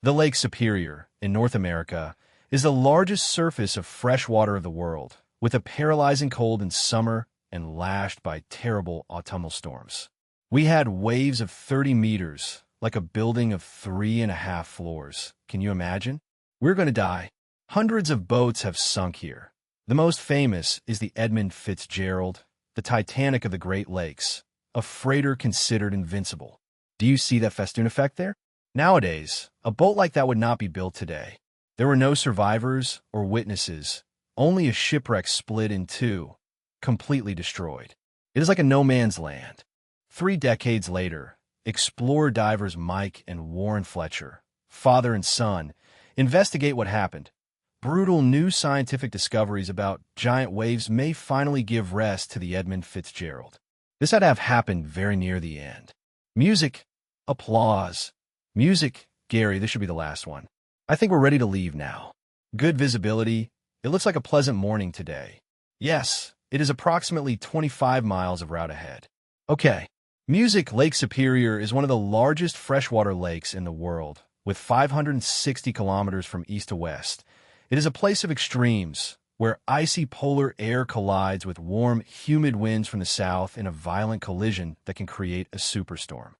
The Lake Superior, in North America, is the largest surface of fresh water of the world, with a paralyzing cold in summer and lashed by terrible autumnal storms. We had waves of 30 meters, like a building of 3.5 floors. Can you imagine? We're going to die. Hundreds of boats have sunk here. The most famous is the Edmund Fitzgerald, the Titanic of the Great Lakes, a freighter considered invincible. Do you see that festoon effect there? Nowadays, a boat like that would not be built today. There were no survivors or witnesses, only a shipwreck split in two, completely destroyed. It is like a no-man's land. 3 decades later, explorer divers Mike and Warren Fletcher, father and son, investigate what happened. Brutal new scientific discoveries about giant waves may finally give rest to the Edmund Fitzgerald. This had to have happened very near the end. Music, applause. Music, Gary, this should be the last one. I think we're ready to leave now. Good visibility. It looks like a pleasant morning today. Yes, it is approximately 25 miles of route ahead. Okay. Music, Lake Superior is one of the largest freshwater lakes in the world, with 560 kilometers from east to west. It is a place of extremes, where icy polar air collides with warm, humid winds from the south in a violent collision that can create a superstorm.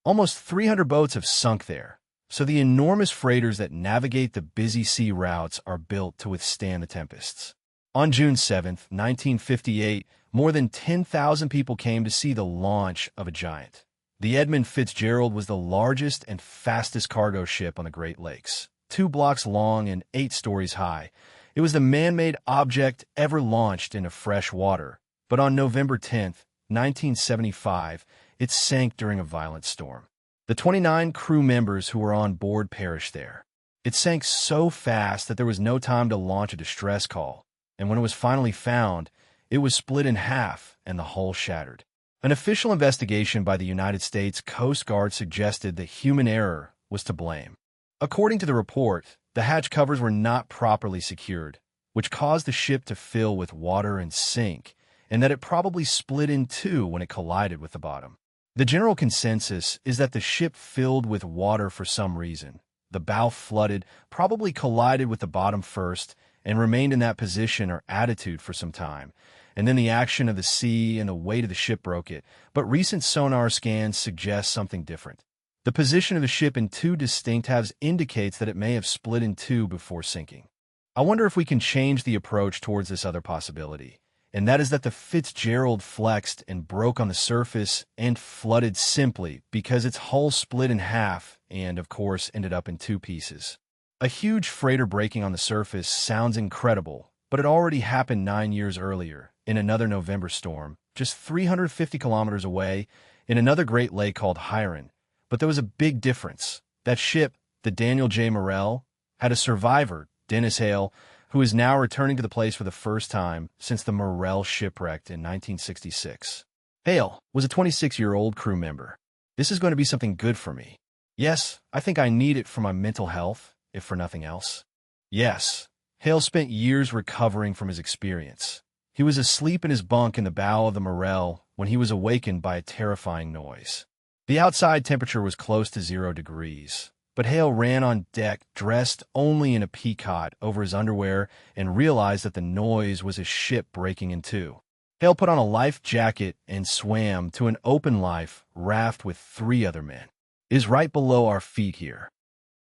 Almost 300 boats have sunk there, so the enormous freighters that navigate the busy sea routes are built to withstand the tempests. On June 7, 1958, more than 10,000 people came to see the launch of a giant. The Edmund Fitzgerald was the largest and fastest cargo ship on the Great Lakes, 2 blocks long and 8 stories high. It was the man-made object ever launched into fresh water, but on November 10, 1975, it sank during a violent storm. The 29 crew members who were on board perished there. It sank so fast that there was no time to launch a distress call, and when it was finally found, it was split in half and the hull shattered. An official investigation by the United States Coast Guard suggested that human error was to blame. According to the report, the hatch covers were not properly secured, which caused the ship to fill with water and sink, and that it probably split in two when it collided with the bottom. The general consensus is that the ship filled with water for some reason. The bow flooded, probably collided with the bottom first, and remained in that position or attitude for some time, and then the action of the sea and the weight of the ship broke it, but recent sonar scans suggest something different. The position of the ship in 2 distinct halves indicates that it may have split in 2 before sinking. I wonder if we can change the approach towards this other possibility, and that is that the Fitzgerald flexed and broke on the surface and flooded simply because its hull split in half and, of course, ended up in 2 pieces. A huge freighter breaking on the surface sounds incredible, but it already happened 9 years earlier in another November storm, just 350 kilometers away in another Great Lake called Hiren. But there was a big difference. That ship, the Daniel J. Morrell, had a survivor, Dennis Hale, who is now returning to the place for the first time since the Morrell shipwrecked in 1966. Hale was a 26-year-old crew member. This is going to be something good for me. Yes, I think I need it for my mental health, if for nothing else. Yes, Hale spent years recovering from his experience. He was asleep in his bunk in the bow of the Morrell when he was awakened by a terrifying noise. The outside temperature was close to 0 degrees, but Hale ran on deck dressed only in a peacoat over his underwear and realized that the noise was a ship breaking in 2. Hale put on a life jacket and swam to an open life raft with 3 other men. It is right below our feet here.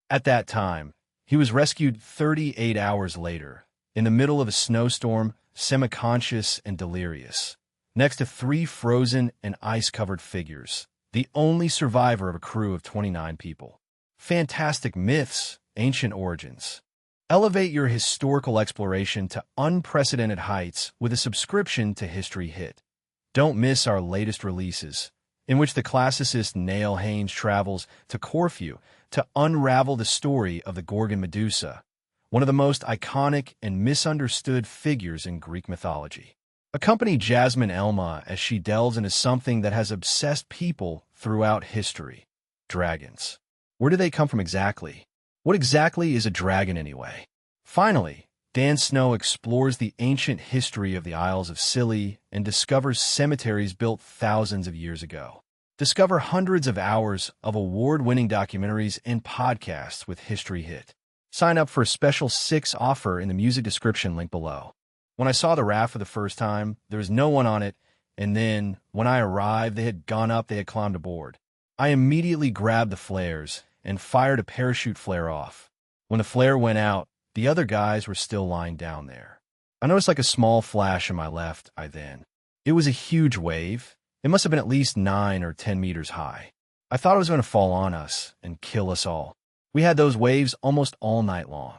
At that time, he was rescued 38 hours later, in the middle of a snowstorm, semi-conscious and delirious, next to 3 frozen and ice-covered figures, the only survivor of a crew of 29 people. Fantastic myths, ancient origins. Elevate your historical exploration to unprecedented heights with a subscription to History Hit. Don't miss our latest releases, in which the classicist Neil Haynes travels to Corfu to unravel the story of the Gorgon Medusa, one of the most iconic and misunderstood figures in Greek mythology. Accompany Jasmine Elma as she delves into something that has obsessed people throughout history: dragons. Where do they come from exactly? What exactly is a dragon anyway? Finally, Dan Snow explores the ancient history of the Isles of Scilly and discovers cemeteries built thousands of years ago. Discover hundreds of hours of award-winning documentaries and podcasts with History Hit. Sign up for a special 6 offer in the music description link below. When I saw the raft for the first time, there was no one on it, and then, when I arrived, they had climbed aboard. I immediately grabbed the flares and fired a parachute flare off. When the flare went out, the other guys were still lying down there. I noticed like a small flash in my left eye then. It was a huge wave. It must have been at least 9 or 10 meters high. I thought it was going to fall on us and kill us all. We had those waves almost all night long.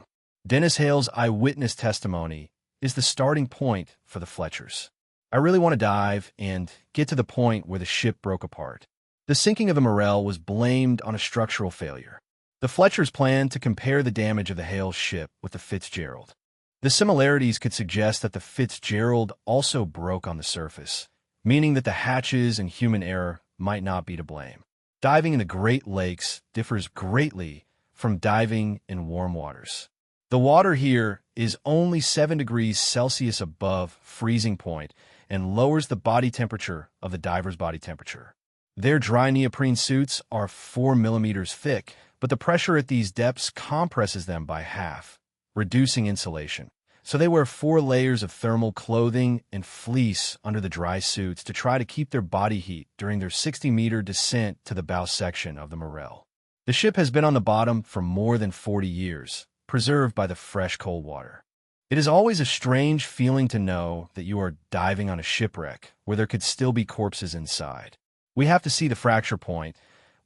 Dennis Hale's eyewitness testimony is the starting point for the Fletchers. I really want to dive and get to the point where the ship broke apart. The sinking of the Morel was blamed on a structural failure. The Fletchers planned to compare the damage of the Hale ship with the Fitzgerald. The similarities could suggest that the Fitzgerald also broke on the surface, meaning that the hatches and human error might not be to blame. Diving in the Great Lakes differs greatly from diving in warm waters. The water here is only 7 degrees Celsius above freezing point and lowers the body temperature of the diver's body temperature. Their dry neoprene suits are 4 millimeters thick, but the pressure at these depths compresses them by half, reducing insulation. So they wear 4 layers of thermal clothing and fleece under the dry suits to try to keep their body heat during their 60-meter descent to the bow section of the Morel. The ship has been on the bottom for more than 40 years, preserved by the fresh cold water. It is always a strange feeling to know that you are diving on a shipwreck where there could still be corpses inside. We have to see the fracture point,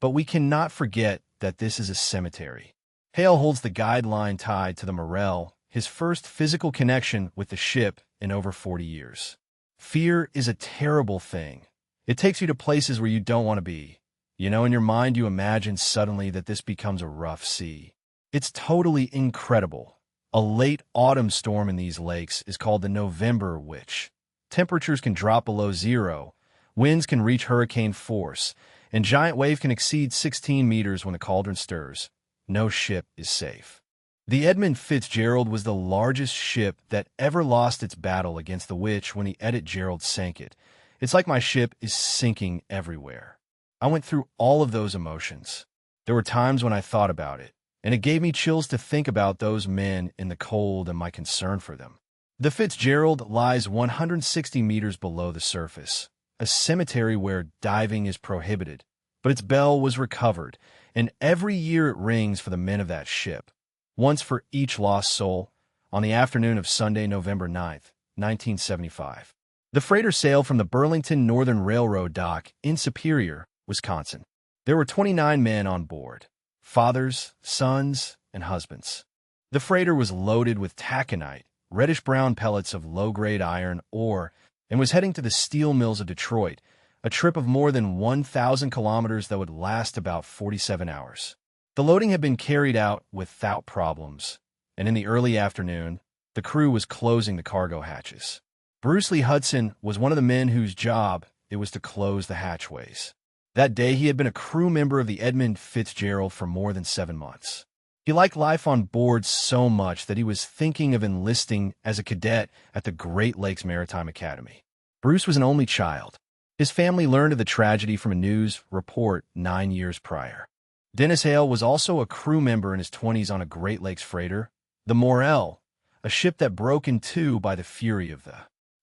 but we cannot forget that this is a cemetery. Hale holds the guideline tied to the Morel, his first physical connection with the ship in over 40 years. Fear is a terrible thing. It takes you to places where you don't want to be. In your mind you imagine suddenly that this becomes a rough sea. It's totally incredible. A late autumn storm in these lakes is called the November Witch. Temperatures can drop below zero, winds can reach hurricane force, and giant wave can exceed 16 meters when the cauldron stirs. No ship is safe. The Edmund Fitzgerald was the largest ship that ever lost its battle against the witch when the Edith Gerald sank it. It's like my ship is sinking everywhere. I went through all of those emotions. There were times when I thought about it, and it gave me chills to think about those men in the cold and my concern for them. The Fitzgerald lies 160 meters below the surface, a cemetery where diving is prohibited, but its bell was recovered, and every year it rings for the men of that ship. Once for each lost soul, on the afternoon of Sunday, November 9th, 1975. The freighter sailed from the Burlington Northern Railroad dock in Superior, Wisconsin. There were 29 men on board, fathers, sons, and husbands. The freighter was loaded with taconite, reddish-brown pellets of low-grade iron ore, and was heading to the steel mills of Detroit, a trip of more than 1,000 kilometers that would last about 47 hours. The loading had been carried out without problems, and in the early afternoon, the crew was closing the cargo hatches. Bruce Lee Hudson was one of the men whose job it was to close the hatchways. That day, he had been a crew member of the Edmund Fitzgerald for more than 7 months. He liked life on board so much that he was thinking of enlisting as a cadet at the Great Lakes Maritime Academy. Bruce was an only child. His family learned of the tragedy from a news report 9 years prior. Dennis Hale was also a crew member in his 20s on a Great Lakes freighter, the Morel, a ship that broke in two by the fury of the.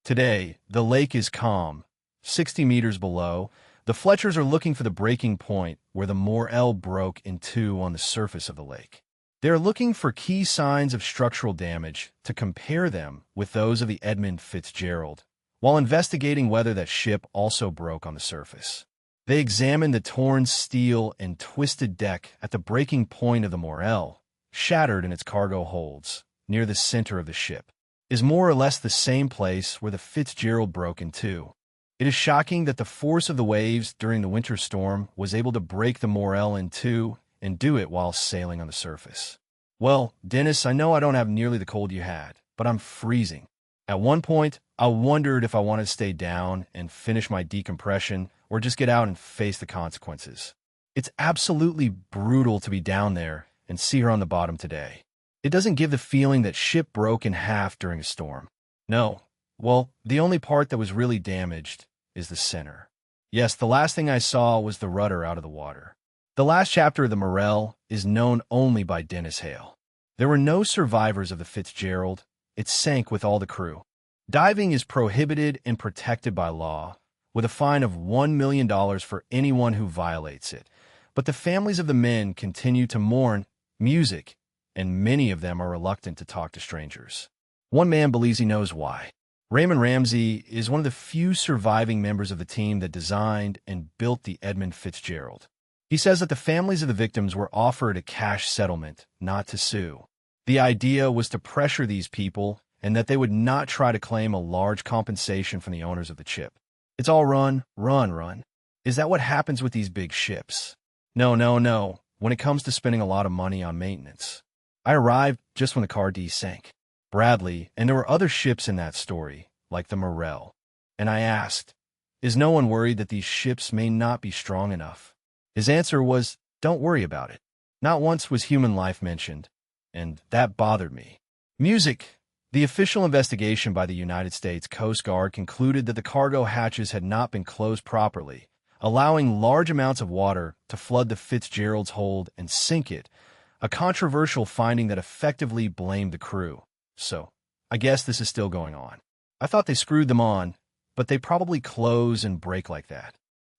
Today, the lake is calm. 60 meters below, the Fletchers are looking for the breaking point where the Morel broke in two on the surface of the lake. They are looking for key signs of structural damage to compare them with those of the Edmund Fitzgerald, while investigating whether that ship also broke on the surface. They examined the torn steel and twisted deck at the breaking point of the Morel, shattered in its cargo holds, near the center of the ship. Is more or less the same place where the Fitzgerald broke in two. It is shocking that the force of the waves during the winter storm was able to break the Morel in two and do it while sailing on the surface. Well, Dennis, I know I don't have nearly the cold you had, but I'm freezing. At one point, I wondered if I wanted to stay down and finish my decompression or just get out and face the consequences. It's absolutely brutal to be down there and see her on the bottom today. It doesn't give the feeling that ship broke in half during a storm. No. Well, the only part that was really damaged is the center. Yes, the last thing I saw was the rudder out of the water. The last chapter of the Morel is known only by Dennis Hale. There were no survivors of the Fitzgerald. It sank with all the crew. Diving is prohibited and protected by law, with a fine of $1 million for anyone who violates it. But the families of the men continue to mourn music, and many of them are reluctant to talk to strangers. One man believes he knows why. Raymond Ramsey is one of the few surviving members of the team that designed and built the Edmund Fitzgerald. He says that the families of the victims were offered a cash settlement, not to sue. The idea was to pressure these people and that they would not try to claim a large compensation from the owners of the ship. It's all run, run, run. Is that what happens with these big ships? No, no, no, when it comes to spending a lot of money on maintenance. I arrived just when the Cardi sank. Bradley, and there were other ships in that story, like the Morel. And I asked, is no one worried that these ships may not be strong enough? His answer was, don't worry about it. Not once was human life mentioned, and that bothered me. Music. The official investigation by the United States Coast Guard concluded that the cargo hatches had not been closed properly, allowing large amounts of water to flood the Fitzgerald's hold and sink it, a controversial finding that effectively blamed the crew. So, I guess this is still going on. I thought they screwed them on, but they probably close and break like that.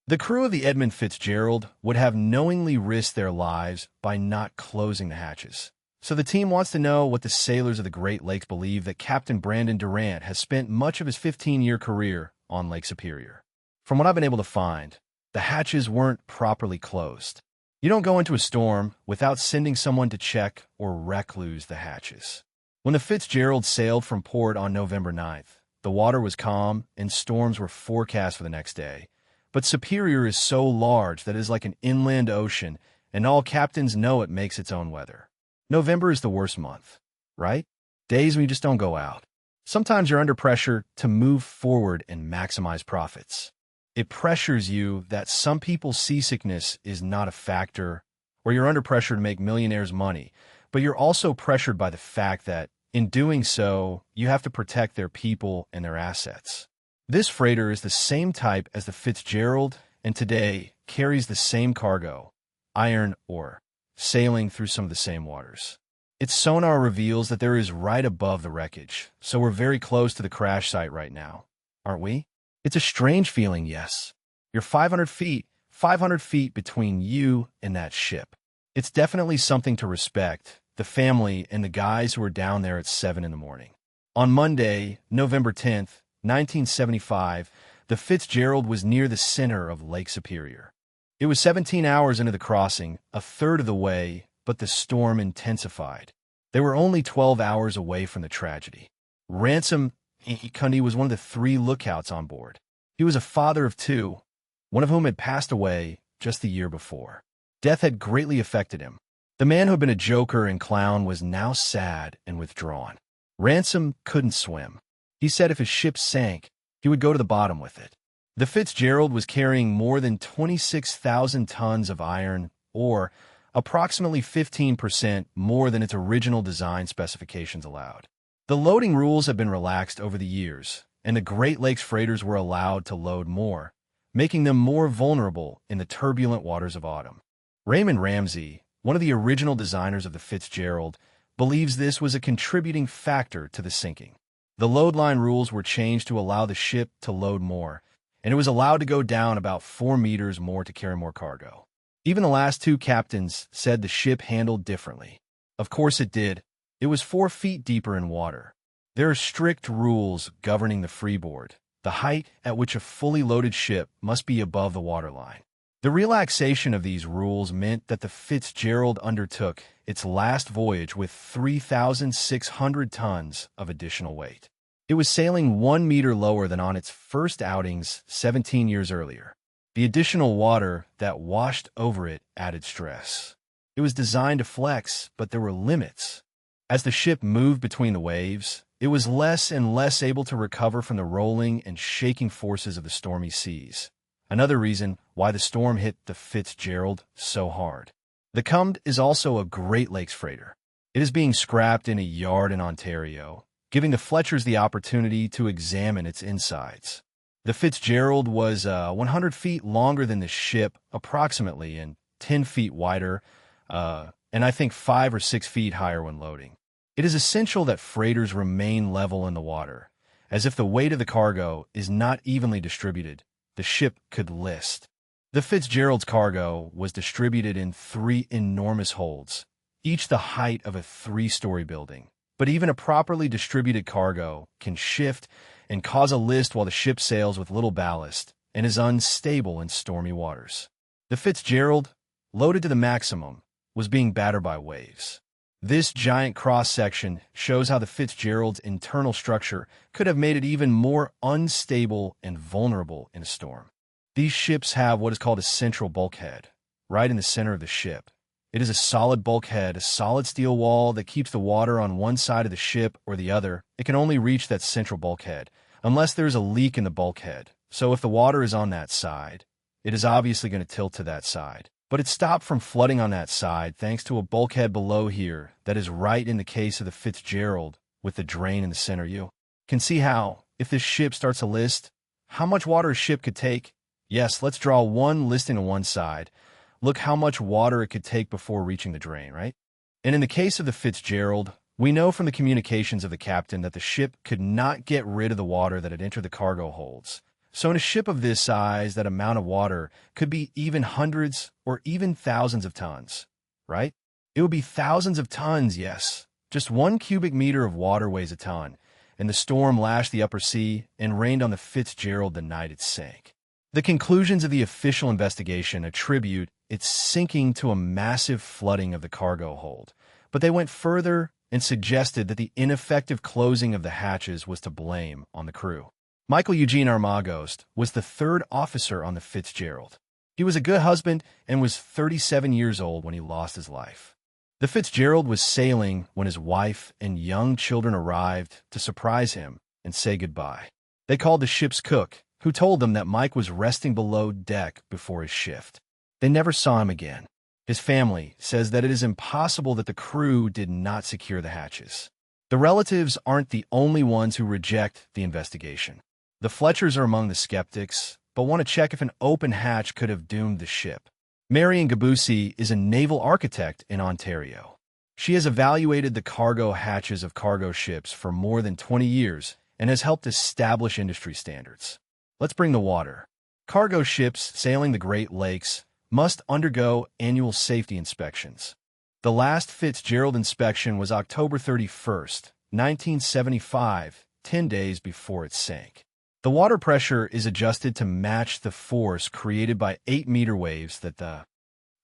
The crew of the Edmund Fitzgerald would have knowingly risked their lives by not closing the hatches. So the team wants to know what the sailors of the Great Lakes believe that Captain Brandon Durant has spent much of his 15-year career on Lake Superior. From what I've been able to find, the hatches weren't properly closed. You don't go into a storm without sending someone to check or recluse the hatches. When the Fitzgerald sailed from port on November 9th, the water was calm and storms were forecast for the next day. But Superior is so large that it is like an inland ocean, and all captains know it makes its own weather. November is the worst month, right? Days when you just don't go out. Sometimes you're under pressure to move forward and maximize profits. It pressures you that some people's seasickness is not a factor, or you're under pressure to make millionaires' money, but you're also pressured by the fact that, in doing so, you have to protect their people and their assets. This freighter is the same type as the Fitzgerald, and today carries the same cargo, iron ore, sailing through some of the same waters. Its sonar reveals that there is right above the wreckage, so we're very close to the crash site right now, aren't we? It's a strange feeling, yes. You're 500 feet between you and that ship. It's definitely something to respect, the family and the guys who were down there at 7 in the morning. On Monday, November 10th, 1975, the Fitzgerald was near the center of Lake Superior. It was 17 hours into the crossing, a third of the way, but the storm intensified. They were only 12 hours away from the tragedy. Ransom Cundy was one of the 3 lookouts on board. He was a father of 2, one of whom had passed away just the year before. Death had greatly affected him. The man who had been a joker and clown was now sad and withdrawn. Ransom couldn't swim. He said if his ship sank, he would go to the bottom with it. The Fitzgerald was carrying more than 26,000 tons of iron ore, approximately 15% more than its original design specifications allowed. The loading rules have been relaxed over the years, and the Great Lakes freighters were allowed to load more, making them more vulnerable in the turbulent waters of autumn. Raymond Ramsey, one of the original designers of the Fitzgerald, believes this was a contributing factor to the sinking. The load line rules were changed to allow the ship to load more, and it was allowed to go down about 4 meters more to carry more cargo. Even the last 2 captains said the ship handled differently. Of course it did. It was 4 feet deeper in water. There are strict rules governing the freeboard, the height at which a fully loaded ship must be above the waterline. The relaxation of these rules meant that the Fitzgerald undertook its last voyage with 3,600 tons of additional weight. It was sailing 1 meter lower than on its first outings 17 years earlier. The additional water that washed over it added stress. It was designed to flex, but there were limits. As the ship moved between the waves, it was less and less able to recover from the rolling and shaking forces of the stormy seas. Another reason why the storm hit the Fitzgerald so hard. The Cumd is also a Great Lakes freighter. It is being scrapped in a yard in Ontario, giving the Fletchers the opportunity to examine its insides. The Fitzgerald was 100 feet longer than the ship, approximately, and 10 feet wider, and I think 5 or 6 feet higher when loading. It is essential that freighters remain level in the water, as if the weight of the cargo is not evenly distributed, the ship could list. The Fitzgerald's cargo was distributed in 3 enormous holds, each the height of a 3-story building. But even a properly distributed cargo can shift and cause a list while the ship sails with little ballast and is unstable in stormy waters. The Fitzgerald, loaded to the maximum, was being battered by waves. This giant cross-section shows how the Fitzgerald's internal structure could have made it even more unstable and vulnerable in a storm. These ships have what is called a central bulkhead, right in the center of the ship. It is a solid bulkhead, a solid steel wall that keeps the water on one side of the ship or the other. It can only reach that central bulkhead, unless there is a leak in the bulkhead. So if the water is on that side, it is obviously going to tilt to that side. But it stopped from flooding on that side thanks to a bulkhead below here that is right in the case of the Fitzgerald with the drain in the center. You can see how, if this ship starts to list, how much water a ship could take. Yes, let's draw one listing on one side. Look how much water it could take before reaching the drain, right? And in the case of the Fitzgerald, we know from the communications of the captain that the ship could not get rid of the water that had entered the cargo holds. So in a ship of this size, that amount of water could be even hundreds or even thousands of tons, right? It would be thousands of tons, yes. Just 1 cubic meter of water weighs a ton, and the storm lashed the upper sea and rained on the Fitzgerald the night it sank. The conclusions of the official investigation attribute its sinking to a massive flooding of the cargo hold, but they went further and suggested that the ineffective closing of the hatches was to blame on the crew. Michael Eugene Armagost was the 3rd officer on the Fitzgerald. He was a good husband and was 37 years old when he lost his life. The Fitzgerald was sailing when his wife and young children arrived to surprise him and say goodbye. They called the ship's cook, who told them that Mike was resting below deck before his shift. They never saw him again. His family says that it is impossible that the crew did not secure the hatches. The relatives aren't the only ones who reject the investigation. The Fletchers are among the skeptics, but want to check if an open hatch could have doomed the ship. Marion Gabusi is a naval architect in Ontario. She has evaluated the cargo hatches of cargo ships for more than 20 years and has helped establish industry standards. Let's bring the water. Cargo ships sailing the Great Lakes must undergo annual safety inspections. The last Fitzgerald inspection was October 31st, 1975, 10 days before it sank. The water pressure is adjusted to match the force created by 8-meter waves that the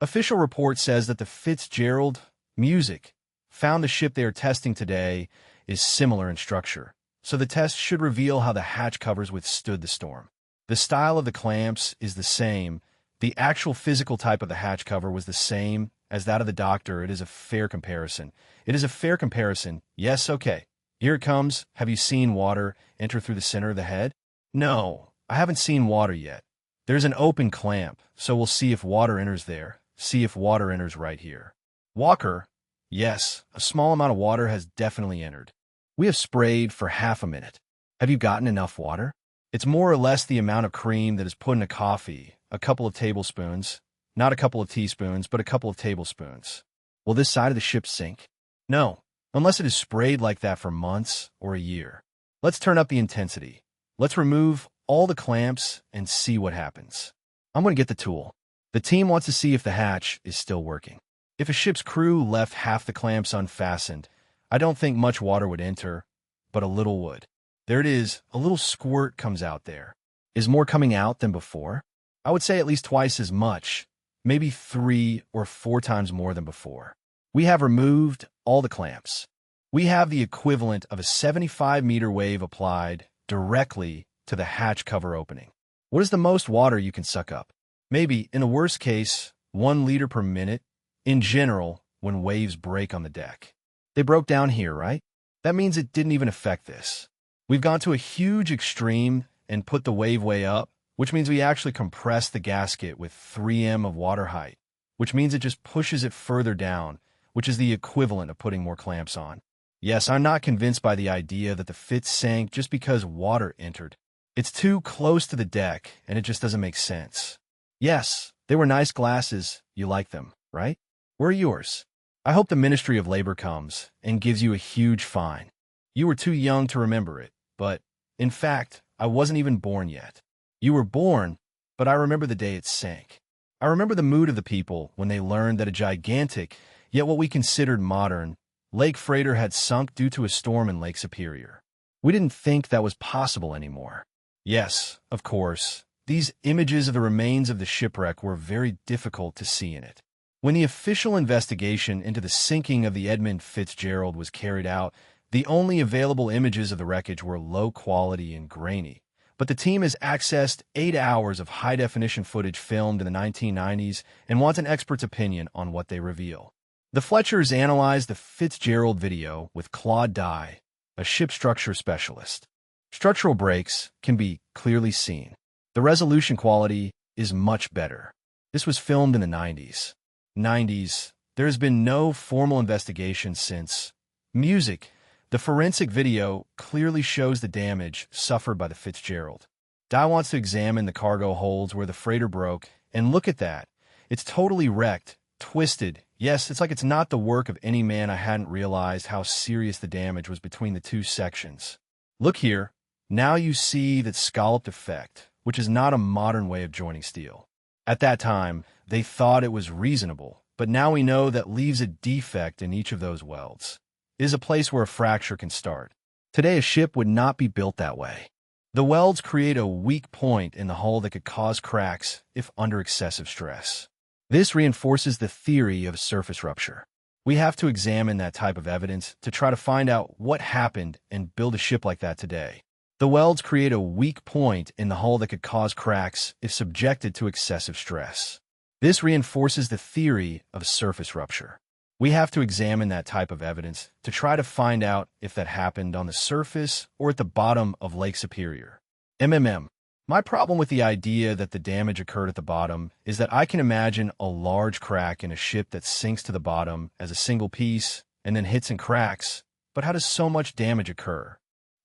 official report says that the Fitzgerald Music found the ship they are testing today is similar in structure, so the test should reveal how the hatch covers withstood the storm. The style of the clamps is the same. The actual physical type of the hatch cover was the same as that of the doctor. It is a fair comparison. It is a fair comparison. Yes, okay. Here it comes. Have you seen water enter through the center of the head? No, I haven't seen water yet. There's an open clamp, so we'll see if water enters there. See if water enters right here. Walker, yes, a small amount of water has definitely entered. We have sprayed for half a minute. Have you gotten enough water? It's more or less the amount of cream that is put in a coffee, a couple of tablespoons, not a couple of teaspoons, but a couple of tablespoons. Will this side of the ship sink? No, unless it is sprayed like that for months or a year. Let's turn up the intensity. Let's remove all the clamps and see what happens. I'm going to get the tool. The team wants to see if the hatch is still working. If a ship's crew left half the clamps unfastened, I don't think much water would enter, but a little would. There it is. A little squirt comes out there. Is more coming out than before? I would say at least twice as much, maybe 3 or 4 times more than before. We have removed all the clamps. We have the equivalent of a 75-meter wave applied directly to the hatch cover opening. What is the most water you can suck up? Maybe, in the worst case, 1 liter per minute, in general, when waves break on the deck. They broke down here, right? That means it didn't even affect this. We've gone to a huge extreme and put the wave way up, which means we actually compress the gasket with 3 m of water height, which means it just pushes it further down, which is the equivalent of putting more clamps on. Yes, I'm not convinced by the idea that the Fitz sank just because water entered. It's too close to the deck, and it just doesn't make sense. Yes, they were nice glasses. You like them, right? Where are yours? I hope the Ministry of Labor comes and gives you a huge fine. You were too young to remember it, but, in fact, I wasn't even born yet. You were born, but I remember the day it sank. I remember the mood of the people when they learned that a gigantic, yet what we considered modern, lake freighter had sunk due to a storm in Lake Superior. We didn't think that was possible anymore. Yes, of course, these images of the remains of the shipwreck were very difficult to see in it. When the official investigation into the sinking of the Edmund Fitzgerald was carried out, the only available images of the wreckage were low quality and grainy. But the team has accessed 8 hours of high-definition footage filmed in the 1990s and wants an expert's opinion on what they reveal. The Fletchers analyzed the Fitzgerald video with Claude Dye, a ship structure specialist. Structural breaks can be clearly seen. The resolution quality is much better. This was filmed in the 90s. There has been no formal investigation since. Music. The forensic video clearly shows the damage suffered by the Fitzgerald. Dye wants to examine the cargo holds where the freighter broke, and look at that. It's totally wrecked, twisted. Yes, it's like it's not the work of any man. I hadn't realized how serious the damage was between the two sections. Look here. Now you see that scalloped effect, which is not a modern way of joining steel. At that time, they thought it was reasonable, but now we know that leaves a defect in each of those welds. It is a place where a fracture can start. Today, a ship would not be built that way. The welds create a weak point in the hull that could cause cracks if under excessive stress. This reinforces the theory of surface rupture. We have to examine that type of evidence to try to find out what happened and build a ship like that today. The welds create a weak point in the hull that could cause cracks if subjected to excessive stress. This reinforces the theory of surface rupture. We have to examine that type of evidence to try to find out if that happened on the surface or at the bottom of Lake Superior. My problem with the idea that the damage occurred at the bottom is that I can imagine a large crack in a ship that sinks to the bottom as a single piece and then hits and cracks, but how does so much damage occur?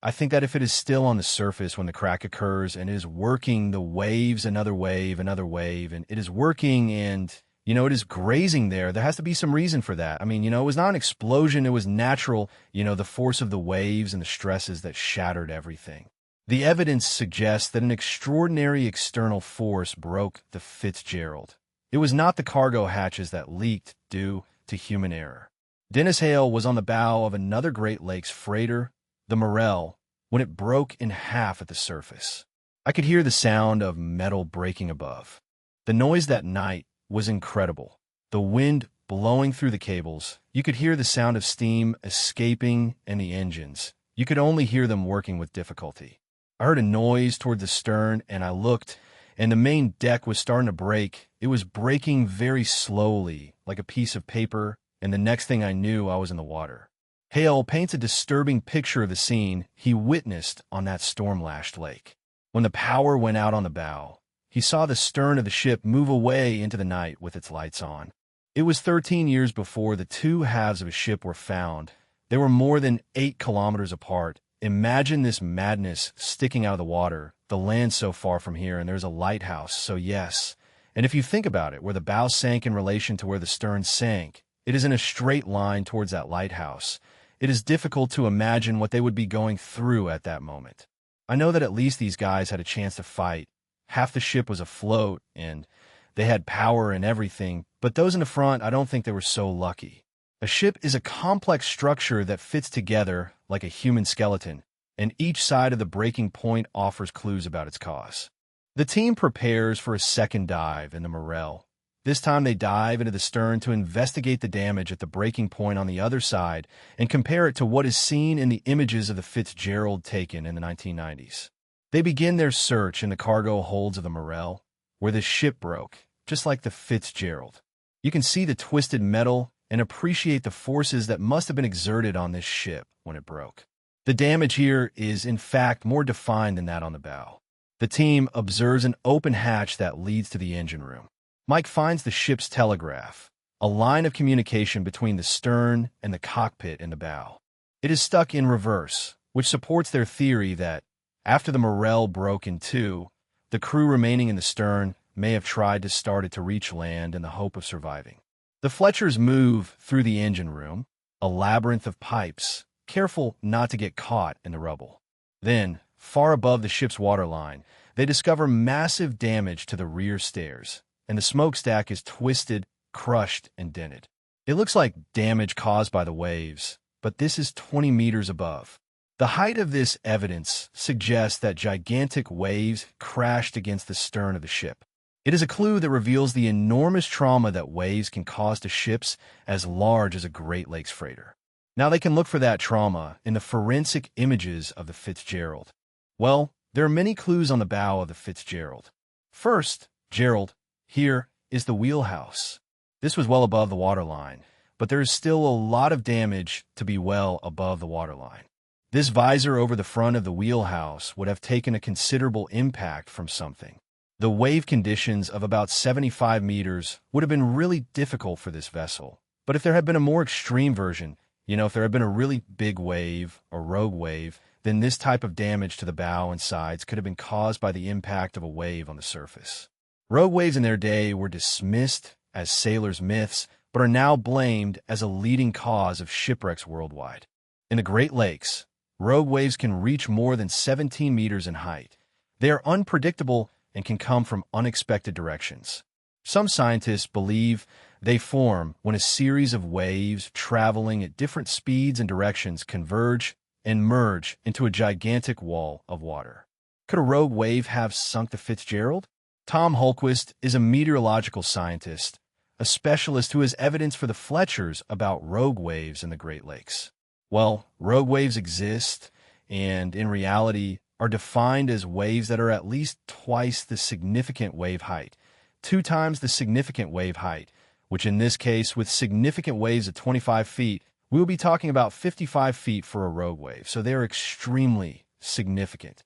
I think that if it is still on the surface when the crack occurs and it is working the waves, another wave, and it is working and, it is grazing there has to be some reason for that. It was not an explosion. It was natural, the force of the waves and the stresses that shattered everything. The evidence suggests that an extraordinary external force broke the Fitzgerald. It was not the cargo hatches that leaked due to human error. Dennis Hale was on the bow of another Great Lakes freighter, the Morel, when it broke in half at the surface. I could hear the sound of metal breaking above. The noise that night was incredible. The wind blowing through the cables. You could hear the sound of steam escaping and the engines. You could only hear them working with difficulty. I heard a noise toward the stern, and I looked, and the main deck was starting to break. It was breaking very slowly, like a piece of paper, and the next thing I knew, I was in the water. Hale paints a disturbing picture of the scene he witnessed on that storm-lashed lake. When the power went out on the bow, he saw the stern of the ship move away into the night with its lights on. It was 13 years before the two halves of a ship were found. They were more than 8 kilometers apart. Imagine this madness sticking out of the water, the land so far from here, and there's a lighthouse, so yes. And if you think about it, where the bow sank in relation to where the stern sank, it is in a straight line towards that lighthouse. It is difficult to imagine what they would be going through at that moment. I know that at least these guys had a chance to fight. Half the ship was afloat, and they had power and everything, but those in the front, I don't think they were so lucky. A ship is a complex structure that fits together like a human skeleton, and each side of the breaking point offers clues about its cause. The team prepares for a second dive in the Morel. This time they dive into the stern to investigate the damage at the breaking point on the other side and compare it to what is seen in the images of the Fitzgerald taken in the 1990s. They begin their search in the cargo holds of the Morel, where the ship broke, just like the Fitzgerald. You can see the twisted metal and appreciate the forces that must have been exerted on this ship when it broke. The damage here is, in fact, more defined than that on the bow. The team observes an open hatch that leads to the engine room. Mike finds the ship's telegraph, a line of communication between the stern and the cockpit in the bow. It is stuck in reverse, which supports their theory that, After the morale broke in two, the crew remaining in the stern may have tried to start it to reach land in the hope of surviving. The Fletchers move through the engine room, a labyrinth of pipes, careful not to get caught in the rubble. Then, far above the ship's waterline, they discover massive damage to the rear stairs, and the smokestack is twisted, crushed, and dented. It looks like damage caused by the waves, but this is 20 meters above. The height of this evidence suggests that gigantic waves crashed against the stern of the ship. It is a clue that reveals the enormous trauma that waves can cause to ships as large as a Great Lakes freighter. Now they can look for that trauma in the forensic images of the Fitzgerald. Well, there are many clues on the bow of the Fitzgerald. First, Gerald, here is the wheelhouse. This was well above the waterline, but there is still a lot of damage to be well above the waterline. This visor over the front of the wheelhouse would have taken a considerable impact from something. The wave conditions of about 75 meters would have been really difficult for this vessel. But if there had been a more extreme version, if there had been a really big wave or rogue wave, then this type of damage to the bow and sides could have been caused by the impact of a wave on the surface. Rogue waves in their day were dismissed as sailors' myths, but are now blamed as a leading cause of shipwrecks worldwide. In the Great Lakes, rogue waves can reach more than 17 meters in height. They are unpredictable and can come from unexpected directions. Some scientists believe they form when a series of waves traveling at different speeds and directions converge and merge into a gigantic wall of water. Could a rogue wave have sunk the Fitzgerald? Tom Holquist is a meteorological scientist, a specialist who has evidence for the Fletchers about rogue waves in the Great Lakes. Well, rogue waves exist, and in reality, are defined as waves that are at least twice the significant wave height, 2 times the significant wave height, which in this case, with significant waves at 25 feet, we will be talking about 55 feet for a rogue wave, so they are extremely significant.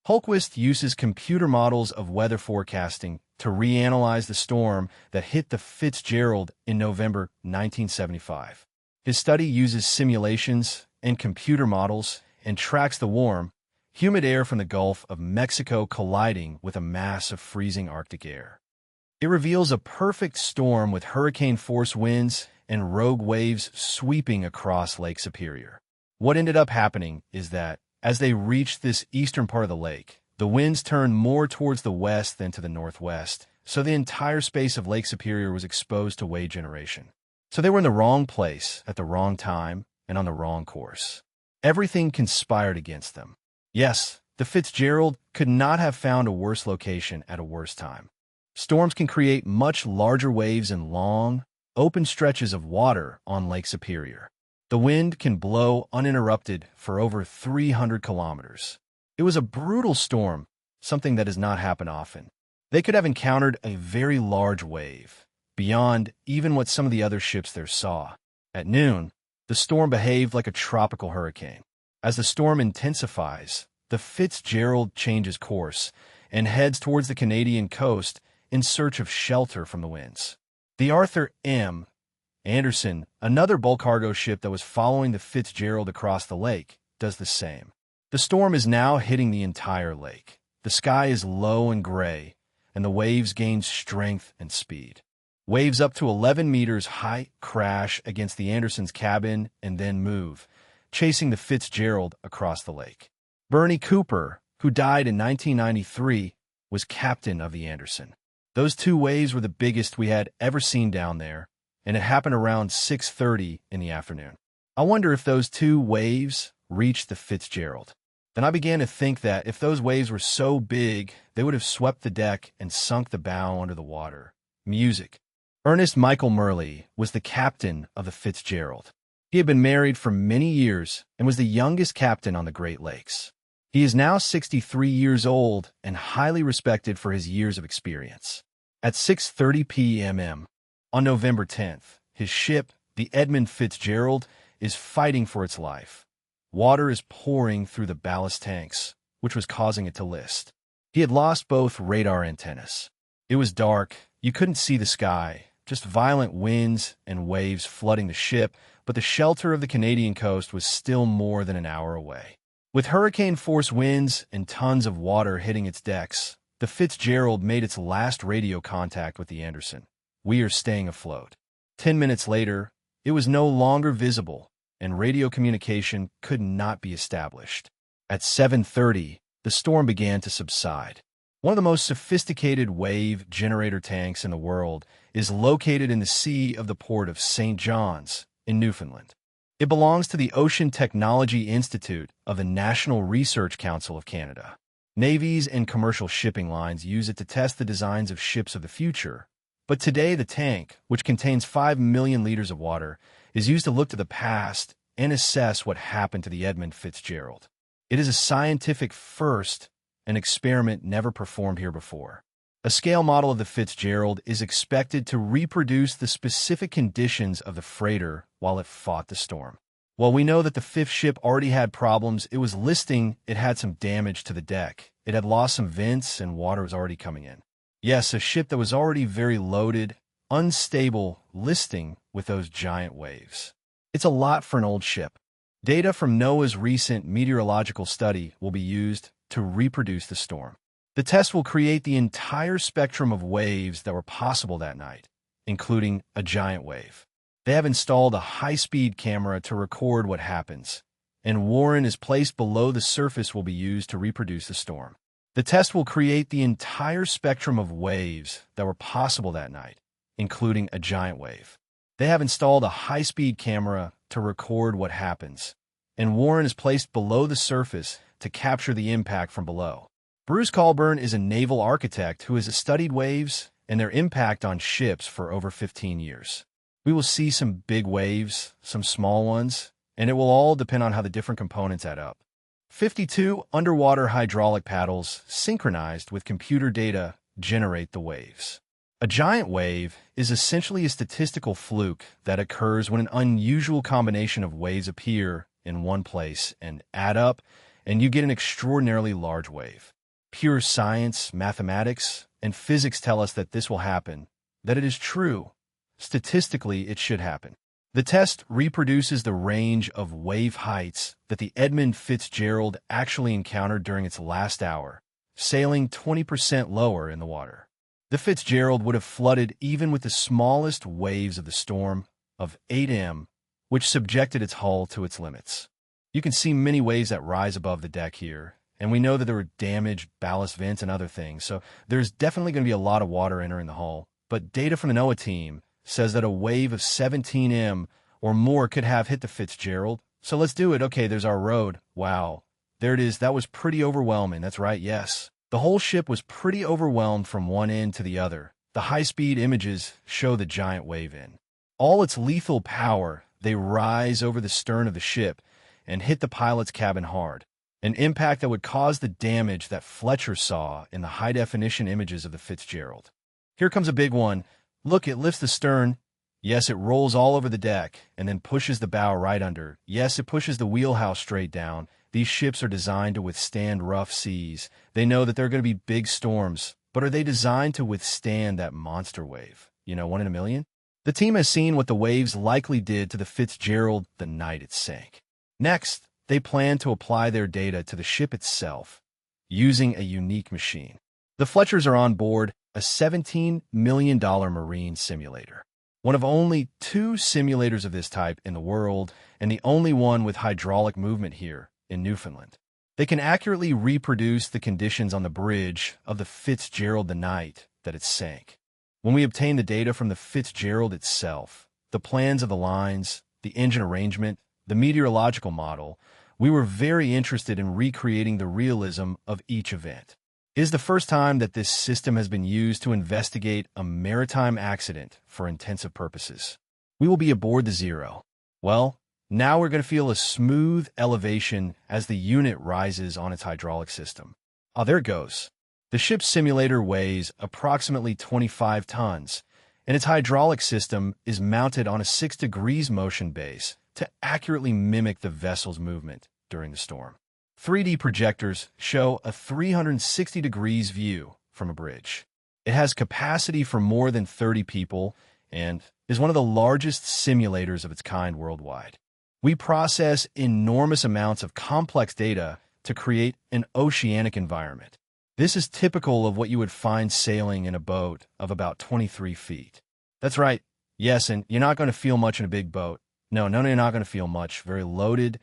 Holquist uses computer models of weather forecasting to reanalyze the storm that hit the Fitzgerald in November 1975. His study uses simulations and computer models and tracks the warm, humid air from the Gulf of Mexico colliding with a mass of freezing Arctic air. It reveals a perfect storm with hurricane-force winds and rogue waves sweeping across Lake Superior. What ended up happening is that, as they reached this eastern part of the lake, the winds turned more towards the west than to the northwest, so the entire space of Lake Superior was exposed to wave generation. So they were in the wrong place at the wrong time and on the wrong course. Everything conspired against them. Yes, the Fitzgerald could not have found a worse location at a worse time. Storms can create much larger waves in long, open stretches of water on Lake Superior. The wind can blow uninterrupted for over 300 kilometers. It was a brutal storm, something that does not happen often. They could have encountered a very large wave, beyond even what some of the other ships there saw. At noon, the storm behaved like a tropical hurricane. As the storm intensifies, the Fitzgerald changes course and heads towards the Canadian coast in search of shelter from the winds. The Arthur M. Anderson, another bulk cargo ship that was following the Fitzgerald across the lake, does the same. The storm is now hitting the entire lake. The sky is low and gray, and the waves gain strength and speed. Waves up to 11 meters high crash against the Anderson's cabin and then move, chasing the Fitzgerald across the lake. Bernie Cooper, who died in 1993, was captain of the Anderson. Those 2 waves were the biggest we had ever seen down there, and it happened around 6:30 in the afternoon. I wonder if those 2 waves reached the Fitzgerald. Then I began to think that if those waves were so big, they would have swept the deck and sunk the bow under the water. Music. Ernest Michael Murley was the captain of the Fitzgerald. He had been married for many years and was the youngest captain on the Great Lakes. He is now 63 years old and highly respected for his years of experience. At 6:30 p.m. on November 10th, his ship, the Edmund Fitzgerald, is fighting for its life. Water is pouring through the ballast tanks, which was causing it to list. He had lost both radar antennas. It was dark, you couldn't see the sky, just violent winds and waves flooding the ship, but the shelter of the Canadian coast was still more than an hour away. With hurricane-force winds and tons of water hitting its decks, the Fitzgerald made its last radio contact with the Anderson. "We are staying afloat." 10 minutes later, it was no longer visible, and radio communication could not be established. At 7:30, the storm began to subside. One of the most sophisticated wave generator tanks in the world is located in the sea of the port of St. John's in Newfoundland. It belongs to the Ocean Technology Institute of the National Research Council of Canada. Navies and commercial shipping lines use it to test the designs of ships of the future. But today, the tank, which contains 5 million liters of water, is used to look to the past and assess what happened to the Edmund Fitzgerald. It is a scientific first, an experiment never performed here before. A scale model of the Fitzgerald is expected to reproduce the specific conditions of the freighter while it fought the storm. While we know that the fifth ship already had problems, it was listing it had some damage to the deck. It had lost some vents and water was already coming in. Yes, a ship that was already very loaded, unstable, listing with those giant waves. It's a lot for an old ship. Data from NOAA's recent meteorological study will be used to reproduce the storm. The test will create the entire spectrum of waves that were possible that night, including a giant wave. They have installed a high-speed camera to record what happens, and Warren is placed below the surface will be used to reproduce the storm. The test will create the entire spectrum of waves that were possible that night, including a giant wave. They have installed a high-speed camera to record what happens, and Warren is placed below the surface to capture the impact from below. Bruce Colburn is a naval architect who has studied waves and their impact on ships for over 15 years. We will see some big waves, some small ones, and it will all depend on how the different components add up. 52 underwater hydraulic paddles synchronized with computer data generate the waves. A giant wave is essentially a statistical fluke that occurs when an unusual combination of waves appear in one place and add up, and you get an extraordinarily large wave. Pure science, mathematics, and physics tell us that this will happen, that it is true. Statistically, it should happen. The test reproduces the range of wave heights that the Edmund Fitzgerald actually encountered during its last hour, sailing 20% lower in the water. The Fitzgerald would have flooded even with the smallest waves of the storm of 8 m, which subjected its hull to its limits. You can see many waves that rise above the deck here, and we know that there were damaged ballast vents and other things, so there's definitely going to be a lot of water entering the hull. But data from the NOAA team says that a wave of 17 m or more could have hit the Fitzgerald. So let's do it. Okay, there's our road. Wow. There it is. That was pretty overwhelming. That's right, yes. The whole ship was pretty overwhelmed from one end to the other. The high-speed images show the giant wave in. All its lethal power, they rise over the stern of the ship and hit the pilot's cabin hard. An impact that would cause the damage that Fletcher saw in the high-definition images of the Fitzgerald. Here comes a big one. Look, it lifts the stern. Yes, it rolls all over the deck and then pushes the bow right under. Yes, it pushes the wheelhouse straight down. These ships are designed to withstand rough seas. They know that there are going to be big storms, but are they designed to withstand that monster wave? You know, 1 in a million? The team has seen what the waves likely did to the Fitzgerald the night it sank. Next, they plan to apply their data to the ship itself using a unique machine. The Fletchers are on board a $17 million marine simulator, one of only 2 simulators of this type in the world and the only one with hydraulic movement here in Newfoundland. They can accurately reproduce the conditions on the bridge of the Fitzgerald the night that it sank. When we obtain the data from the Fitzgerald itself, the plans of the lines, the engine arrangement, the meteorological model, we were very interested in recreating the realism of each event. It is the first time that this system has been used to investigate a maritime accident for intensive purposes. We will be aboard the Zero. Well, now we're going to feel a smooth elevation as the unit rises on its hydraulic system. Oh, there it goes. The ship's simulator weighs approximately 25 tons, and its hydraulic system is mounted on a 6 degrees motion base to accurately mimic the vessel's movement during the storm. 3D projectors show a 360 degrees view from a bridge. It has capacity for more than 30 people and is one of the largest simulators of its kind worldwide. We process enormous amounts of complex data to create an oceanic environment. This is typical of what you would find sailing in a boat of about 23 feet. That's right. Yes, and you're not going to feel much in a big boat. No, you're not going to feel much. Very loaded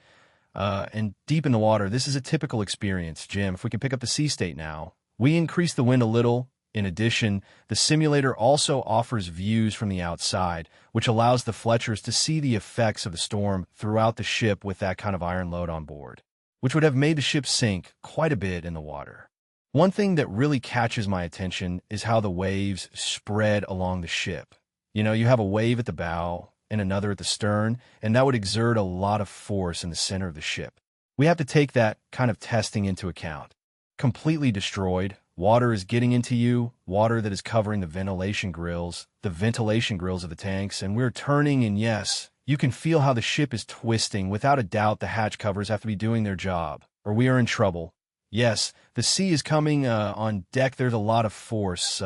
and deep in the water. This is a typical experience. Jim, if we can pick up the sea state now. We increase the wind a little. In addition, the simulator also offers views from the outside, which allows the Fletchers to see the effects of the storm throughout the ship with that kind of iron load on board, which would have made the ship sink quite a bit in the water. One thing that really catches my attention is how the waves spread along the ship. You know, you have a wave at the bow and another at the stern, and that would exert a lot of force in the center of the ship. We have to take that kind of testing into account. Completely destroyed, water is getting into you, water that is covering the ventilation grills of the tanks, and we're turning, and yes, you can feel how the ship is twisting. Without a doubt, the hatch covers have to be doing their job, or we are in trouble. Yes, the sea is coming on deck. There's a lot of force,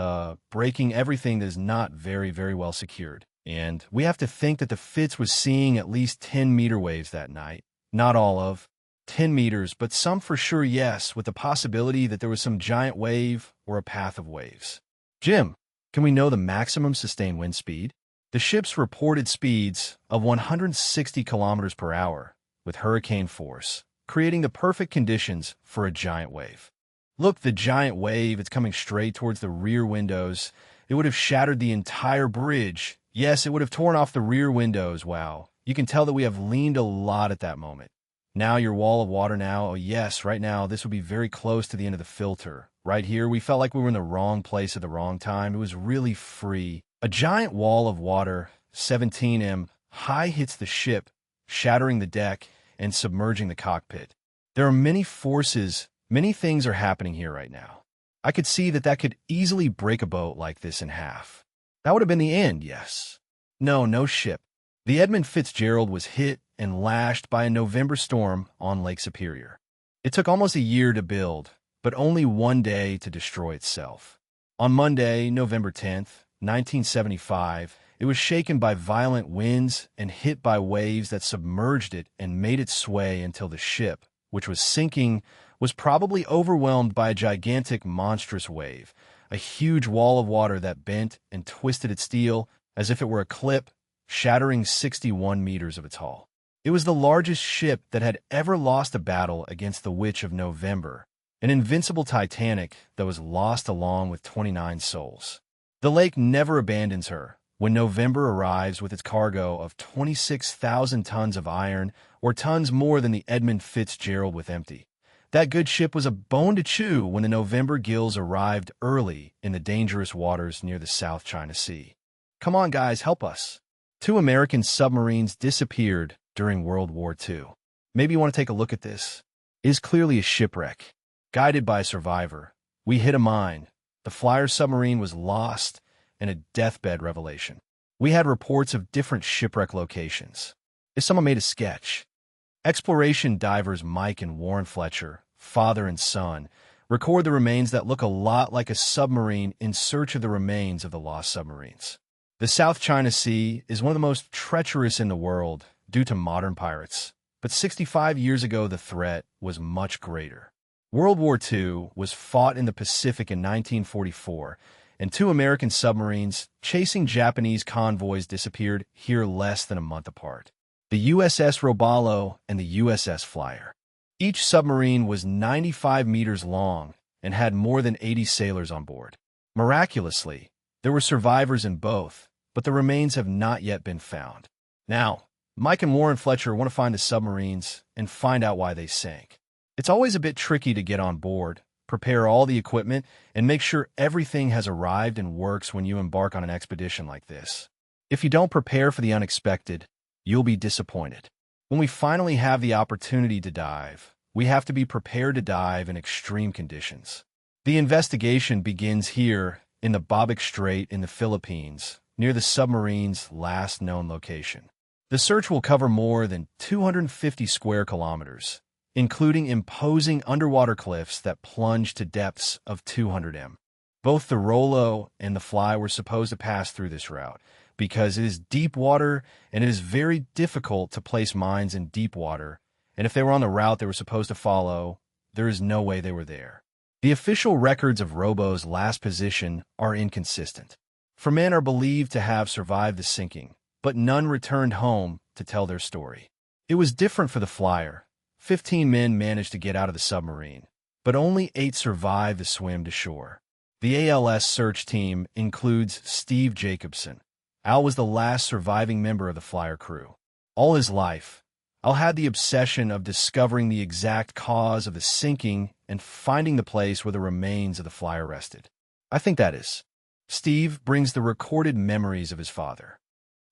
breaking everything that is not very, very well secured. And we have to think that the Fitz was seeing at least 10-meter waves that night. Not all of 10 meters, but some for sure, yes, with the possibility that there was some giant wave or a path of waves. Jim, can we know the maximum sustained wind speed? The ship's reported speeds of 160 kilometers per hour with hurricane force, creating the perfect conditions for a giant wave. Look, the giant wave, it's coming straight towards the rear windows. It would have shattered the entire bridge. Yes, it would have torn off the rear windows. Wow. You can tell that we have leaned a lot at that moment. Now your wall of water now, oh yes, right now, this would be very close to the end of the filter. Right here, we felt like we were in the wrong place at the wrong time. It was really free. A giant wall of water, 17 m, high hits the ship, shattering the deck and submerging the cockpit. There are many forces, many things are happening here right now. I could see that could easily break a boat like this in half. That would have been the end, yes. No ship. The Edmund Fitzgerald was hit and lashed by a November storm on Lake Superior. It took almost a year to build, but only one day to destroy itself. On Monday, November 10th, 1975, it was shaken by violent winds and hit by waves that submerged it and made it sway until the ship, which was sinking, was probably overwhelmed by a gigantic, monstrous wave, a huge wall of water that bent and twisted its steel as if it were a clip, shattering 61 meters of its hull. It was the largest ship that had ever lost a battle against the Witch of November, an invincible Titanic that was lost along with 29 souls. The lake never abandons her. When November arrives with its cargo of 26,000 tons of iron, or tons more than the Edmund Fitzgerald with empty. That good ship was a bone to chew when the November gills arrived early in the dangerous waters near the South China Sea. Come on, guys, help us. 2 American submarines disappeared during World War II. Maybe you want to take a look at this. It is clearly a shipwreck. Guided by a survivor, we hit a mine. The flyer submarine was lost, and a deathbed revelation. We had reports of different shipwreck locations. If someone made a sketch, exploration divers Mike and Warren Fletcher, father and son, record the remains that look a lot like a submarine in search of the remains of the lost submarines. The South China Sea is one of the most treacherous in the world due to modern pirates, but 65 years ago the threat was much greater. World War II was fought in the Pacific in 1944, and 2 American submarines chasing Japanese convoys disappeared here less than a month apart. The USS Robalo and the USS Flyer. Each submarine was 95 meters long and had more than 80 sailors on board. Miraculously, there were survivors in both, but the remains have not yet been found. Now, Mike and Warren Fletcher want to find the submarines and find out why they sank. It's always a bit tricky to get on board, prepare all the equipment, and make sure everything has arrived and works when you embark on an expedition like this. If you don't prepare for the unexpected, you'll be disappointed. When we finally have the opportunity to dive, we have to be prepared to dive in extreme conditions. The investigation begins here in the Bobek Strait in the Philippines, near the submarine's last known location. The search will cover more than 250 square kilometers, including imposing underwater cliffs that plunge to depths of 200 m. Both the Rollo and the Fly were supposed to pass through this route, because it is deep water and it is very difficult to place mines in deep water, and if they were on the route they were supposed to follow, there is no way they were there. The official records of Robo's last position are inconsistent. 4 men are believed to have survived the sinking, but none returned home to tell their story. It was different for the flyer. 15 men managed to get out of the submarine, but only 8 survived the swim to shore. The ALS search team includes Steve Jacobson. Al was the last surviving member of the flyer crew. All his life, Al had the obsession of discovering the exact cause of the sinking and finding the place where the remains of the flyer rested. I think that is. Steve brings the recorded memories of his father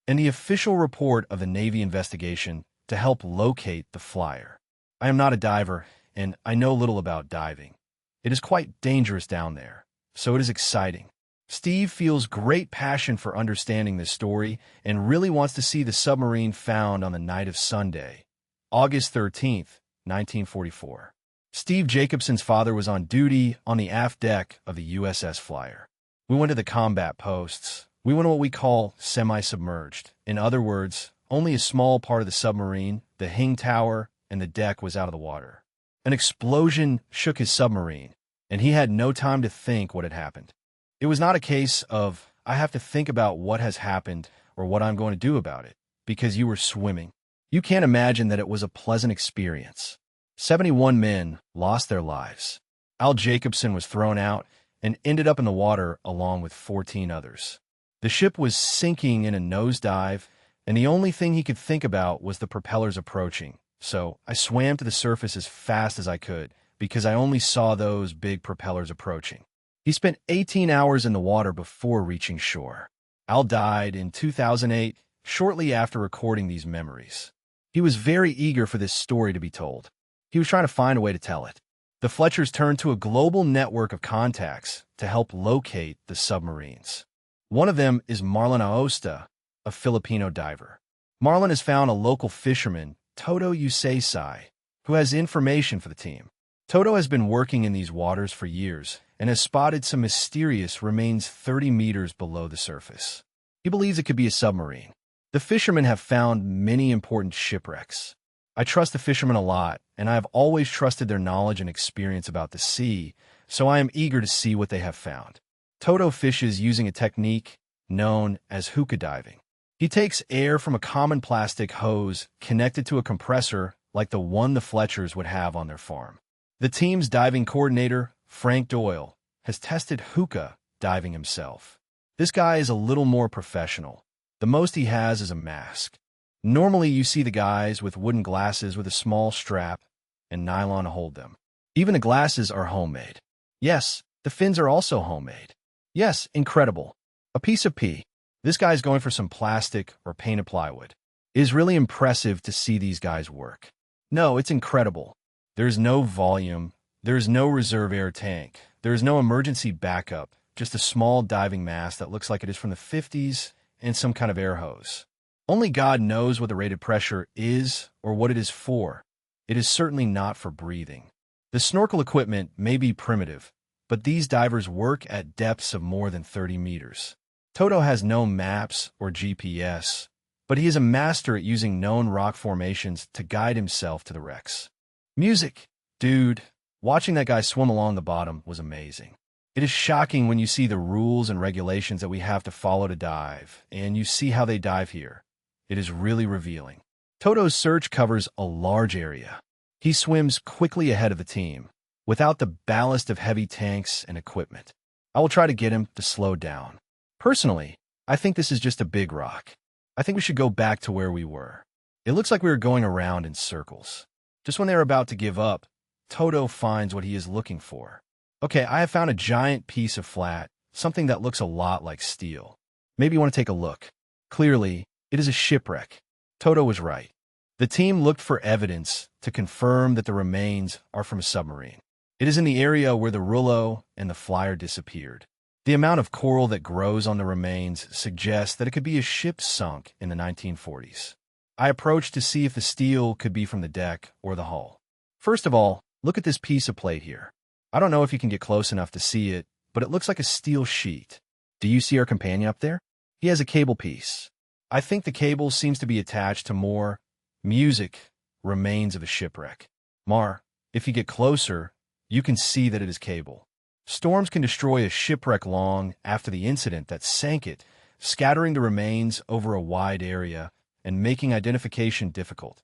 and the official report of the Navy investigation to help locate the flyer. I am not a diver, and I know little about diving. It is quite dangerous down there, so it is exciting. Steve feels great passion for understanding this story and really wants to see the submarine found on the night of Sunday, August 13th, 1944. Steve Jacobson's father was on duty on the aft deck of the USS Flyer. We went to the combat posts. We went to what we call semi-submerged. In other words, only a small part of the submarine, the hing tower, and the deck was out of the water. An explosion shook his submarine, and he had no time to think what had happened. It was not a case of, I have to think about what has happened or what I'm going to do about it, because you were swimming. You can't imagine that it was a pleasant experience. 71 men lost their lives. Al Jacobson was thrown out and ended up in the water along with 14 others. The ship was sinking in a nosedive, and the only thing he could think about was the propellers approaching. So I swam to the surface as fast as I could, because I only saw those big propellers approaching. He spent 18 hours in the water before reaching shore. Al died in 2008, shortly after recording these memories. He was very eager for this story to be told. He was trying to find a way to tell it. The Fletchers turned to a global network of contacts to help locate the submarines. One of them is Marlon Aosta, a Filipino diver. Marlon has found a local fisherman, Toto Eusasai, who has information for the team. Toto has been working in these waters for years and has spotted some mysterious remains 30 meters below the surface. He believes it could be a submarine. The fishermen have found many important shipwrecks. I trust the fishermen a lot, and I have always trusted their knowledge and experience about the sea, so I am eager to see what they have found. Toto fishes using a technique known as hookah diving. He takes air from a common plastic hose connected to a compressor like the one the Fletchers would have on their farm. The team's diving coordinator, Frank Doyle, has tested hookah diving himself. This guy is a little more professional. The most he has is a mask. Normally you see the guys with wooden glasses with a small strap and nylon to hold them. Even the glasses are homemade. Yes, the fins are also homemade. Yes, incredible. A piece of pea. This guy's going for some plastic or painted plywood. It is really impressive to see these guys work. No, it's incredible. There's no volume. There's no reserve air tank. There's no emergency backup. Just a small diving mask that looks like it is from the 50s and some kind of air hose. Only God knows what the rated pressure is or what it is for. It is certainly not for breathing. The snorkel equipment may be primitive, but these divers work at depths of more than 30 meters. Toto has no maps or GPS, but he is a master at using known rock formations to guide himself to the wrecks. Music. Dude, watching that guy swim along the bottom was amazing. It is shocking when you see the rules and regulations that we have to follow to dive, and you see how they dive here. It is really revealing. Toto's search covers a large area. He swims quickly ahead of the team, without the ballast of heavy tanks and equipment. I will try to get him to slow down. Personally, I think this is just a big rock. I think we should go back to where we were. It looks like we were going around in circles. Just when they are about to give up, Toto finds what he is looking for. Okay, I have found a giant piece of flat, something that looks a lot like steel. Maybe you want to take a look. Clearly, it is a shipwreck. Toto was right. The team looked for evidence to confirm that the remains are from a submarine. It is in the area where the Rullo and the Flyer disappeared. The amount of coral that grows on the remains suggests that it could be a ship sunk in the 1940s. I approached to see if the steel could be from the deck or the hull. First of all, look at this piece of plate here. I don't know if you can get close enough to see it, but it looks like a steel sheet. Do you see our companion up there? He has a cable piece. I think the cable seems to be attached to more music remains of a shipwreck. Mar, if you get closer, you can see that it is cable. Storms can destroy a shipwreck long after the incident that sank it, scattering the remains over a wide area and making identification difficult.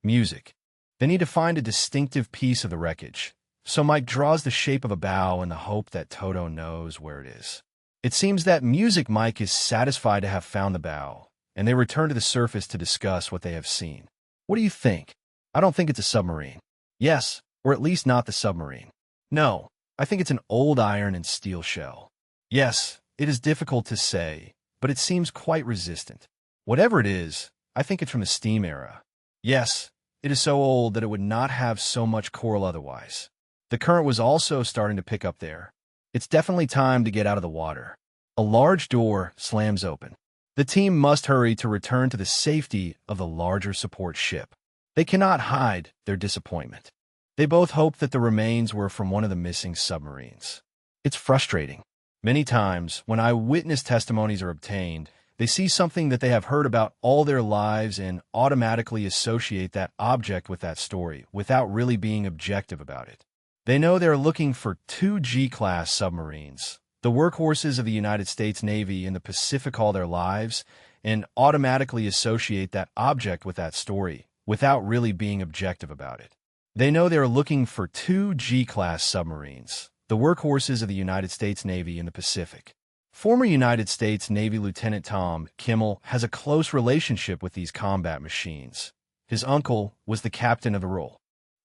Music. They need to find a distinctive piece of the wreckage, so Mike draws the shape of a bow in the hope that Toto knows where it is. It seems that Music Mike is satisfied to have found the bow, and they return to the surface to discuss what they have seen. What do you think? I don't think it's a submarine. Yes, or at least not the submarine. No, I think it's an old iron and steel shell. Yes, it is difficult to say, but it seems quite resistant. Whatever it is, I think it's from the steam era. Yes, it is so old that it would not have so much coral otherwise. The current was also starting to pick up there. It's definitely time to get out of the water. A large door slams open. The team must hurry to return to the safety of the larger support ship. They cannot hide their disappointment. They both hope that the remains were from one of the missing submarines. It's frustrating. Many times, when eyewitness testimonies are obtained, they see something that they have heard about all their lives and automatically associate that object with that story without really being objective about it. They know they're looking for two G-class submarines, the workhorses of the United States Navy in the Pacific all their lives, and automatically associate that object with that story without really being objective about it. They know they're looking for two G-class submarines, the workhorses of the United States Navy in the Pacific. Former United States Navy Lieutenant Tom Kimmel has a close relationship with these combat machines. His uncle was the captain of the role.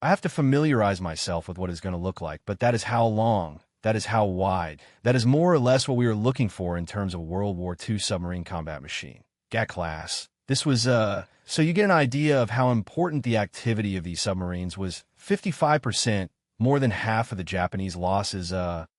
I have to familiarize myself with what it's going to look like, but that is how long, that is how wide, that is more or less what we were looking for in terms of World War II submarine combat machine. GAT class. This was, so you get an idea of how important the activity of these submarines was. 55%, more than half of the Japanese losses,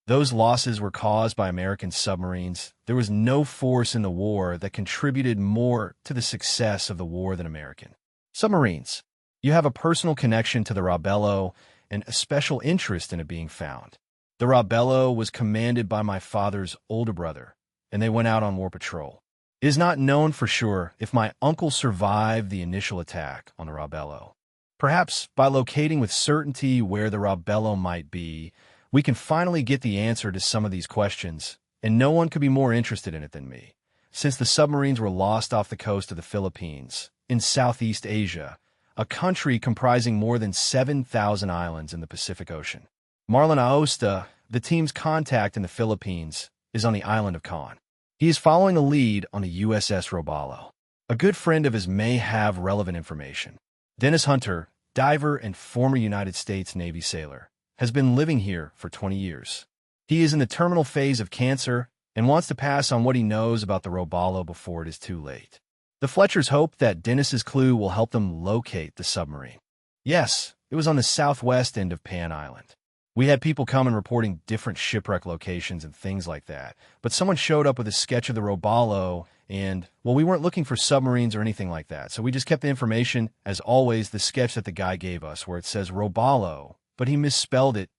those losses were caused by American submarines. There was no force in the war that contributed more to the success of the war than American submarines. You have a personal connection to the Rabello and a special interest in it being found. The Rabello was commanded by my father's older brother, and they went out on war patrol. It is not known for sure if my uncle survived the initial attack on the Rabello. Perhaps by locating with certainty where the Rabello might be, we can finally get the answer to some of these questions, and no one could be more interested in it than me. Since the submarines were lost off the coast of the Philippines, in Southeast Asia, a country comprising more than 7,000 islands in the Pacific Ocean. Marlon Aosta, the team's contact in the Philippines, is on the island of Con. He is following a lead on a USS Robalo. A good friend of his may have relevant information. Dennis Hunter, diver and former United States Navy sailor, has been living here for 20 years. He is in the terminal phase of cancer and wants to pass on what he knows about the Robalo before it is too late. The Fletchers hope that Dennis's clue will help them locate the submarine. Yes, it was on the southwest end of Pan Island. We had people come and reporting different shipwreck locations and things like that, but someone showed up with a sketch of the Robalo and, well, we weren't looking for submarines or anything like that, so we just kept the information, as always, the sketch that the guy gave us, where it says Robalo, but he misspelled it.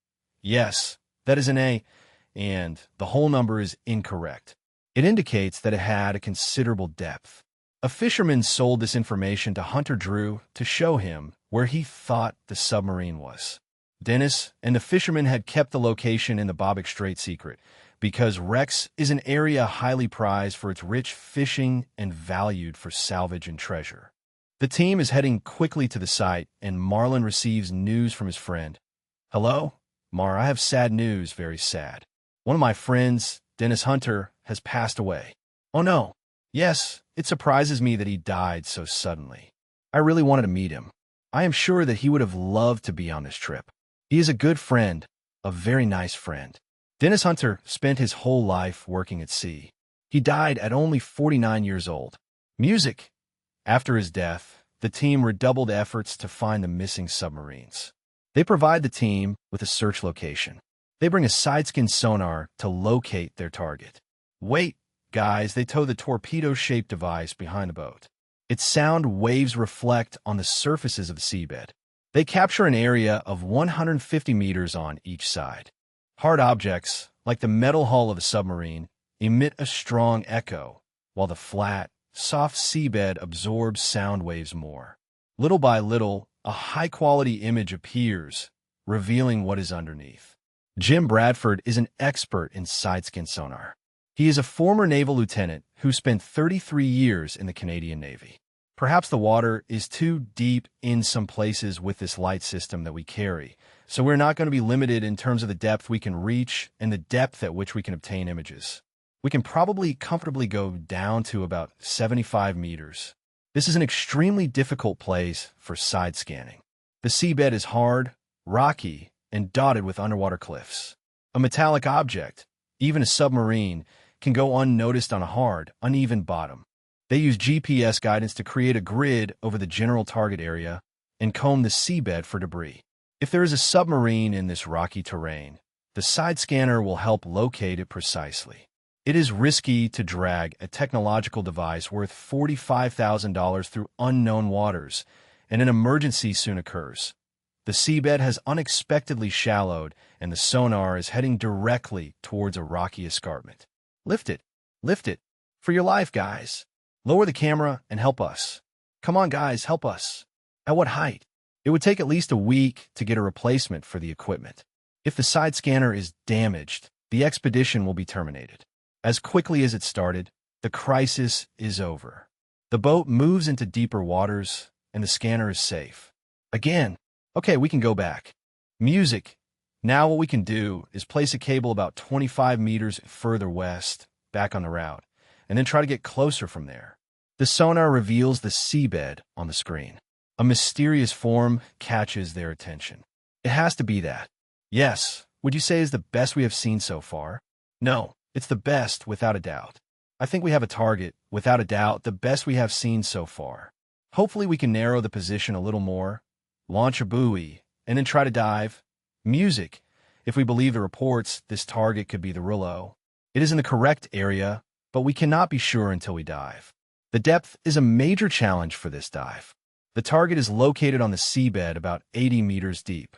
Yes, that is an A, and the whole number is incorrect. It indicates that it had a considerable depth. A fisherman sold this information to Hunter Drew to show him where he thought the submarine was. Dennis and the fisherman had kept the location in the Bobbick Strait secret because Rex is an area highly prized for its rich fishing and valued for salvage and treasure. The team is heading quickly to the site, and Marlon receives news from his friend. Hello? Mar, I have sad news, very sad. One of my friends, Dennis Hunter, has passed away. Oh no. Yes, it surprises me that he died so suddenly. I really wanted to meet him. I am sure that he would have loved to be on this trip. He is a good friend, a very nice friend. Dennis Hunter spent his whole life working at sea. He died at only 49 years old. Music. After his death, the team redoubled efforts to find the missing submarines. They provide the team with a search location. They bring a sideskin sonar to locate their target. Wait, guys, they tow the torpedo-shaped device behind the boat. Its sound waves reflect on the surfaces of the seabed. They capture an area of 150 meters on each side. Hard objects, like the metal hull of a submarine, emit a strong echo, while the flat, soft seabed absorbs sound waves more. Little by little, a high-quality image appears, revealing what is underneath. Jim Bradford is an expert in side-scan sonar. He is a former naval lieutenant who spent 33 years in the Canadian Navy. Perhaps the water is too deep in some places with this light system that we carry, so we're not going to be limited in terms of the depth we can reach and the depth at which we can obtain images. We can probably comfortably go down to about 75 meters. This is an extremely difficult place for side scanning. The seabed is hard, rocky, and dotted with underwater cliffs. A metallic object, even a submarine, can go unnoticed on a hard, uneven bottom. They use GPS guidance to create a grid over the general target area and comb the seabed for debris. If there is a submarine in this rocky terrain, the side scanner will help locate it precisely. It is risky to drag a technological device worth $45,000 through unknown waters, and an emergency soon occurs. The seabed has unexpectedly shallowed, and the sonar is heading directly towards a rocky escarpment. Lift it. Lift it. For your life, guys. Lower the camera and help us. Come on, guys, help us. At what height? It would take at least a week to get a replacement for the equipment. If the side scanner is damaged, the expedition will be terminated. As quickly as it started, the crisis is over. The boat moves into deeper waters, and the scanner is safe. Again, okay, we can go back. Music. Now what we can do is place a cable about 25 meters further west, back on the route, and then try to get closer from there. The sonar reveals the seabed on the screen. A mysterious form catches their attention. It has to be that. Yes, would you say is the best we have seen so far? No, it's the best without a doubt. I think we have a target, without a doubt, the best we have seen so far. Hopefully we can narrow the position a little more, launch a buoy, and then try to dive. Music. If we believe the reports, this target could be the Rillo. It is in the correct area, but we cannot be sure until we dive. The depth is a major challenge for this dive. The target is located on the seabed about 80 meters deep.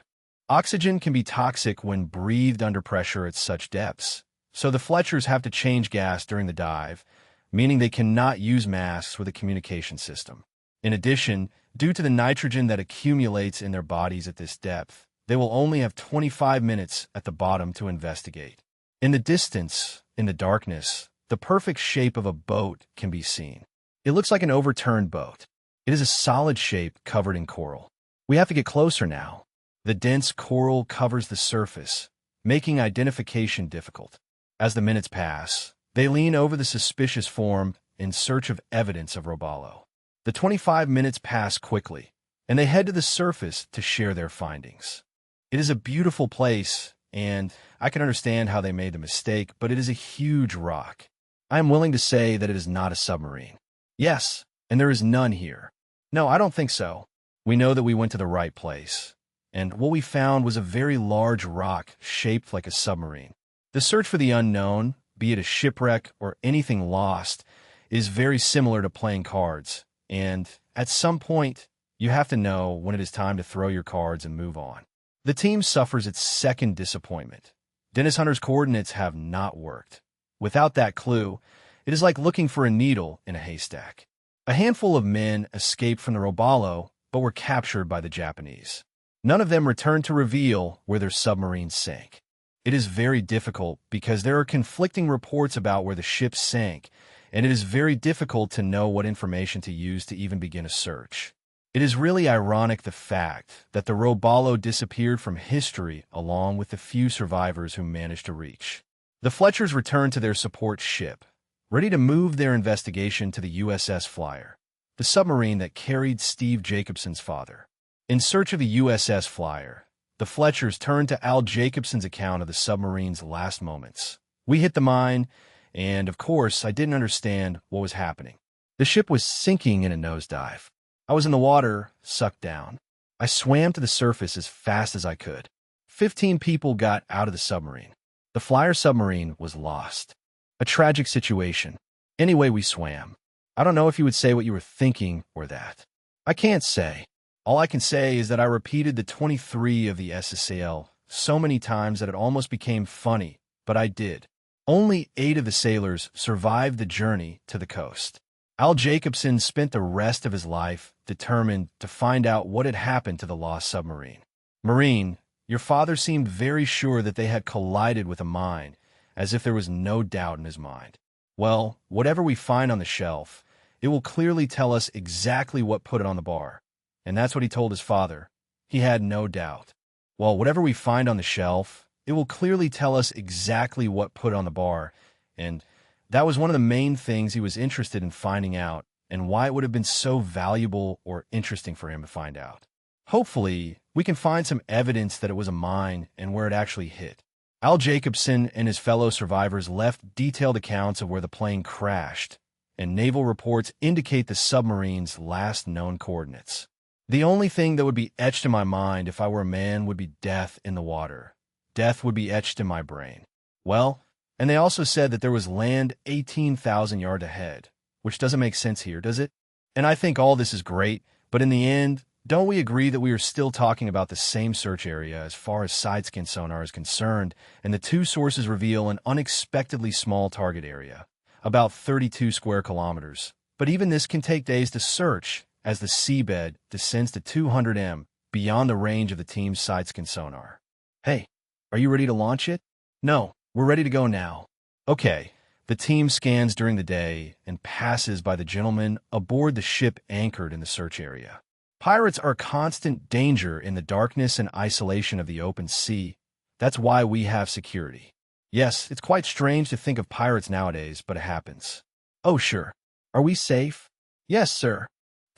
Oxygen can be toxic when breathed under pressure at such depths, so the Fletchers have to change gas during the dive, meaning they cannot use masks with a communication system. In addition, due to the nitrogen that accumulates in their bodies at this depth, they will only have 25 minutes at the bottom to investigate. In the distance, in the darkness, the perfect shape of a boat can be seen. It looks like an overturned boat. It is a solid shape covered in coral. We have to get closer now. The dense coral covers the surface, making identification difficult. As the minutes pass, they lean over the suspicious form in search of evidence of Robalo. The 25 minutes pass quickly, and they head to the surface to share their findings. It is a beautiful place, and I can understand how they made the mistake, but it is a huge rock. I am willing to say that it is not a submarine. Yes, and there is none here. No, I don't think so. We know that we went to the right place, and what we found was a very large rock shaped like a submarine. The search for the unknown, be it a shipwreck or anything lost, is very similar to playing cards, and at some point, you have to know when it is time to throw your cards and move on. The team suffers its second disappointment. Dennis Hunter's coordinates have not worked. Without that clue, it is like looking for a needle in a haystack. A handful of men escaped from the Robalo, but were captured by the Japanese. None of them returned to reveal where their submarine sank. It is very difficult because there are conflicting reports about where the ship sank, and it is very difficult to know what information to use to even begin a search. It is really ironic the fact that the Robalo disappeared from history along with the few survivors who managed to reach. The Fletchers returned to their support ship, ready to move their investigation to the USS Flyer, the submarine that carried Steve Jacobson's father. In search of the USS Flyer, the Fletchers turned to Al Jacobson's account of the submarine's last moments. We hit the mine, and of course, I didn't understand what was happening. The ship was sinking in a nosedive. I was in the water, sucked down. I swam to the surface as fast as I could. 15 people got out of the submarine. The Flyer submarine was lost. A tragic situation. Anyway, we swam. I don't know if you would say what you were thinking or that. I can't say. All I can say is that I repeated the 23 of the SSAL so many times that it almost became funny, but I did. Only 8 of the sailors survived the journey to the coast. Al Jacobson spent the rest of his life determined to find out what had happened to the lost submarine. Marine, your father seemed very sure that they had collided with a mine, as if there was no doubt in his mind. Well, whatever we find on the shelf, it will clearly tell us exactly what put it on the bar. And that's what he told his father. He had no doubt. Well, whatever we find on the shelf, it will clearly tell us exactly what put it on the bar. And that was one of the main things he was interested in finding out, and why it would have been so valuable or interesting for him to find out. Hopefully, we can find some evidence that it was a mine and where it actually hit. Al Jacobson and his fellow survivors left detailed accounts of where the plane crashed, and naval reports indicate the submarine's last known coordinates. The only thing that would be etched in my mind if I were a man would be death in the water. Death would be etched in my brain. Well, and they also said that there was land 18,000 yards ahead, which doesn't make sense here, does it? And I think all this is great, but in the end, don't we agree that we are still talking about the same search area as far as side-scan sonar is concerned, and the two sources reveal an unexpectedly small target area, about 32 square kilometers. But even this can take days to search, as the seabed descends to 200 m beyond the range of the team's side-scan sonar. Hey, are you ready to launch it? No, we're ready to go now. Okay, the team scans during the day and passes by the gentlemen aboard the ship anchored in the search area. Pirates are constant danger in the darkness and isolation of the open sea. That's why we have security. Yes, it's quite strange to think of pirates nowadays, but it happens. Oh, sure. Are we safe? Yes, sir.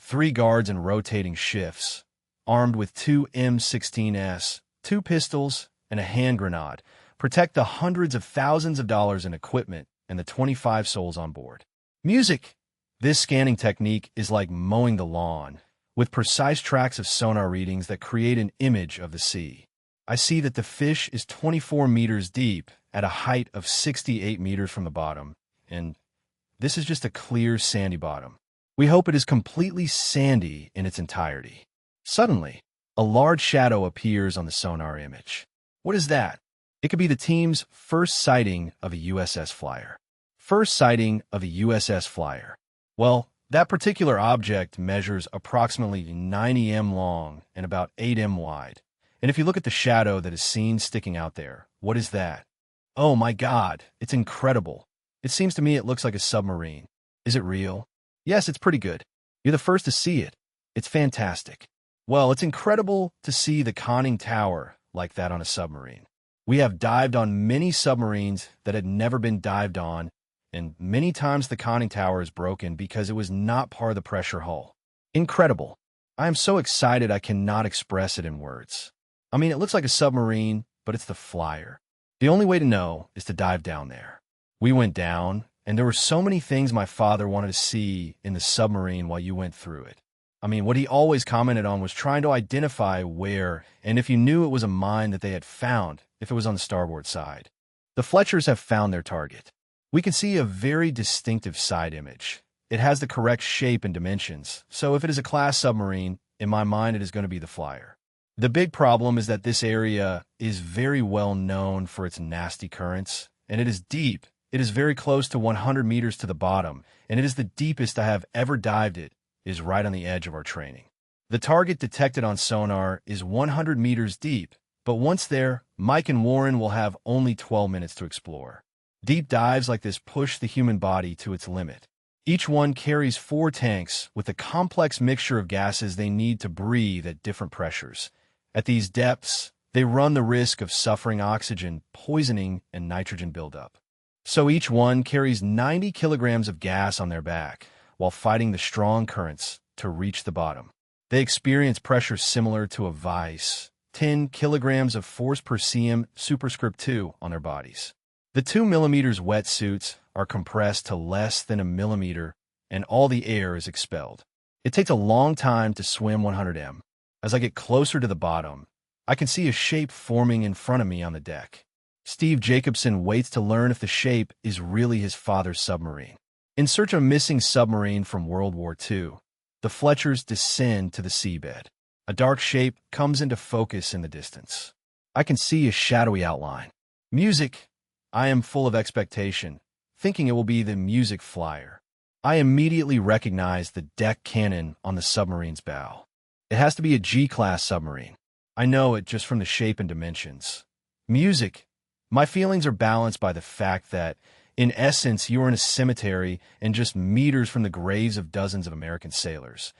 3 guards in rotating shifts, armed with 2 M16s, 2 pistols, and a hand grenade, protect the hundreds of thousands of dollars in equipment and the 25 souls on board. Music! This scanning technique is like mowing the lawn, with precise tracks of sonar readings that create an image of the sea. I see that the fish is 24 meters deep at a height of 68 meters from the bottom, and this is just a clear sandy bottom. We hope it is completely sandy in its entirety. Suddenly, a large shadow appears on the sonar image. What is that? It could be the team's first sighting of a USS Flyer. First sighting of a USS Flyer. Well, that particular object measures approximately 90 m long and about 8 m wide. And if you look at the shadow that is seen sticking out there, what is that? Oh my God, it's incredible. It seems to me it looks like a submarine. Is it real? Yes, it's pretty good. You're the first to see it. It's fantastic. Well, it's incredible to see the conning tower like that on a submarine. We have dived on many submarines that had never been dived on, and many times the conning tower is broken because it was not part of the pressure hull. Incredible. I am so excited I cannot express it in words. I mean, it looks like a submarine, but it's the Flyer. The only way to know is to dive down there. We went down, and there were so many things my father wanted to see in the submarine while you went through it. I mean, what he always commented on was trying to identify where, and if you knew it was a mine that they had found, if it was on the starboard side. The Fletchers have found their target. We can see a very distinctive side image. It has the correct shape and dimensions, so if it is a class submarine, in my mind it is going to be the Flyer. The big problem is that this area is very well known for its nasty currents, and it is deep. It is very close to 100 meters to the bottom, and it is the deepest I have ever dived. It is right on the edge of our training. The target detected on sonar is 100 meters deep, but once there, Mike and Warren will have only 12 minutes to explore. Deep dives like this push the human body to its limit. Each one carries 4 tanks with a complex mixture of gases they need to breathe at different pressures. At these depths, they run the risk of suffering oxygen poisoning and nitrogen buildup. So each one carries 90 kilograms of gas on their back while fighting the strong currents to reach the bottom. They experience pressure similar to a vice, 10 kilograms of force per cm superscript 2 on their bodies. The 2 millimeters wetsuits are compressed to less than a millimeter, and all the air is expelled. It takes a long time to swim 100 m. As I get closer to the bottom, I can see a shape forming in front of me on the deck. Steve Jacobson waits to learn if the shape is really his father's submarine. In search of a missing submarine from World War II, the Fletchers descend to the seabed. A dark shape comes into focus in the distance. I can see a shadowy outline. Music! I am full of expectation, thinking it will be the music flyer. I immediately recognize the deck cannon on the submarine's bow. It has to be a G-class submarine. I know it just from the shape and dimensions. Music. My feelings are balanced by the fact that, in essence, you are in a cemetery and just meters from the graves of dozens of American sailors.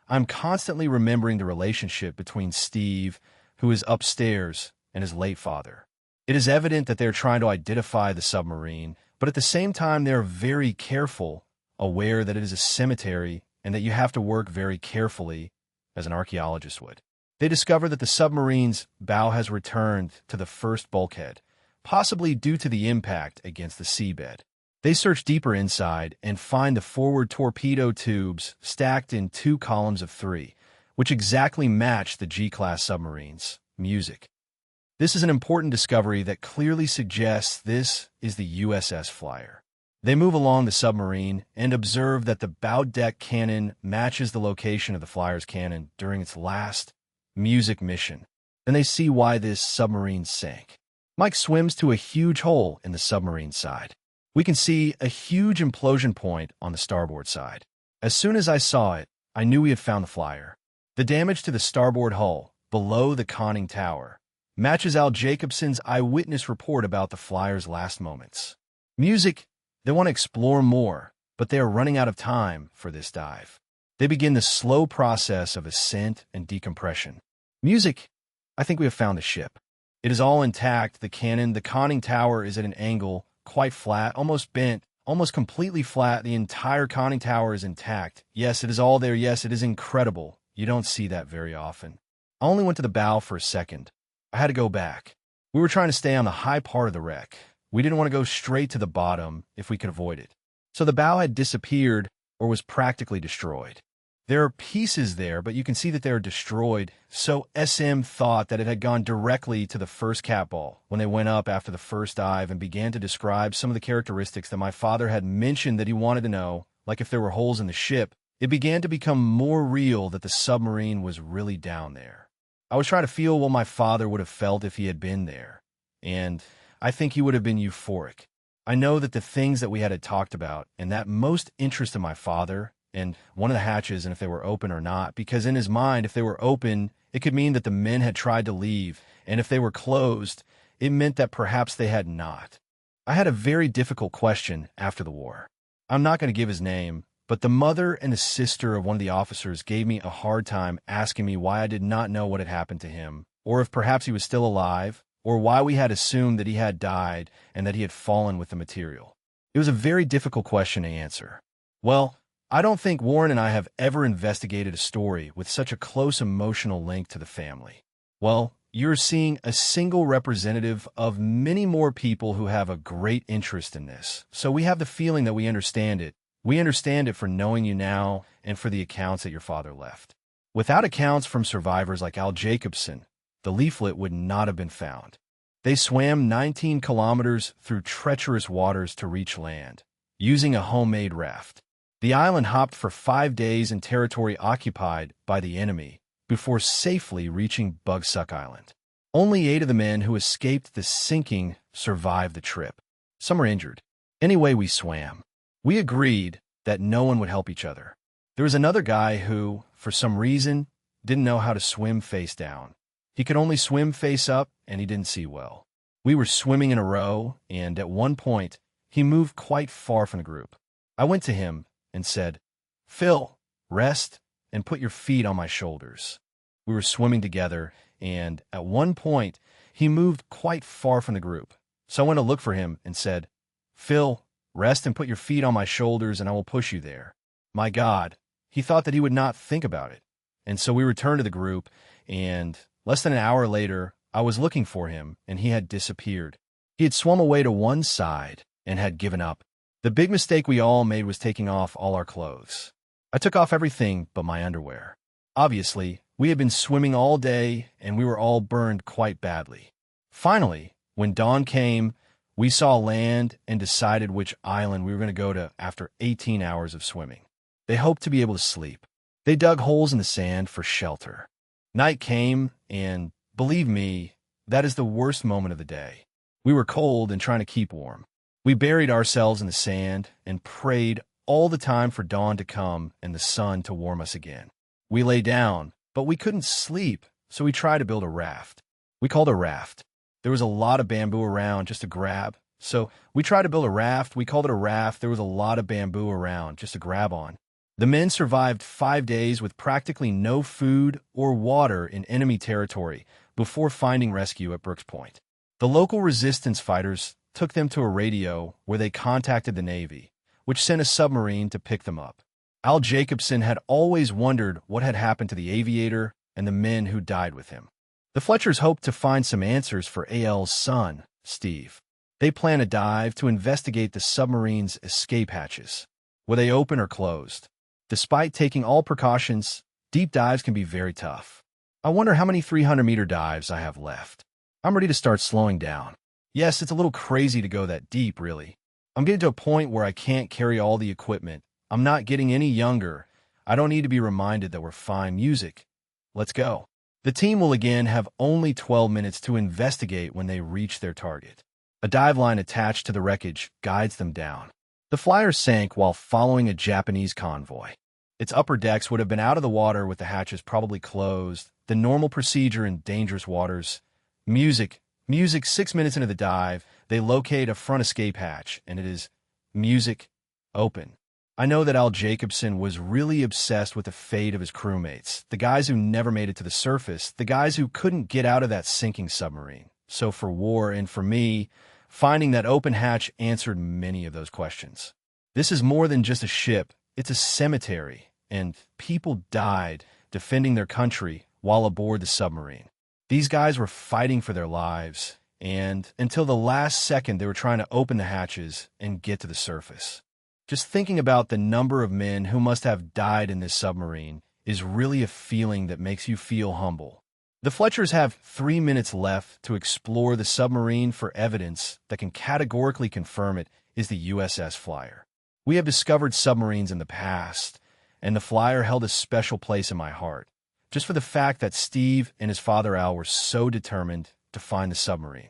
I'm constantly remembering the relationship between Steve, who is upstairs, and his late father. It is evident that they're trying to identify the submarine, but at the same time they're very careful, aware that it is a cemetery and that you have to work very carefully, as an archaeologist would. They discover that the submarine's bow has returned to the first bulkhead, possibly due to the impact against the seabed. They search deeper inside and find the forward torpedo tubes stacked in 2 columns of 3, which exactly match the G-class submarine's music. This is an important discovery that clearly suggests this is the USS Flyer. They move along the submarine and observe that the bow deck cannon matches the location of the Flyer's cannon during its last music mission. Then they see why this submarine sank. Mike swims to a huge hole in the submarine side. We can see a huge implosion point on the starboard side. As soon as I saw it, I knew we had found the Flyer. The damage to the starboard hull, below the conning tower, matches Al Jacobson's eyewitness report about the Flyer's last moments. Music. They want to explore more, but they are running out of time for this dive. They begin the slow process of ascent and decompression. Music. I think we have found the ship. It is all intact. The conning tower is at an angle, quite flat, almost bent, almost completely flat. The entire conning tower is intact. Yes, it is all there. Yes, it is incredible. You don't see that very often. I only went to the bow for a second. I had to go back. We were trying to stay on the high part of the wreck. We didn't want to go straight to the bottom if we could avoid it. So the bow had disappeared or was practically destroyed. There are pieces there, but you can see that they are destroyed. So SM thought that it had gone directly to the first catball when they went up after the first dive and began to describe some of the characteristics that my father had mentioned that he wanted to know, like if there were holes in the ship. It began to become more real that the submarine was really down there. I was trying to feel what my father would have felt if he had been there, and I think he would have been euphoric. I know that the things that we had talked about and that most interested my father, and one of the hatches and if they were open or not, because in his mind, if they were open, it could mean that the men had tried to leave, and if they were closed, it meant that perhaps they had not. I had a very difficult question after the war. I'm not going to give his name, but the mother and the sister of one of the officers gave me a hard time asking me why I did not know what had happened to him, or if perhaps he was still alive, or why we had assumed that he had died and that he had fallen with the material. It was a very difficult question to answer. Well, I don't think Warren and I have ever investigated a story with such a close emotional link to the family. Well, you're seeing a single representative of many more people who have a great interest in this. So we have the feeling that we understand it. We understand it for knowing you now and for the accounts that your father left. Without accounts from survivors like Al Jacobson, the leaflet would not have been found. They swam 19 kilometers through treacherous waters to reach land, using a homemade raft. The island hopped for 5 days in territory occupied by the enemy before safely reaching Bugsuck Island. Only 8 of the men who escaped the sinking survived the trip. Some were injured. Anyway, we swam. We agreed that no one would help each other. There was another guy who, for some reason, didn't know how to swim face down. He could only swim face up, and he didn't see well. We were swimming in a row, and at one point, he moved quite far from the group. I went to him and said, "Phil, rest and put your feet on my shoulders." We were swimming together, and at one point, he moved quite far from the group. So I went to look for him and said, "Phil, rest and put your feet on my shoulders, and I will push you there." My God, he thought that he would not think about it. And so we returned to the group, and less than an hour later, I was looking for him, and he had disappeared. He had swum away to one side and had given up. The big mistake we all made was taking off all our clothes. I took off everything but my underwear. Obviously, we had been swimming all day, and we were all burned quite badly. Finally, when dawn came, we saw land and decided which island we were going to go to after 18 hours of swimming. They hoped to be able to sleep. They dug holes in the sand for shelter. Night came, and believe me, that is the worst moment of the day. We were cold and trying to keep warm. We buried ourselves in the sand and prayed all the time for dawn to come and the sun to warm us again. We lay down, but we couldn't sleep, so we tried to build a raft. We called it a raft. There was a lot of bamboo around just to grab, so we tried to build a raft. We called it a raft. There was a lot of bamboo around just to grab on. The men survived 5 days with practically no food or water in enemy territory before finding rescue at Brooks Point. The local resistance fighters took them to a radio where they contacted the Navy, which sent a submarine to pick them up. Al Jacobson had always wondered what had happened to the aviator and the men who died with him. The Fletchers hoped to find some answers for AL's son, Steve. They planned a dive to investigate the submarine's escape hatches. Were they open or closed? Despite taking all precautions, deep dives can be very tough. I wonder how many 300-meter dives I have left. I'm ready to start slowing down. Yes, it's a little crazy to go that deep, really. I'm getting to a point where I can't carry all the equipment. I'm not getting any younger. I don't need to be reminded that we're fine music. Let's go. The team will again have only 12 minutes to investigate when they reach their target. A dive line attached to the wreckage guides them down. The flyer sank while following a Japanese convoy. Its upper decks would have been out of the water with the hatches probably closed, the normal procedure in dangerous waters. Music. 6 minutes into the dive, they locate a front escape hatch, and it is music open. I know that Al Jacobson was really obsessed with the fate of his crewmates, the guys who never made it to the surface, the guys who couldn't get out of that sinking submarine. So for War and for me, finding that open hatch answered many of those questions. This is more than just a ship, it's a cemetery, and people died defending their country while aboard the submarine. These guys were fighting for their lives, and until the last second they were trying to open the hatches and get to the surface. Just thinking about the number of men who must have died in this submarine is really a feeling that makes you feel humble. The Fletchers have 3 minutes left to explore the submarine for evidence that can categorically confirm it is the USS Flyer. We have discovered submarines in the past, and the Flyer held a special place in my heart, just for the fact that Steve and his father Al were so determined to find the submarine.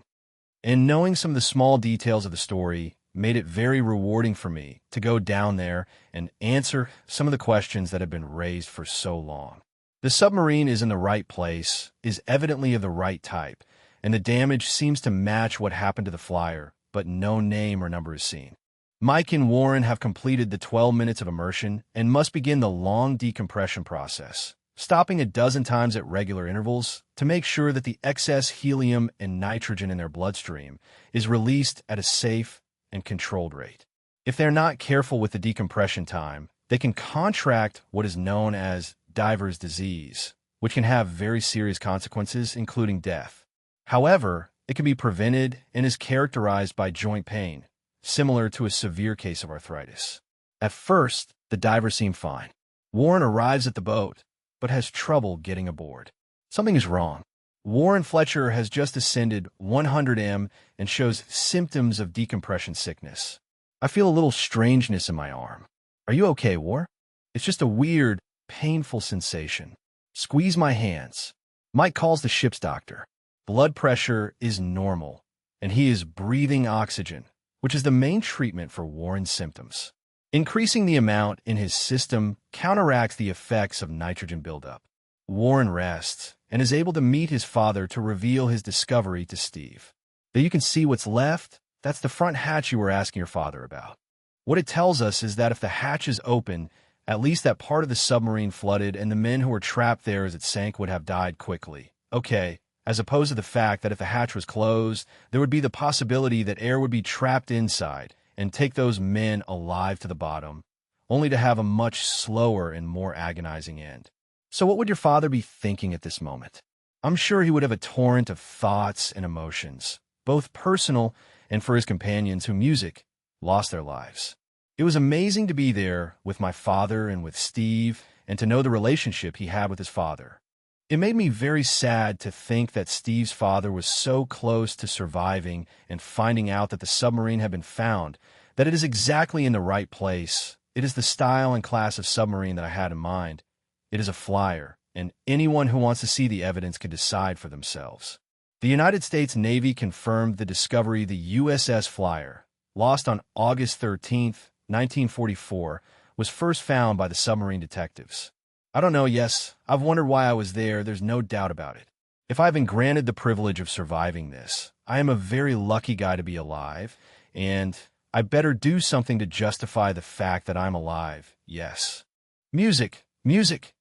And knowing some of the small details of the story made it very rewarding for me to go down there and answer some of the questions that have been raised for so long. The submarine is in the right place, is evidently of the right type, and the damage seems to match what happened to the Flyer, but no name or number is seen. Mike and Warren have completed the 12 minutes of immersion and must begin the long decompression process, stopping a dozen times at regular intervals to make sure that the excess helium and nitrogen in their bloodstream is released at a safe and controlled rate. If they're not careful with the decompression time, they can contract what is known as diver's disease, which can have very serious consequences, including death. However, it can be prevented and is characterized by joint pain, similar to a severe case of arthritis. At first, the divers seem fine. Warren arrives at the boat, but has trouble getting aboard. Something is wrong. Warren Fletcher has just ascended 100 m and shows symptoms of decompression sickness. I feel a little strangeness in my arm. Are you okay, War? It's just a weird, painful sensation. Squeeze my hands. Mike calls the ship's doctor. Blood pressure is normal, and he is breathing oxygen, which is the main treatment for Warren's symptoms. Increasing the amount in his system counteracts the effects of nitrogen buildup. Warren rests and is able to meet his father to reveal his discovery to Steve. That you can see what's left, that's the front hatch you were asking your father about. What it tells us is that if the hatch is open, at least that part of the submarine flooded and the men who were trapped there as it sank would have died quickly. Okay, as opposed to the fact that if the hatch was closed, there would be the possibility that air would be trapped inside and take those men alive to the bottom, only to have a much slower and more agonizing end. So what would your father be thinking at this moment? I'm sure he would have a torrent of thoughts and emotions, both personal and for his companions who music lost their lives. It was amazing to be there with my father and with Steve and to know the relationship he had with his father. It made me very sad to think that Steve's father was so close to surviving and finding out that the submarine had been found, that it is exactly in the right place. It is the style and class of submarine that I had in mind. It is a Flyer, and anyone who wants to see the evidence can decide for themselves. The United States Navy confirmed the discovery of the USS Flyer, lost on August 13, 1944, was first found by the submarine detectives. I don't know, yes, I've wondered why I was there, there's no doubt about it. If I've been granted the privilege of surviving this, I am a very lucky guy to be alive, and I better do something to justify the fact that I'm alive, yes. Music, music,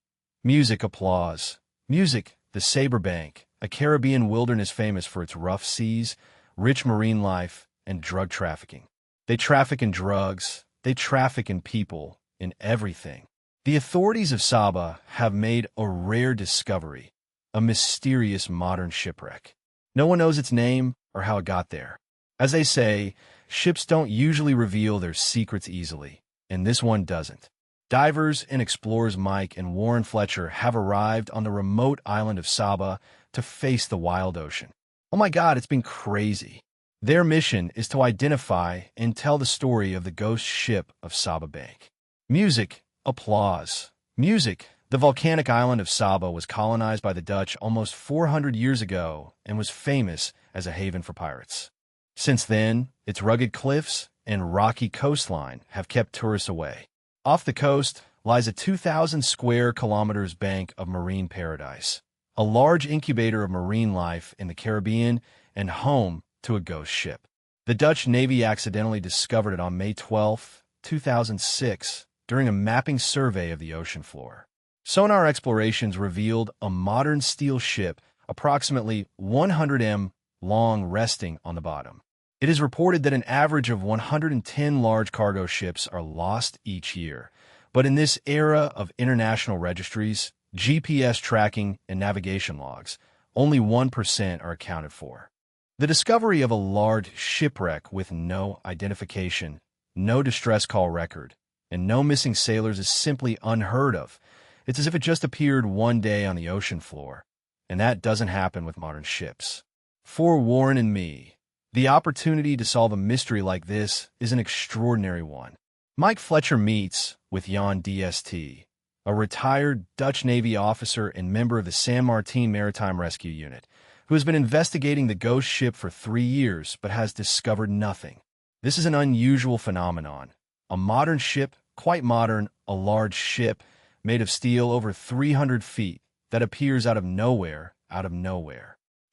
music, applause. Music, the Saberbank, a Caribbean wilderness famous for its rough seas, rich marine life, and drug trafficking. They traffic in drugs, they traffic in people, in everything. The authorities of Saba have made a rare discovery, a mysterious modern shipwreck. No one knows its name or how it got there. As they say, ships don't usually reveal their secrets easily, and this one doesn't. Divers and explorers Mike and Warren Fletcher have arrived on the remote island of Saba to face the wild ocean. Oh my God, it's been crazy. Their mission is to identify and tell the story of the ghost ship of Saba Bank. Music, applause. Music. The volcanic island of Saba was colonized by the Dutch almost 400 years ago and was famous as a haven for pirates. Since then, its rugged cliffs and rocky coastline have kept tourists away. Off the coast lies a 2,000 square kilometers bank of marine paradise, a large incubator of marine life in the Caribbean and home to a ghost ship. The Dutch Navy accidentally discovered it on May 12, 2006, during a mapping survey of the ocean floor. Sonar explorations revealed a modern steel ship approximately 100 m long resting on the bottom. It is reported that an average of 110 large cargo ships are lost each year, but in this era of international registries, GPS tracking, and navigation logs, only 1% are accounted for. The discovery of a large shipwreck with no identification, no distress call record, and no missing sailors is simply unheard of. It's as if it just appeared one day on the ocean floor, and that doesn't happen with modern ships. For Warren and me, the opportunity to solve a mystery like this is an extraordinary one. Mike Fletcher meets with Jan DST, a retired Dutch Navy officer and member of the San Martin Maritime Rescue Unit, who has been investigating the ghost ship for 3 years but has discovered nothing. This is an unusual phenomenon. A modern ship, quite modern, a large ship made of steel over 300 feet that appears out of nowhere,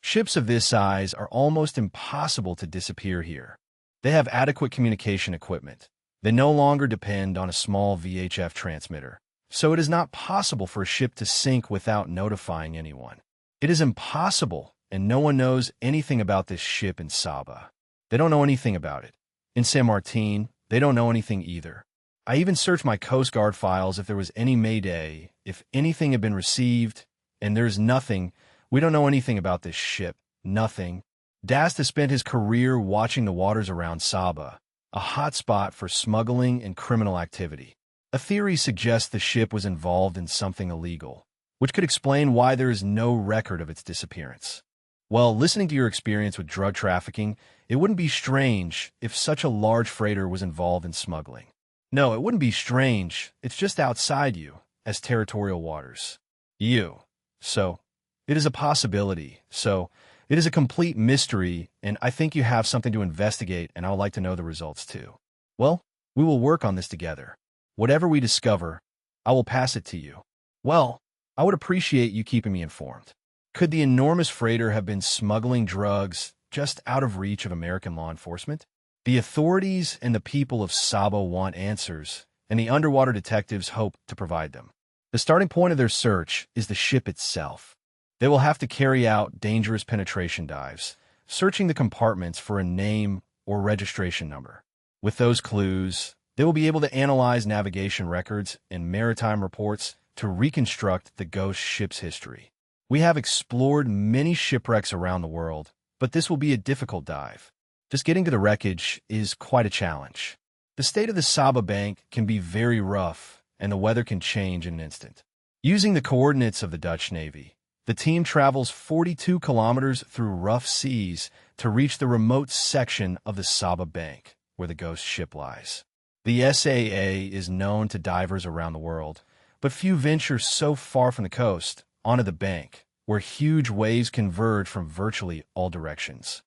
Ships of this size are almost impossible to disappear here. They have adequate communication equipment. They no longer depend on a small VHF transmitter, so it is not possible for a ship to sink without notifying anyone. It is impossible, and no one knows anything about this ship in Saba. They don't know anything about it. In San Martin, they don't know anything either. I even searched my Coast Guard files if there was any Mayday, if anything had been received, and there's nothing. We don't know anything about this ship. Nothing. Dast has spent his career watching the waters around Saba, a hotspot for smuggling and criminal activity. A theory suggests the ship was involved in something illegal, which could explain why there is no record of its disappearance. Well, listening to your experience with drug trafficking, it wouldn't be strange if such a large freighter was involved in smuggling. No, it wouldn't be strange. It's just outside you, as territorial waters. So, it is a possibility. So, it is a complete mystery, and I think you have something to investigate, and I would like to know the results too. Well, we will work on this together. Whatever we discover, I will pass it to you. Well, I would appreciate you keeping me informed. Could the enormous freighter have been smuggling drugs just out of reach of American law enforcement? The authorities and the people of Saba want answers, and the underwater detectives hope to provide them. The starting point of their search is the ship itself. They will have to carry out dangerous penetration dives, searching the compartments for a name or registration number. With those clues, they will be able to analyze navigation records and maritime reports to reconstruct the ghost ship's history. We have explored many shipwrecks around the world, but this will be a difficult dive. Just getting to the wreckage is quite a challenge. The state of the Saba Bank can be very rough, and the weather can change in an instant. Using the coordinates of the Dutch Navy, the team travels 42 kilometers through rough seas to reach the remote section of the Saba Bank, where the ghost ship lies. The SAA is known to divers around the world, but few venture so far from the coast onto the bank, where huge waves converge from virtually all directions.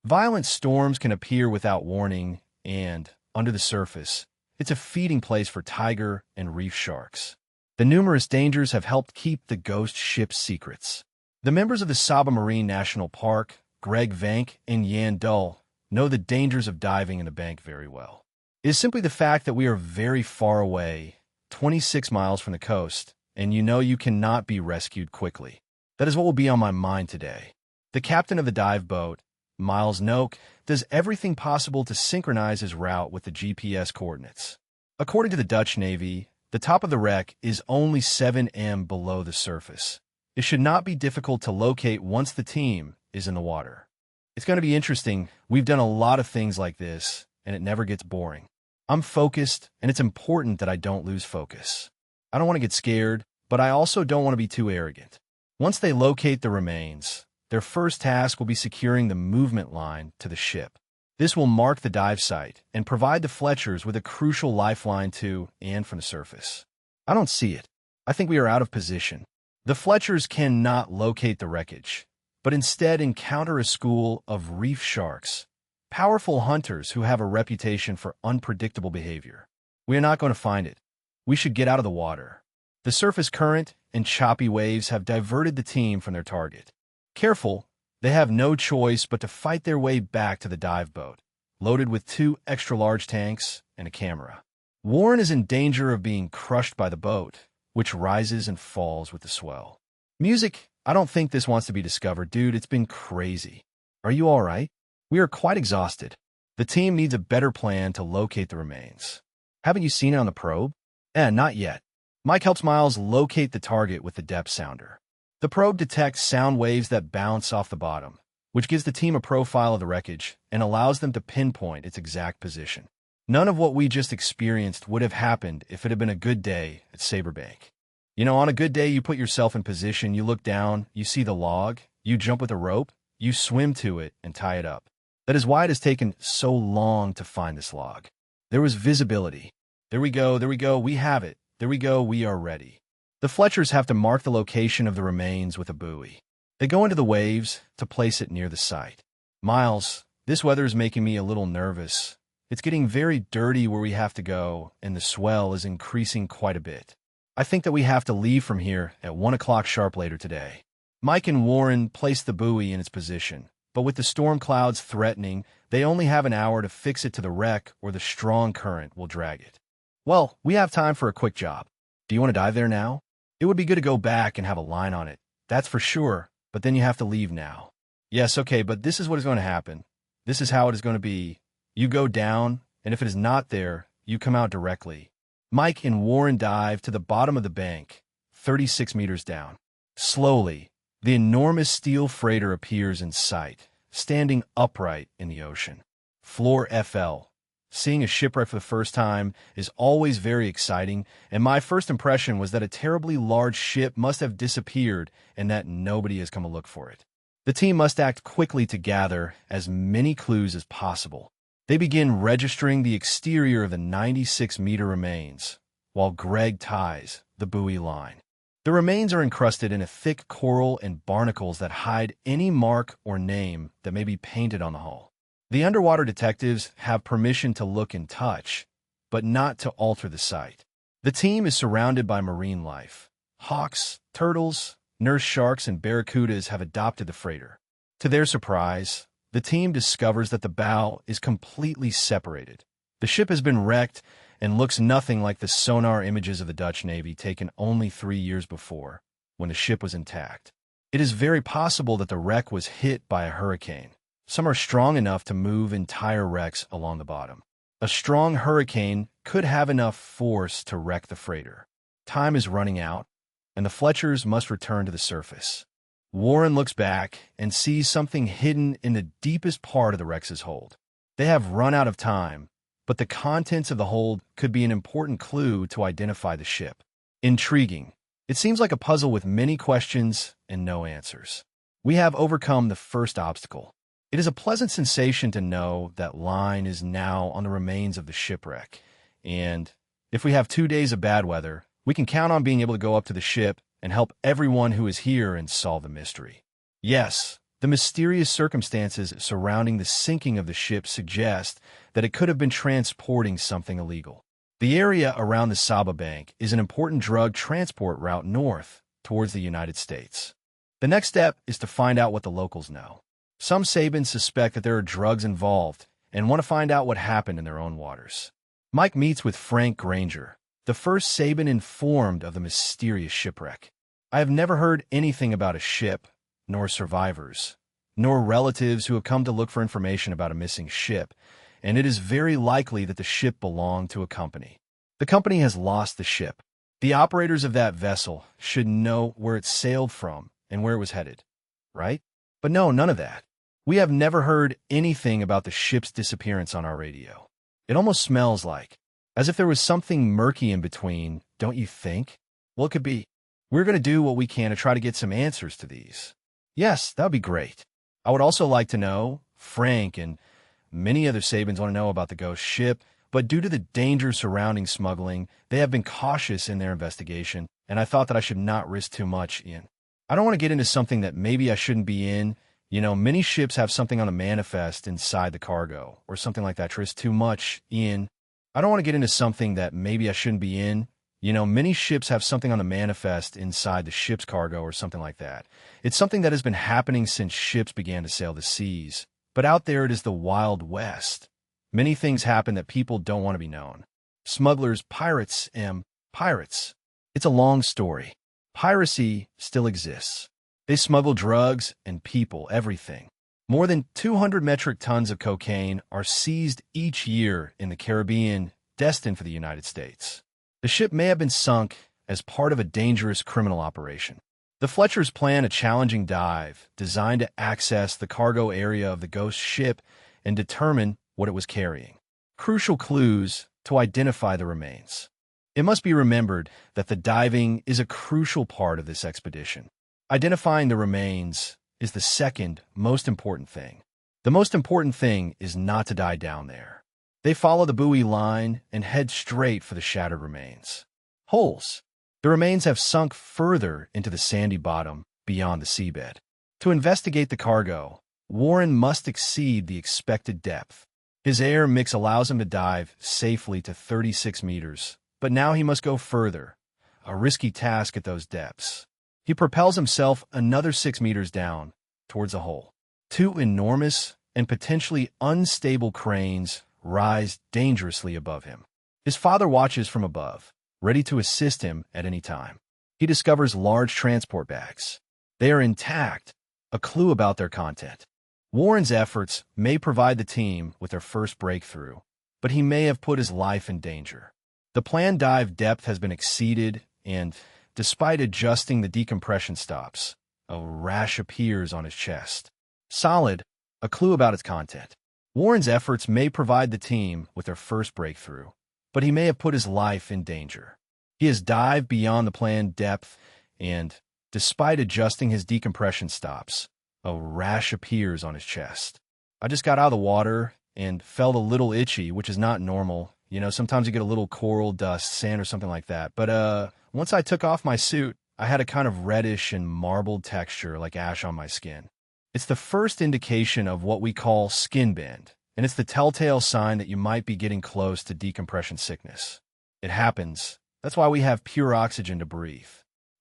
Violent storms can appear without warning, and, under the surface, it's a feeding place for tiger and reef sharks. The numerous dangers have helped keep the ghost ship's secrets. The members of the Submarine National Park, Greg Vank and Yan Dull, know the dangers of diving in the bank very well. It is simply the fact that we are very far away, 26 miles from the coast, and you cannot be rescued quickly. That is what will be on my mind today. The captain of the dive boat, Miles Noak, does everything possible to synchronize his route with the GPS coordinates. According to the Dutch Navy, the top of the wreck is only 7 m below the surface. It should not be difficult to locate once the team is in the water. It's going to be interesting. We've done a lot of things like this, and it never gets boring. I'm focused, and it's important that I don't lose focus. I don't want to get scared, but I also don't want to be too arrogant. Once they locate the remains, their first task will be securing the movement line to the ship. This will mark the dive site and provide the Fletchers with a crucial lifeline to and from the surface. I don't see it. I think we are out of position. The Fletchers cannot locate the wreckage, but instead encounter a school of reef sharks, powerful hunters who have a reputation for unpredictable behavior. We are not going to find it. We should get out of the water. The surface current and choppy waves have diverted the team from their target. Careful, they have no choice but to fight their way back to the dive boat, loaded with 2 extra-large tanks and a camera. Warren is in danger of being crushed by the boat, which rises and falls with the swell. Music, I don't think this wants to be discovered, dude. It's been crazy. Are you all right? We are quite exhausted. The team needs a better plan to locate the remains. Haven't you seen it on the probe? Not yet. Mike helps Miles locate the target with the depth sounder. The probe detects sound waves that bounce off the bottom, which gives the team a profile of the wreckage and allows them to pinpoint its exact position. None of what we just experienced would have happened if it had been a good day at Saberbank. On a good day, you put yourself in position, you look down, you see the log, you jump with a rope, you swim to it and tie it up. That is why it has taken so long to find this log. There was visibility. There we go, we have it. There we go, we are ready. The Fletchers have to mark the location of the remains with a buoy. They go into the waves to place it near the site. Miles, this weather is making me a little nervous. It's getting very dirty where we have to go, and the swell is increasing quite a bit. I think that we have to leave from here at 1 o'clock sharp later today. Mike and Warren place the buoy in its position, but with the storm clouds threatening, they only have an hour to fix it to the wreck or the strong current will drag it. Well, we have time for a quick job. Do you want to dive there now? It would be good to go back and have a line on it. That's for sure, but then you have to leave now. Yes, okay, but this is what is going to happen. This is how it is going to be. You go down, and if it is not there, you come out directly. Mike and Warren dive to the bottom of the bank, 36 meters down. Slowly, the enormous steel freighter appears in sight, standing upright in the ocean. Floor FL. Seeing a shipwreck for the first time is always very exciting, and my first impression was that a terribly large ship must have disappeared and that nobody has come to look for it. The team must act quickly to gather as many clues as possible. They begin registering the exterior of the 96-meter remains, while Greg ties the buoy line. The remains are encrusted in a thick coral and barnacles that hide any mark or name that may be painted on the hull. The underwater detectives have permission to look and touch, but not to alter the site. The team is surrounded by marine life. Hawks, turtles, nurse sharks, and barracudas have adopted the freighter. To their surprise, the team discovers that the bow is completely separated. The ship has been wrecked and looks nothing like the sonar images of the Dutch Navy taken only 3 years before, when the ship was intact. It is very possible that the wreck was hit by a hurricane. Some are strong enough to move entire wrecks along the bottom. A strong hurricane could have enough force to wreck the freighter. Time is running out, and the Fletchers must return to the surface. Warren looks back and sees something hidden in the deepest part of the wreck's hold. They have run out of time, but the contents of the hold could be an important clue to identify the ship. Intriguing. It seems like a puzzle with many questions and no answers. We have overcome the first obstacle. It is a pleasant sensation to know that line is now on the remains of the shipwreck, and if we have 2 days of bad weather, we can count on being able to go up to the ship and help everyone who is here and solve the mystery. Yes, the mysterious circumstances surrounding the sinking of the ship suggest that it could have been transporting something illegal. The area around the Saba Bank is an important drug transport route north towards the United States. The next step is to find out what the locals know. Some Sabins suspect that there are drugs involved and want to find out what happened in their own waters. Mike meets with Frank Granger, the first Sabin informed of the mysterious shipwreck. I have never heard anything about a ship, nor survivors, nor relatives who have come to look for information about a missing ship, and it is very likely that the ship belonged to a company. The company has lost the ship. The operators of that vessel should know where it sailed from and where it was headed, right? But no, none of that. We have never heard anything about the ship's disappearance on our radio. It almost smells like, as if there was something murky in between, don't you think? Well, it could be. We're going to do what we can to try to get some answers to these. Yes, that would be great. I would also like to know, Frank and many other Sabins want to know about the ghost ship, but due to the danger surrounding smuggling, they have been cautious in their investigation, and I thought that I should not risk too much in. I don't want to get into something that maybe I shouldn't be in. You know, many ships have something on a manifest inside the cargo, or something like that. Risk too much in. I don't want to get into something that maybe I shouldn't be in. You know, many ships have something on the manifest inside the ship's cargo or something like that. It's something that has been happening since ships began to sail the seas. But out there it is the Wild West. Many things happen that people don't want to be known. Smugglers, pirates, pirates. It's a long story. Piracy still exists. They smuggle drugs and people, everything. More than 200 metric tons of cocaine are seized each year in the Caribbean, destined for the United States. The ship may have been sunk as part of a dangerous criminal operation. The Fletchers plan a challenging dive designed to access the cargo area of the ghost ship and determine what it was carrying. Crucial clues to identify the remains. It must be remembered that the diving is a crucial part of this expedition. Identifying the remains is the second most important thing. The most important thing is not to die down there. They follow the buoy line and head straight for the shattered remains. Holes. The remains have sunk further into the sandy bottom beyond the seabed. To investigate the cargo, Warren must exceed the expected depth. His air mix allows him to dive safely to 36 meters, but now he must go further, a risky task at those depths. He propels himself another 6 meters down towards a hole. Two enormous and potentially unstable cranes rise dangerously above him. His father watches from above, ready to assist him at any time. He discovers large transport bags. They are intact, a clue about their content. Warren's efforts may provide the team with their first breakthrough, but he may have put his life in danger. The planned dive depth has been exceeded, and despite adjusting the decompression stops, a rash appears on his chest. Solid, a clue about its content. Warren's efforts may provide the team with their first breakthrough, but he may have put his life in danger. He has dived beyond the planned depth, and despite adjusting his decompression stops, a rash appears on his chest. I just got out of the water and felt a little itchy, which is not normal. You know, sometimes you get a little coral dust, sand, or something like that. But once I took off my suit, I had a kind of reddish and marbled texture like ash on my skin. It's the first indication of what we call skin bend, and it's the telltale sign that you might be getting close to decompression sickness. It happens. That's why we have pure oxygen to breathe.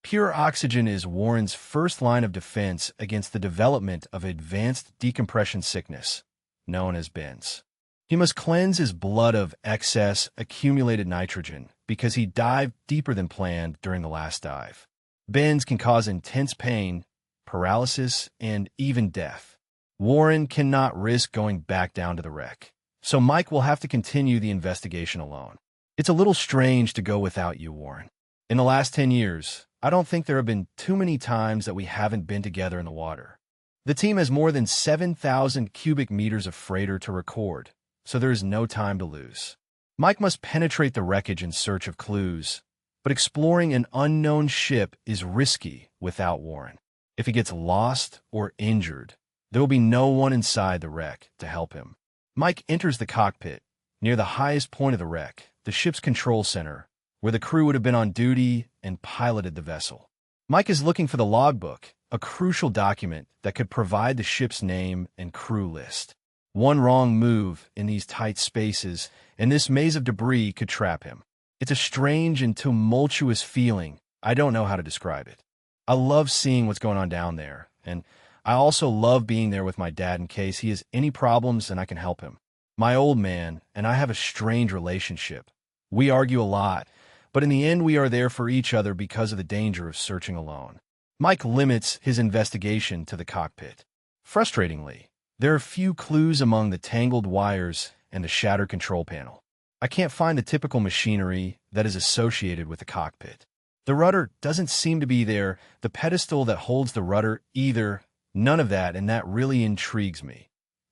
Pure oxygen is Warren's first line of defense against the development of advanced decompression sickness, known as bends. He must cleanse his blood of excess accumulated nitrogen because he dived deeper than planned during the last dive. Bends can cause intense pain, paralysis, and even death. Warren cannot risk going back down to the wreck, so Mike will have to continue the investigation alone. It's a little strange to go without you, Warren. In the last 10 years, I don't think there have been too many times that we haven't been together in the water. The team has more than 7,000 cubic meters of freighter to record, so there is no time to lose. Mike must penetrate the wreckage in search of clues, but exploring an unknown ship is risky without Warren. If he gets lost or injured, there will be no one inside the wreck to help him. Mike enters the cockpit, near the highest point of the wreck, the ship's control center, where the crew would have been on duty and piloted the vessel. Mike is looking for the logbook, a crucial document that could provide the ship's name and crew list. One wrong move in these tight spaces, and this maze of debris could trap him. It's a strange and tumultuous feeling. I don't know how to describe it. I love seeing what's going on down there, and I also love being there with my dad in case he has any problems and I can help him. My old man and I have a strange relationship. We argue a lot, but in the end we are there for each other because of the danger of searching alone. Mike limits his investigation to the cockpit. Frustratingly, there are few clues among the tangled wires and the shattered control panel. I can't find the typical machinery that is associated with the cockpit. The rudder doesn't seem to be there, the pedestal that holds the rudder either, none of that, and that really intrigues me.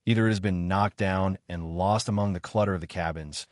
Either it has been knocked down and lost among the clutter of the cabins,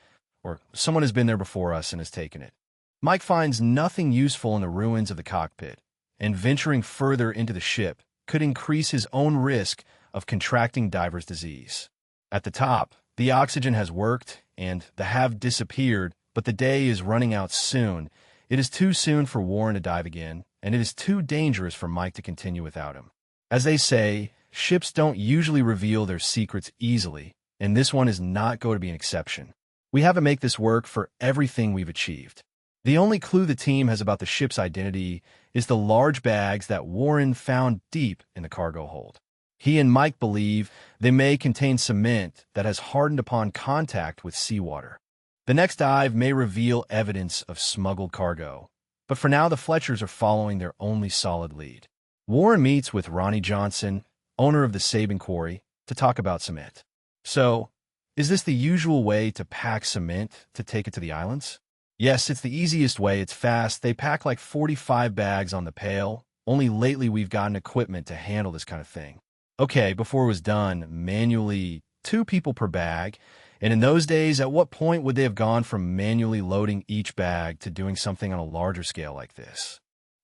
or someone has been there before us and has taken it. Mike finds nothing useful in the ruins of the cockpit, and venturing further into the ship could increase his own risk of contracting diver's disease. At the top, the oxygen has worked and the have disappeared, but the day is running out soon. It is too soon for Warren to dive again, and it is too dangerous for Mike to continue without him. As they say, ships don't usually reveal their secrets easily, and this one is not going to be an exception. We have to make this work for everything we've achieved. The only clue the team has about the ship's identity is the large bags that Warren found deep in the cargo hold. He and Mike believe they may contain cement that has hardened upon contact with seawater. The next dive may reveal evidence of smuggled cargo, but for now the Fletchers are following their only solid lead. Warren meets with Ronnie Johnson, owner of the Sabin Quarry, to talk about cement. So, is this the usual way to pack cement to take it to the islands? Yes, it's the easiest way. It's fast. They pack like 45 bags on the pail. Only lately we've gotten equipment to handle this kind of thing. Okay, before it was done, manually 2 people per bag. And in those days, at what point would they have gone from manually loading each bag to doing something on a larger scale like this?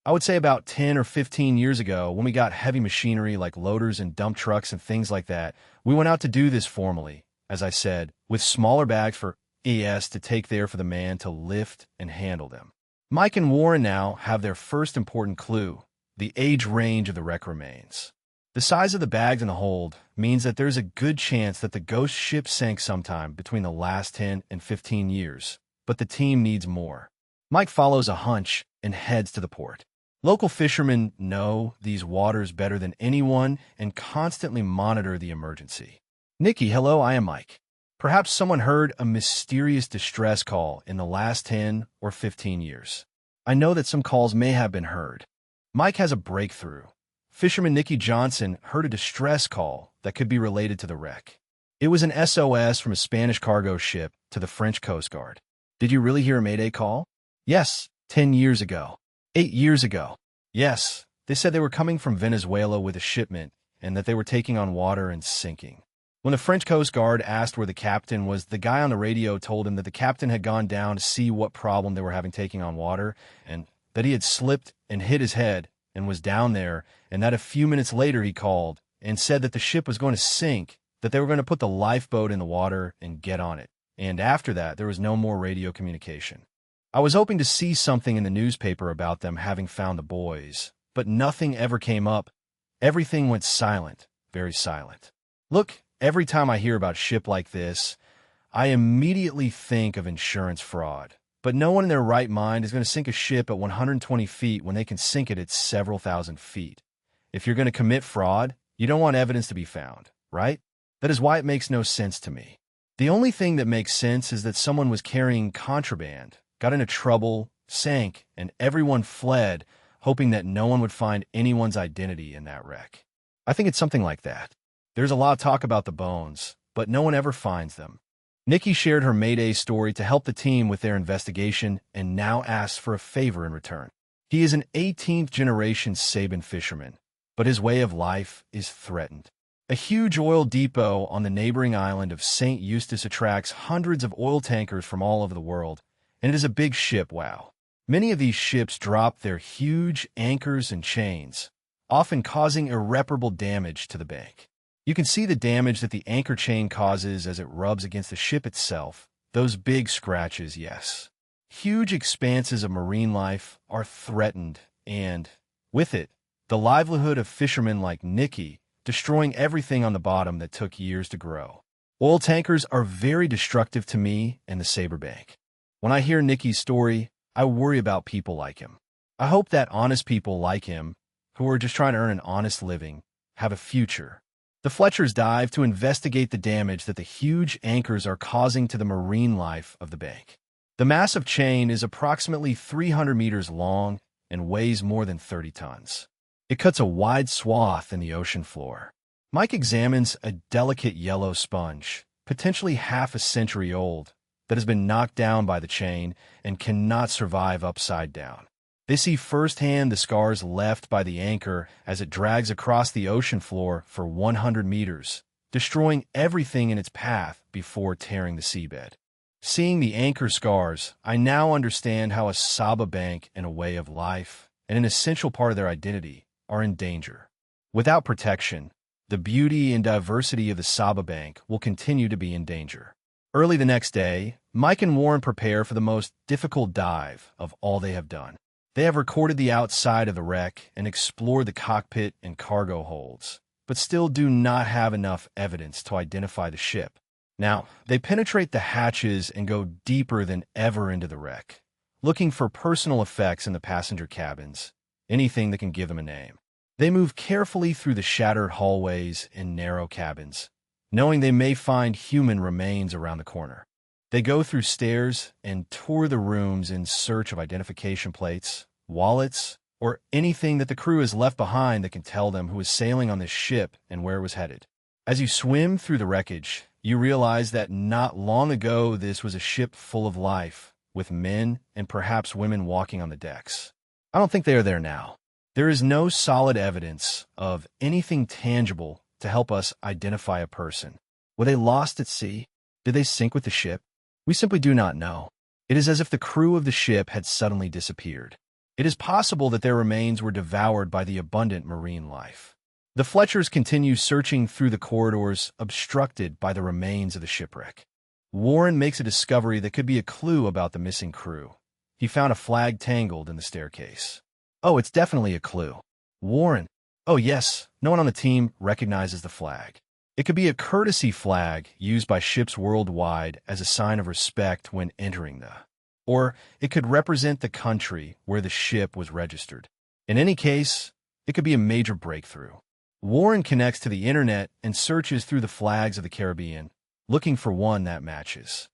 I would say about 10 or 15 years ago, when we got heavy machinery like loaders and dump trucks and things like that, we went out to do this formally, as I said, with smaller bags for ES to take there for the man to lift and handle them. Mike and Warren now have their first important clue, the age range of the wreck remains. The size of the bags in the hold means that there's a good chance that the ghost ship sank sometime between the last 10 and 15 years, but the team needs more. Mike follows a hunch and heads to the port. Local fishermen know these waters better than anyone and constantly monitor the emergency. Nikki, hello, I am Mike. Perhaps someone heard a mysterious distress call in the last 10 or 15 years. I know that some calls may have been heard. Mike has a breakthrough. Fisherman Nikki Johnson heard a distress call that could be related to the wreck. It was an SOS from a Spanish cargo ship to the French Coast Guard. Did you really hear a Mayday call? Yes, 10 years ago. 8 years ago. Yes, they said they were coming from Venezuela with a shipment and that they were taking on water and sinking. When the French Coast Guard asked where the captain was, the guy on the radio told him that the captain had gone down to see what problem they were having taking on water and that he had slipped and hit his head and was down there, and that a few minutes later he called and said that the ship was going to sink, that they were going to put the lifeboat in the water and get on it. And after that, there was no more radio communication. I was hoping to see something in the newspaper about them having found the boys, but nothing ever came up. Everything went silent, very silent. Look, every time I hear about a ship like this, I immediately think of insurance fraud. But no one in their right mind is going to sink a ship at 120 feet when they can sink it at several thousand feet. If you're going to commit fraud, you don't want evidence to be found, right? That is why it makes no sense to me. The only thing that makes sense is that someone was carrying contraband, got into trouble, sank, and everyone fled, hoping that no one would find anyone's identity in that wreck. I think it's something like that. There's a lot of talk about the bones, but no one ever finds them. Nikki shared her Mayday story to help the team with their investigation and now asks for a favor in return. He is an 18th generation Sabin fisherman, but his way of life is threatened. A huge oil depot on the neighboring island of St. Eustace attracts hundreds of oil tankers from all over the world, and it is a big ship, wow. Many of these ships drop their huge anchors and chains, often causing irreparable damage to the bank. You can see the damage that the anchor chain causes as it rubs against the ship itself. Those big scratches, yes. Huge expanses of marine life are threatened, and With it, the livelihood of fishermen like Nikki, destroying everything on the bottom that took years to grow. Oil tankers are very destructive to me and the Saberbank. When I hear Nikki's story, I worry about people like him. I hope that honest people like him, who are just trying to earn an honest living, have a future. The Fletchers dive to investigate the damage that the huge anchors are causing to the marine life of the bank. The massive chain is approximately 300 meters long and weighs more than 30 tons. It cuts a wide swath in the ocean floor. Mike examines a delicate yellow sponge, potentially half a century old, that has been knocked down by the chain and cannot survive upside down. They see firsthand the scars left by the anchor as it drags across the ocean floor for 100 meters, destroying everything in its path before tearing the seabed. Seeing the anchor scars, I now understand how a Saba bank and a way of life, and an essential part of their identity, are in danger. Without protection, the beauty and diversity of the Saba bank will continue to be in danger. Early the next day, Mike and Warren prepare for the most difficult dive of all they have done. They have recorded the outside of the wreck and explored the cockpit and cargo holds, but still do not have enough evidence to identify the ship. Now, they penetrate the hatches and go deeper than ever into the wreck, looking for personal effects in the passenger cabins, anything that can give them a name. They move carefully through the shattered hallways and narrow cabins, knowing they may find human remains around the corner. They go through stairs and tour the rooms in search of identification plates, wallets, or anything that the crew has left behind that can tell them who was sailing on this ship and where it was headed. As you swim through the wreckage, you realize that not long ago this was a ship full of life, with men and perhaps women walking on the decks. I don't think they are there now. There is no solid evidence of anything tangible to help us identify a person. Were they lost at sea? Did they sink with the ship? We simply do not know. It is as if the crew of the ship had suddenly disappeared. It is possible that their remains were devoured by the abundant marine life. The Fletchers continue searching through the corridors obstructed by the remains of the shipwreck. Warren makes a discovery that could be a clue about the missing crew. He found a flag tangled in the staircase. Oh, it's definitely a clue. Warren. Oh yes, no one on the team recognizes the flag. It could be a courtesy flag used by ships worldwide as a sign of respect when entering the... Or it could represent the country where the ship was registered. In any case, it could be a major breakthrough. Warren connects to the internet and searches through the flags of the Caribbean, looking for one that matches.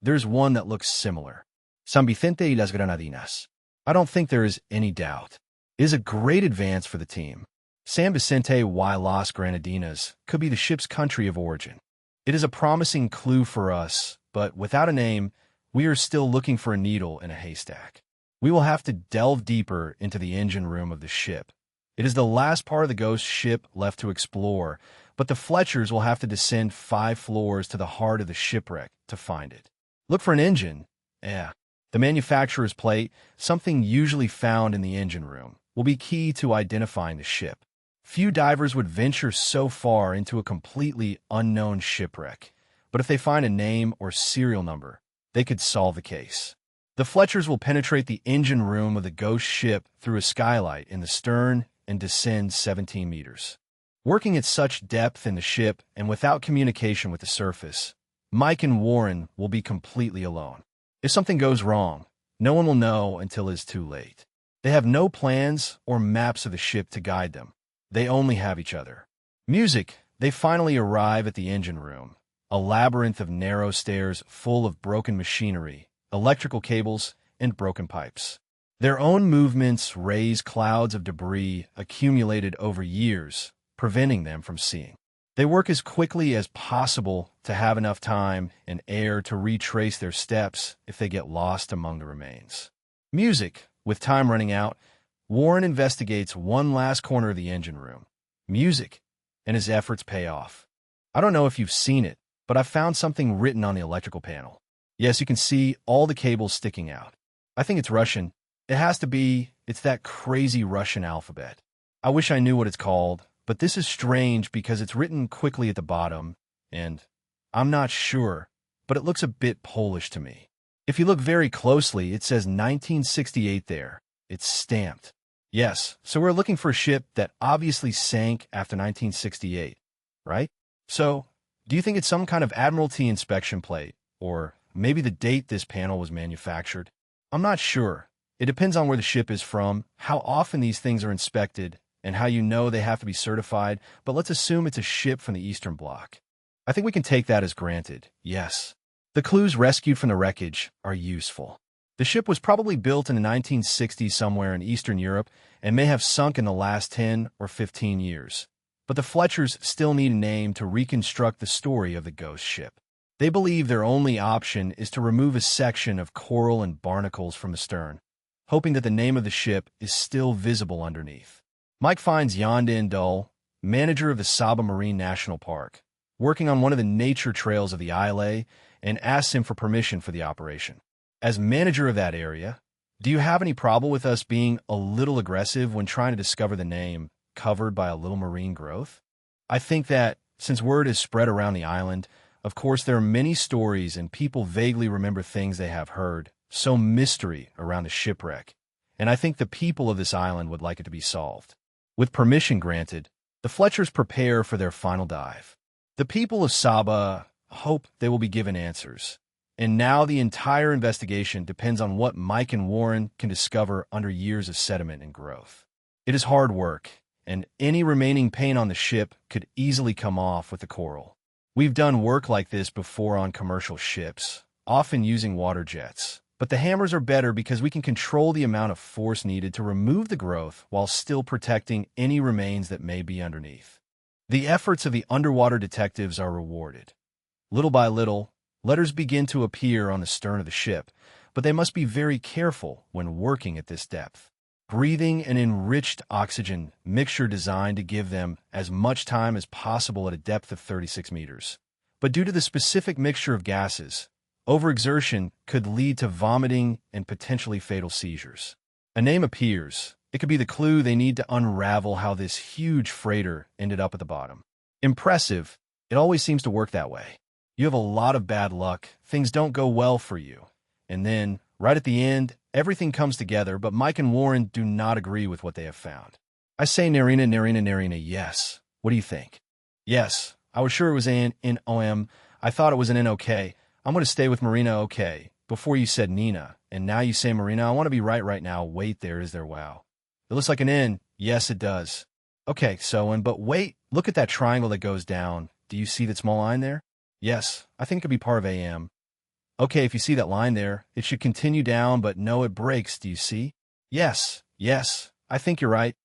There's one that looks similar. San Vicente y las Granadinas. I don't think there is any doubt. It is a great advance for the team. San Vicente y las Granadinas could be the ship's country of origin. It is a promising clue for us, but without a name, we are still looking for a needle in a haystack. We will have to delve deeper into the engine room of the ship. It is the last part of the ghost ship left to explore, but the Fletchers will have to descend 5 floors to the heart of the shipwreck to find it. Look for an engine. The manufacturer's plate, something usually found in the engine room, will be key to identifying the ship. Few divers would venture so far into a completely unknown shipwreck, but if they find a name or serial number, they could solve the case. The Fletchers will penetrate the engine room of the ghost ship through a skylight in the stern and descend 17 meters. Working at such depth in the ship and without communication with the surface, Mike and Warren will be completely alone. If something goes wrong, no one will know until it is too late. They have no plans or maps of the ship to guide them. They only have each other. Music. They finally arrive at the engine room, a labyrinth of narrow stairs full of broken machinery, electrical cables, and broken pipes. Their own movements raise clouds of debris accumulated over years, preventing them from seeing. They work as quickly as possible to have enough time and air to retrace their steps if they get lost among the remains. Music. With time running out, Warren investigates one last corner of the engine room. Music. And his efforts pay off. I don't know if you've seen it, but I found something written on the electrical panel. Yes, you can see all the cables sticking out. I think it's Russian. It has to be. It's that crazy Russian alphabet. I wish I knew what it's called, but this is strange because it's written quickly at the bottom, and I'm not sure, but it looks a bit Polish to me. If you look very closely, it says 1968 there. It's stamped. Yes, so we're looking for a ship that obviously sank after 1968, right? So, do you think it's some kind of Admiralty inspection plate, or maybe the date this panel was manufactured? I'm not sure. It depends on where the ship is from, how often these things are inspected, and how you know they have to be certified, but let's assume it's a ship from the Eastern Bloc. I think we can take that as granted, yes. The clues rescued from the wreckage are useful. The ship was probably built in the 1960s somewhere in Eastern Europe and may have sunk in the last 10 or 15 years. But the Fletchers still need a name to reconstruct the story of the ghost ship. They believe their only option is to remove a section of coral and barnacles from the stern, hoping that the name of the ship is still visible underneath. Mike finds Yondan Dull, manager of the Saba Marine National Park, working on one of the nature trails of the islet, and asks him for permission for the operation. As manager of that area, do you have any problem with us being a little aggressive when trying to discover the name covered by a little marine growth? I think that, since word is spread around the island, of course there are many stories and people vaguely remember things they have heard, so mystery around the shipwreck, and I think the people of this island would like it to be solved. With permission granted, the Fletchers prepare for their final dive. The people of Saba hope they will be given answers. And now the entire investigation depends on what Mike and Warren can discover under years of sediment and growth. It is hard work, and any remaining paint on the ship could easily come off with the coral. We've done work like this before on commercial ships, often using water jets. But the hammers are better because we can control the amount of force needed to remove the growth while still protecting any remains that may be underneath. The efforts of the underwater detectives are rewarded. Little by little, letters begin to appear on the stern of the ship, but they must be very careful when working at this depth. Breathing an enriched oxygen mixture designed to give them as much time as possible at a depth of 36 meters. But due to the specific mixture of gases, overexertion could lead to vomiting and potentially fatal seizures. A name appears. It could be the clue they need to unravel how this huge freighter ended up at the bottom. Impressive. It always seems to work that way. You have a lot of bad luck, things don't go well for you. And then, right at the end, everything comes together, but Mike and Warren do not agree with what they have found. I say Narina, yes. What do you think? Yes, I was sure it was an N-O-M. I thought it was an N-O-K. I'm going to stay with Marina, okay. Before you said Nina, and now you say Marina. I want to be right now. Wait, there is there, wow. It looks like an N. Yes, it does. Okay, but wait, look at that triangle that goes down. Do you see that small line there? Yes, I think it could be part of AM. Okay, if you see that line there, it should continue down, but no, it breaks, do you see? Yes, I think you're right.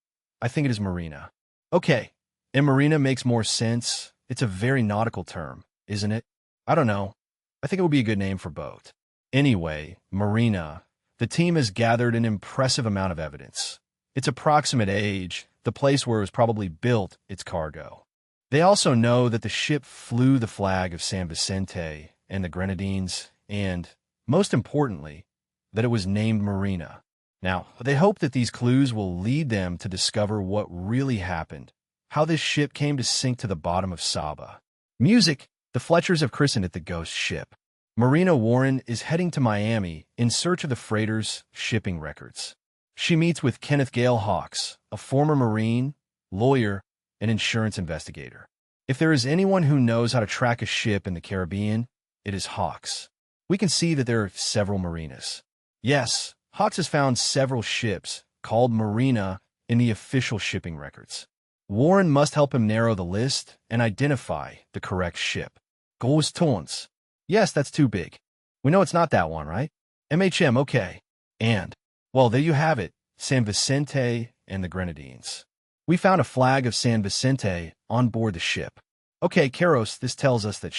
I think it is Marina. Okay, and Marina makes more sense. It's a very nautical term, isn't it? I don't know. I think it would be a good name for boat. Anyway, Marina. The team has gathered an impressive amount of evidence. Its approximate age, the place where it was probably built, its cargo. They also know that the ship flew the flag of San Vicente and the Grenadines, and, most importantly, that it was named Marina. Now, they hope that these clues will lead them to discover what really happened, how this ship came to sink to the bottom of Saba. Music, the Fletchers have christened it the ghost ship. Marina Warren is heading to Miami in search of the freighter's shipping records. She meets with Kenneth Gale Hawks, a former Marine, lawyer, and insurance investigator. If there is anyone who knows how to track a ship in the Caribbean, it is Hawks. We can see that there are several marinas. Yes, Hawks has found several ships called Marina in the official shipping records. Warren must help him narrow the list and identify the correct ship. Ghost Tons. Yes, that's too big. We know it's not that one, right? MHM, okay. And, well, there you have it, San Vicente and the Grenadines. We found a flag of San Vicente on board the ship. Okay, Karos, this tells us that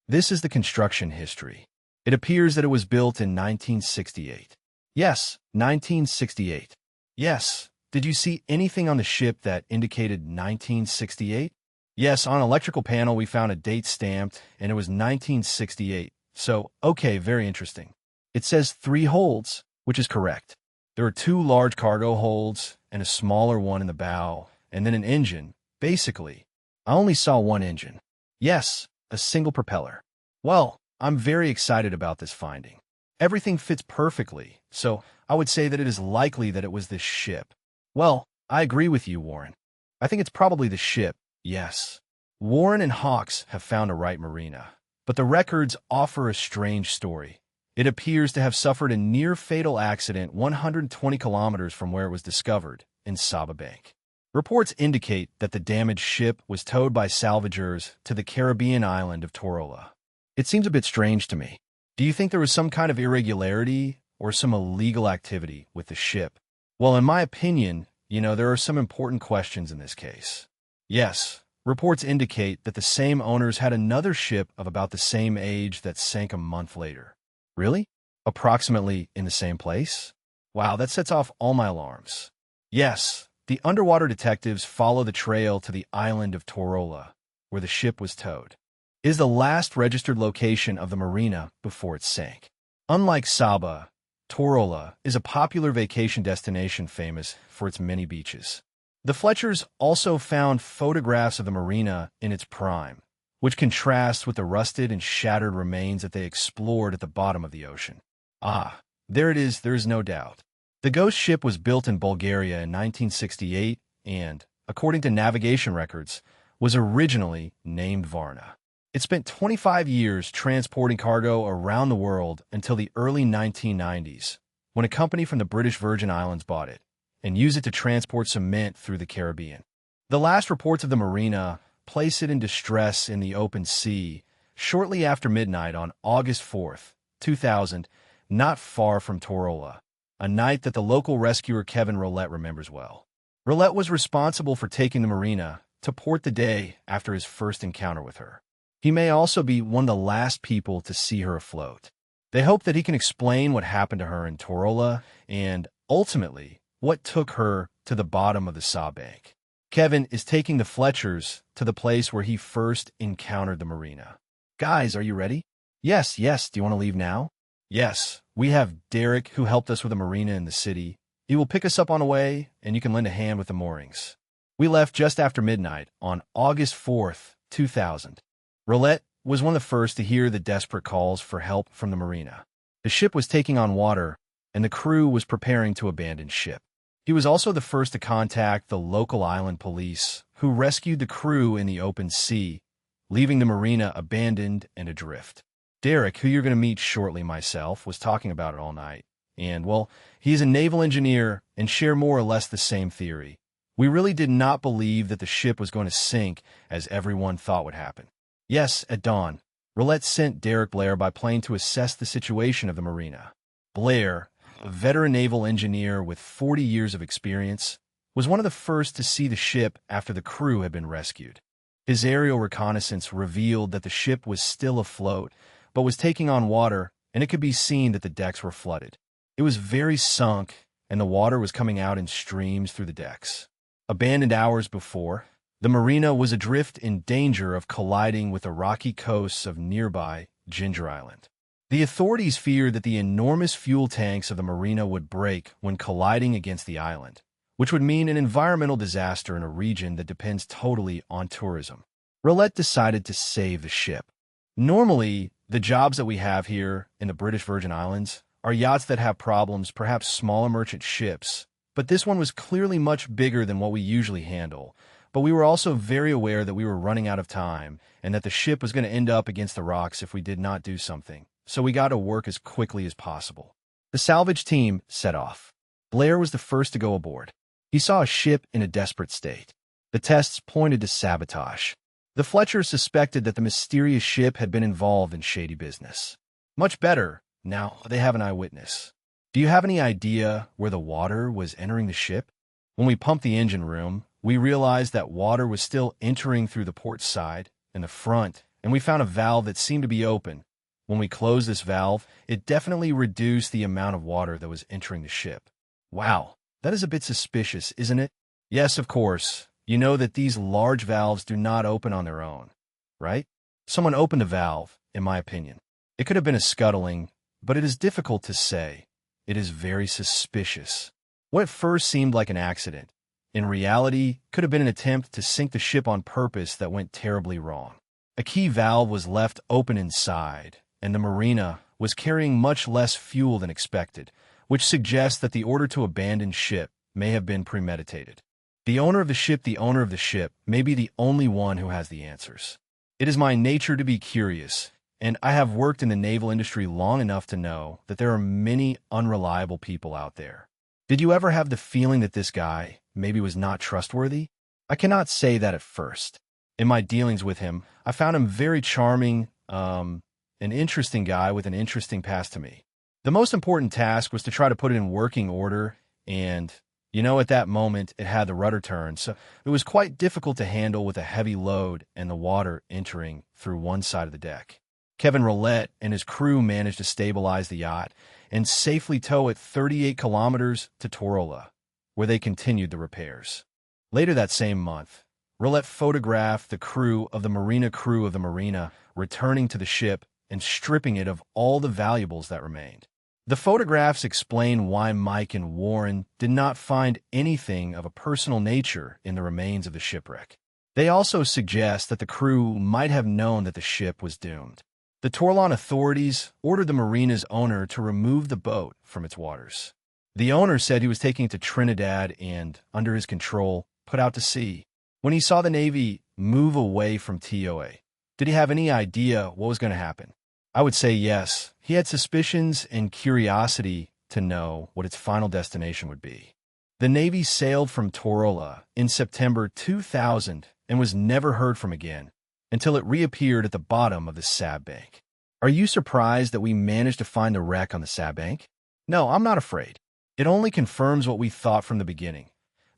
this is the construction history. It appears that it was built in 1968. Yes, 1968. Yes. Did you see anything on the ship that indicated 1968? Yes, on an electrical panel we found a date stamped, and it was 1968. So, okay, very interesting. It says 3 holds, which is correct. There are 2 large cargo holds and a smaller one in the bow, and then an engine. Basically, I only saw 1 engine. Yes, a single propeller. Well, I'm very excited about this finding. Everything fits perfectly, so I would say that it is likely that it was this ship. Well, I agree with you, Warren. I think it's probably the ship, yes. Warren and Hawks have found a right marina, but the records offer a strange story. It appears to have suffered a near-fatal accident 120 kilometers from where it was discovered, in Saba Bank. Reports indicate that the damaged ship was towed by salvagers to the Caribbean island of Torola. It seems a bit strange to me. Do you think there was some kind of irregularity or some illegal activity with the ship? Well, in my opinion, there are some important questions in this case. Yes, reports indicate that the same owners had another ship of about the same age that sank a month later. Really? Approximately in the same place? Wow, that sets off all my alarms. Yes, the underwater detectives follow the trail to the island of Torola, where the ship was towed. It is the last registered location of the marina before it sank. Unlike Saba, Torola is a popular vacation destination famous for its many beaches. The Fletchers also found photographs of the marina in its prime, which contrasts with the rusted and shattered remains that they explored at the bottom of the ocean. Ah, there it is, there is no doubt. The ghost ship was built in Bulgaria in 1968 and, according to navigation records, was originally named Varna. It spent 25 years transporting cargo around the world until the early 1990s, when a company from the British Virgin Islands bought it and used it to transport cement through the Caribbean. The last reports of the marina place it in distress in the open sea shortly after midnight on August 4th, 2000, not far from Torola, a night that the local rescuer Kevin Roulette remembers well. Roulette was responsible for taking the marina to port the day after his first encounter with her. He may also be one of the last people to see her afloat. They hope that he can explain what happened to her in Torola and, ultimately, what took her to the bottom of the Saba Bank. Kevin is taking the Fletchers to the place where he first encountered the marina. Guys, are you ready? Yes. Do you want to leave now? Yes. We have Derek, who helped us with the marina in the city. He will pick us up on the way, and you can lend a hand with the moorings. We left just after midnight on August 4th, 2000. Roulette was one of the first to hear the desperate calls for help from the marina. The ship was taking on water, and the crew was preparing to abandon ship. He was also the first to contact the local island police, who rescued the crew in the open sea, leaving the marina abandoned and adrift. Derek, who you're going to meet shortly myself, was talking about it all night. And, well, he's a naval engineer and share more or less the same theory. We really did not believe that the ship was going to sink as everyone thought would happen. Yes, at dawn, Roulette sent Derek Blair by plane to assess the situation of the marina. Blair, a veteran naval engineer with 40 years of experience, was one of the first to see the ship after the crew had been rescued. His aerial reconnaissance revealed that the ship was still afloat, but was taking on water, and it could be seen that the decks were flooded. It was very sunk, and the water was coming out in streams through the decks. Abandoned hours before, the marina was adrift in danger of colliding with the rocky coasts of nearby Ginger Island. The authorities feared that the enormous fuel tanks of the marina would break when colliding against the island, which would mean an environmental disaster in a region that depends totally on tourism. Roulette decided to save the ship. Normally, the jobs that we have here in the British Virgin Islands are yachts that have problems, perhaps smaller merchant ships, but this one was clearly much bigger than what we usually handle. But we were also very aware that we were running out of time and that the ship was going to end up against the rocks if we did not do something, so we got to work as quickly as possible. The salvage team set off. Blair was the first to go aboard. He saw a ship in a desperate state. The tests pointed to sabotage. The Fletchers suspected that the mysterious ship had been involved in shady business. Much better, now they have an eyewitness. Do you have any idea where the water was entering the ship? When we pumped the engine room, we realized that water was still entering through the port side and the front, and we found a valve that seemed to be open. When we closed this valve, it definitely reduced the amount of water that was entering the ship. Wow, that is a bit suspicious, isn't it? Yes, of course. You know that these large valves do not open on their own, right? Someone opened a valve, in my opinion. It could have been a scuttling, but it is difficult to say. It is very suspicious. What at first seemed like an accident, in reality, could have been an attempt to sink the ship on purpose that went terribly wrong. A key valve was left open inside, and the marina was carrying much less fuel than expected, which suggests that the order to abandon ship may have been premeditated. The owner of the ship may be the only one who has the answers. It is my nature to be curious, and I have worked in the naval industry long enough to know that there are many unreliable people out there. Did you ever have the feeling that this guy maybe was not trustworthy? I cannot say that at first. In my dealings with him, I found him very charming, an interesting guy with an interesting past to me. The most important task was to try to put it in working order, and, at that moment, it had the rudder turned, so it was quite difficult to handle with a heavy load and the water entering through one side of the deck. Kevin Roulette and his crew managed to stabilize the yacht and safely tow it 38 kilometers to Torola, where they continued the repairs. Later that same month, Roulette photographed the crew of the Marina returning to the ship and stripping it of all the valuables that remained. The photographs explain why Mike and Warren did not find anything of a personal nature in the remains of the shipwreck. They also suggest that the crew might have known that the ship was doomed. The Torlon authorities ordered the marina's owner to remove the boat from its waters. The owner said he was taking it to Trinidad and, under his control, put out to sea. When he saw the Navy move away from TOA, did he have any idea what was going to happen? I would say yes. He had suspicions and curiosity to know what its final destination would be. The Navy sailed from Torola in September 2000 and was never heard from again until it reappeared at the bottom of the Sab Bank. Are you surprised that we managed to find the wreck on the Sab Bank? No, I'm not afraid. It only confirms what we thought from the beginning,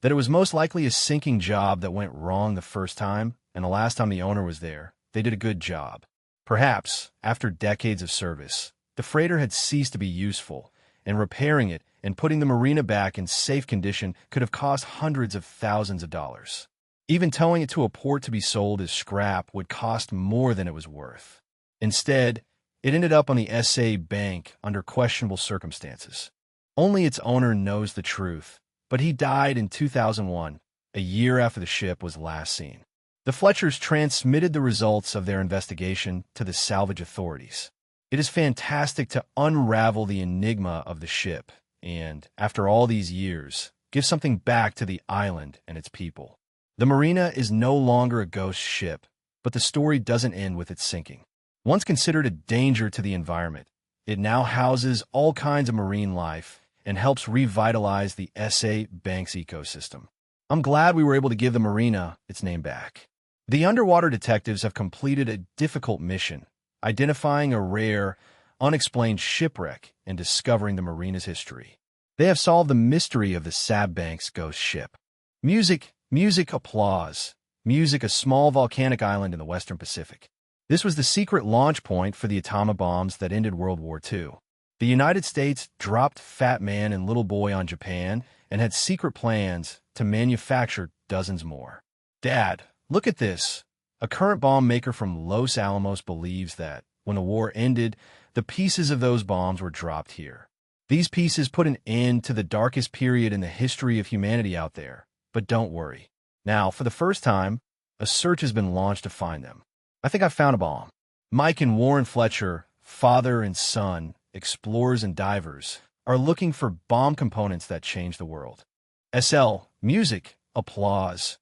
that it was most likely a sinking job that went wrong the first time, and the last time the owner was there, they did a good job. Perhaps, after decades of service, the freighter had ceased to be useful, and repairing it and putting the marina back in safe condition could have cost hundreds of thousands of dollars. Even towing it to a port to be sold as scrap would cost more than it was worth. Instead, it ended up on the SA Bank under questionable circumstances. Only its owner knows the truth, but he died in 2001, a year after the ship was last seen. The Fletchers transmitted the results of their investigation to the salvage authorities. It is fantastic to unravel the enigma of the ship and, after all these years, give something back to the island and its people. The Marina is no longer a ghost ship, but the story doesn't end with its sinking. Once considered a danger to the environment, it now houses all kinds of marine life and helps revitalize the SA Bank's ecosystem. I'm glad we were able to give the Marina its name back. The underwater detectives have completed a difficult mission, identifying a rare, unexplained shipwreck and discovering the Marina's history. They have solved the mystery of the Sab Bank's ghost ship. Music, applause. Music, a small volcanic island in the Western Pacific. This was the secret launch point for the atomic bombs that ended World War II. The United States dropped Fat Man and Little Boy on Japan and had secret plans to manufacture dozens more. Dad, look at this. A current bomb maker from Los Alamos believes that, when the war ended, the pieces of those bombs were dropped here. These pieces put an end to the darkest period in the history of humanity out there. But don't worry. Now, for the first time, a search has been launched to find them. I think I found a bomb. Mike and Warren Fletcher, father and son, explorers and divers, are looking for bomb components that change the world. SL, music, applause.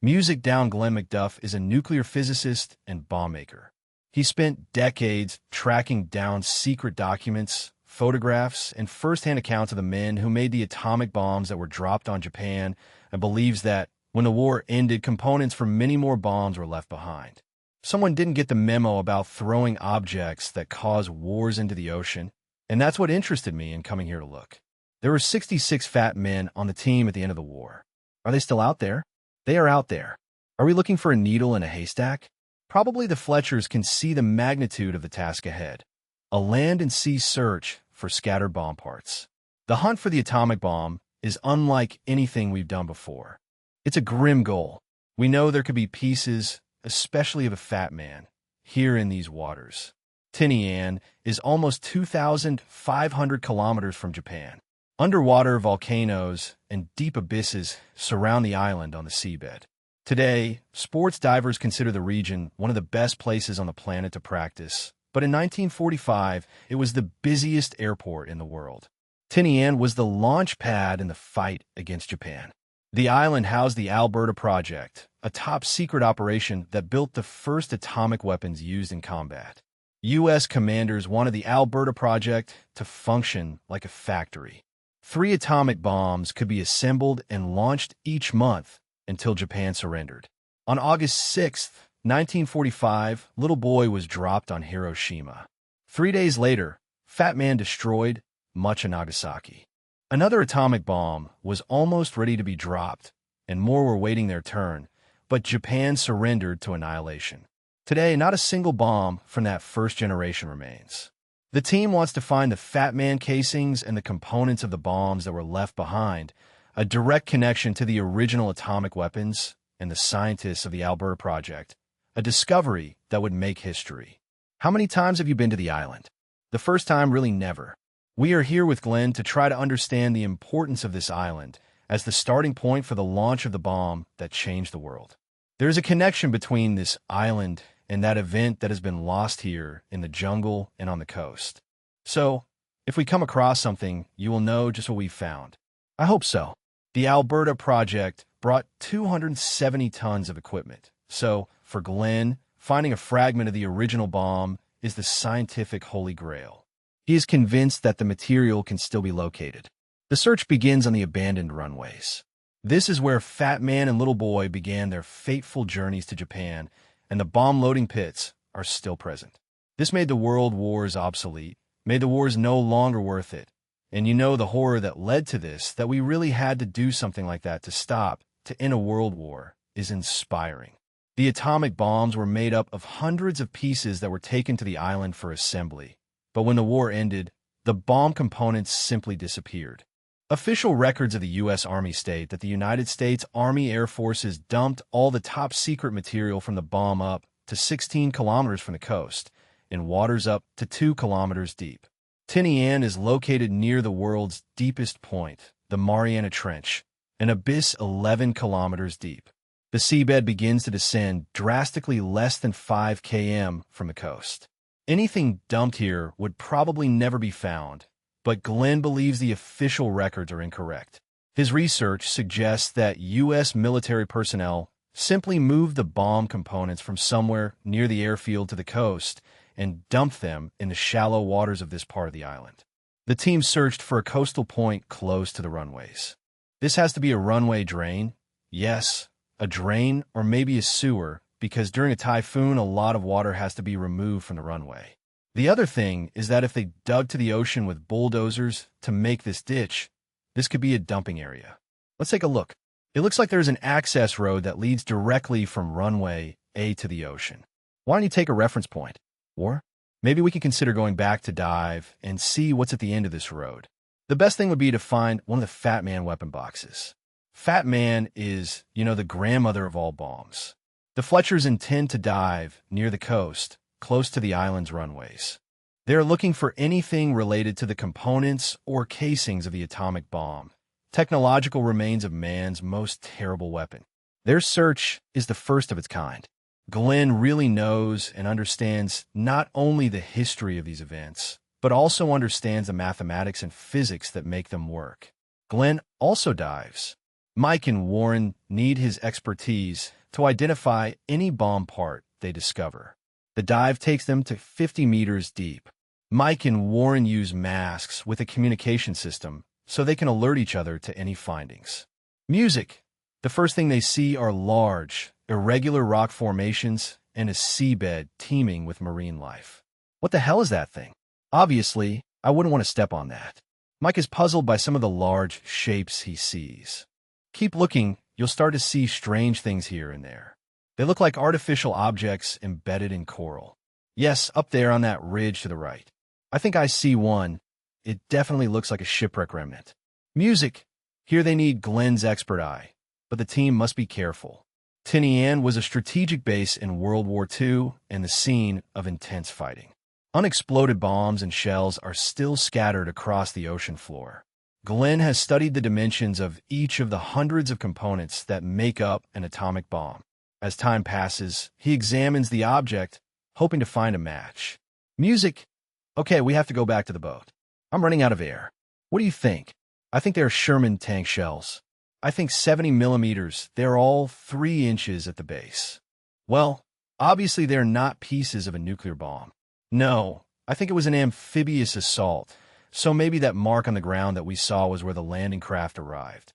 Music down Glenn McDuff is a nuclear physicist and bomb maker. He spent decades tracking down secret documents, photographs, and first-hand accounts of the men who made the atomic bombs that were dropped on Japan, and believes that, when the war ended, components for many more bombs were left behind. Someone didn't get the memo about throwing objects that cause wars into the ocean, and that's what interested me in coming here to look. There were 66 fat men on the team at the end of the war. Are they still out there? They are out there. Are we looking for a needle in a haystack? Probably the Fletchers can see the magnitude of the task ahead. A land and sea search for scattered bomb parts. The hunt for the atomic bomb is unlike anything we've done before. It's a grim goal. We know there could be pieces, especially of a fat man, here in these waters. Tinian is almost 2,500 kilometers from Japan. Underwater volcanoes and deep abysses surround the island on the seabed. Today, sports divers consider the region one of the best places on the planet to practice, but in 1945, it was the busiest airport in the world. Tinian was the launch pad in the fight against Japan. The island housed the Alberta Project, a top-secret operation that built the first atomic weapons used in combat. U.S. commanders wanted the Alberta Project to function like a factory. 3 atomic bombs could be assembled and launched each month until Japan surrendered. On August 6, 1945, Little Boy was dropped on Hiroshima. 3 days later, Fat Man destroyed much of Nagasaki. Another atomic bomb was almost ready to be dropped, and more were waiting their turn, but Japan surrendered to annihilation. Today, not a single bomb from that first generation remains. The team wants to find the Fat Man casings and the components of the bombs that were left behind, a direct connection to the original atomic weapons and the scientists of the Alberta Project, a discovery that would make history. How many times have you been to the island? The first time, really never. We are here with Glenn to try to understand the importance of this island as the starting point for the launch of the bomb that changed the world. There is a connection between this island and that event that has been lost here in the jungle and on the coast. So, if we come across something, you will know just what we found. I hope so. The Alberta Project brought 270 tons of equipment. So, for Glenn, finding a fragment of the original bomb is the scientific holy grail. He is convinced that the material can still be located. The search begins on the abandoned runways. This is where Fat Man and Little Boy began their fateful journeys to Japan, and the bomb-loading pits are still present. This made the world wars obsolete, made the wars no longer worth it. And you know the horror that led to this, that we really had to do something like that to stop, to end a world war, is inspiring. The atomic bombs were made up of hundreds of pieces that were taken to the island for assembly. But when the war ended, the bomb components simply disappeared. Official records of the U.S. Army state that the United States Army Air Forces dumped all the top-secret material from the bomb up to 16 kilometers from the coast, in waters up to 2 kilometers deep. Tinian is located near the world's deepest point, the Mariana Trench, an abyss 11 kilometers deep. The seabed begins to descend drastically less than 5 km from the coast. Anything dumped here would probably never be found, but Glenn believes the official records are incorrect. His research suggests that U.S. military personnel simply moved the bomb components from somewhere near the airfield to the coast and dumped them in the shallow waters of this part of the island. The team searched for a coastal point close to the runways. This has to be a runway drain. Yes, a drain or maybe a sewer, because during a typhoon, a lot of water has to be removed from the runway. The other thing is that if they dug to the ocean with bulldozers to make this ditch, this could be a dumping area. Let's take a look. It looks like there's an access road that leads directly from runway A to the ocean. Why don't you take a reference point? Or maybe we can consider going back to dive and see what's at the end of this road. The best thing would be to find one of the Fat Man weapon boxes. Fat Man is, the grandmother of all bombs. The Fletchers intend to dive near the coast, close to the island's runways. They are looking for anything related to the components or casings of the atomic bomb, technological remains of man's most terrible weapon. Their search is the first of its kind. Glenn really knows and understands not only the history of these events, but also understands the mathematics and physics that make them work. Glenn also dives. Mike and Warren need his expertise to identify any bomb part they discover. The dive takes them to 50 meters deep. Mike and Warren use masks with a communication system so they can alert each other to any findings. Music. The first thing they see are large, irregular rock formations and a seabed teeming with marine life. What the hell is that thing? Obviously, I wouldn't want to step on that. Mike is puzzled by some of the large shapes he sees. Keep looking, you'll start to see strange things here and there. They look like artificial objects embedded in coral. Yes, up there on that ridge to the right. I think I see one. It definitely looks like a shipwreck remnant. Music. Here they need Glenn's expert eye, but the team must be careful. Tinian was a strategic base in World War II and the scene of intense fighting. Unexploded bombs and shells are still scattered across the ocean floor. Glenn has studied the dimensions of each of the hundreds of components that make up an atomic bomb. As time passes, he examines the object, hoping to find a match. Music. Okay, we have to go back to the boat. I'm running out of air. What do you think? I think they're Sherman tank shells. I think 70 millimeters. They're all 3 inches at the base. Well, obviously they're not pieces of a nuclear bomb. No, I think it was an amphibious assault, so maybe that mark on the ground that we saw was where the landing craft arrived.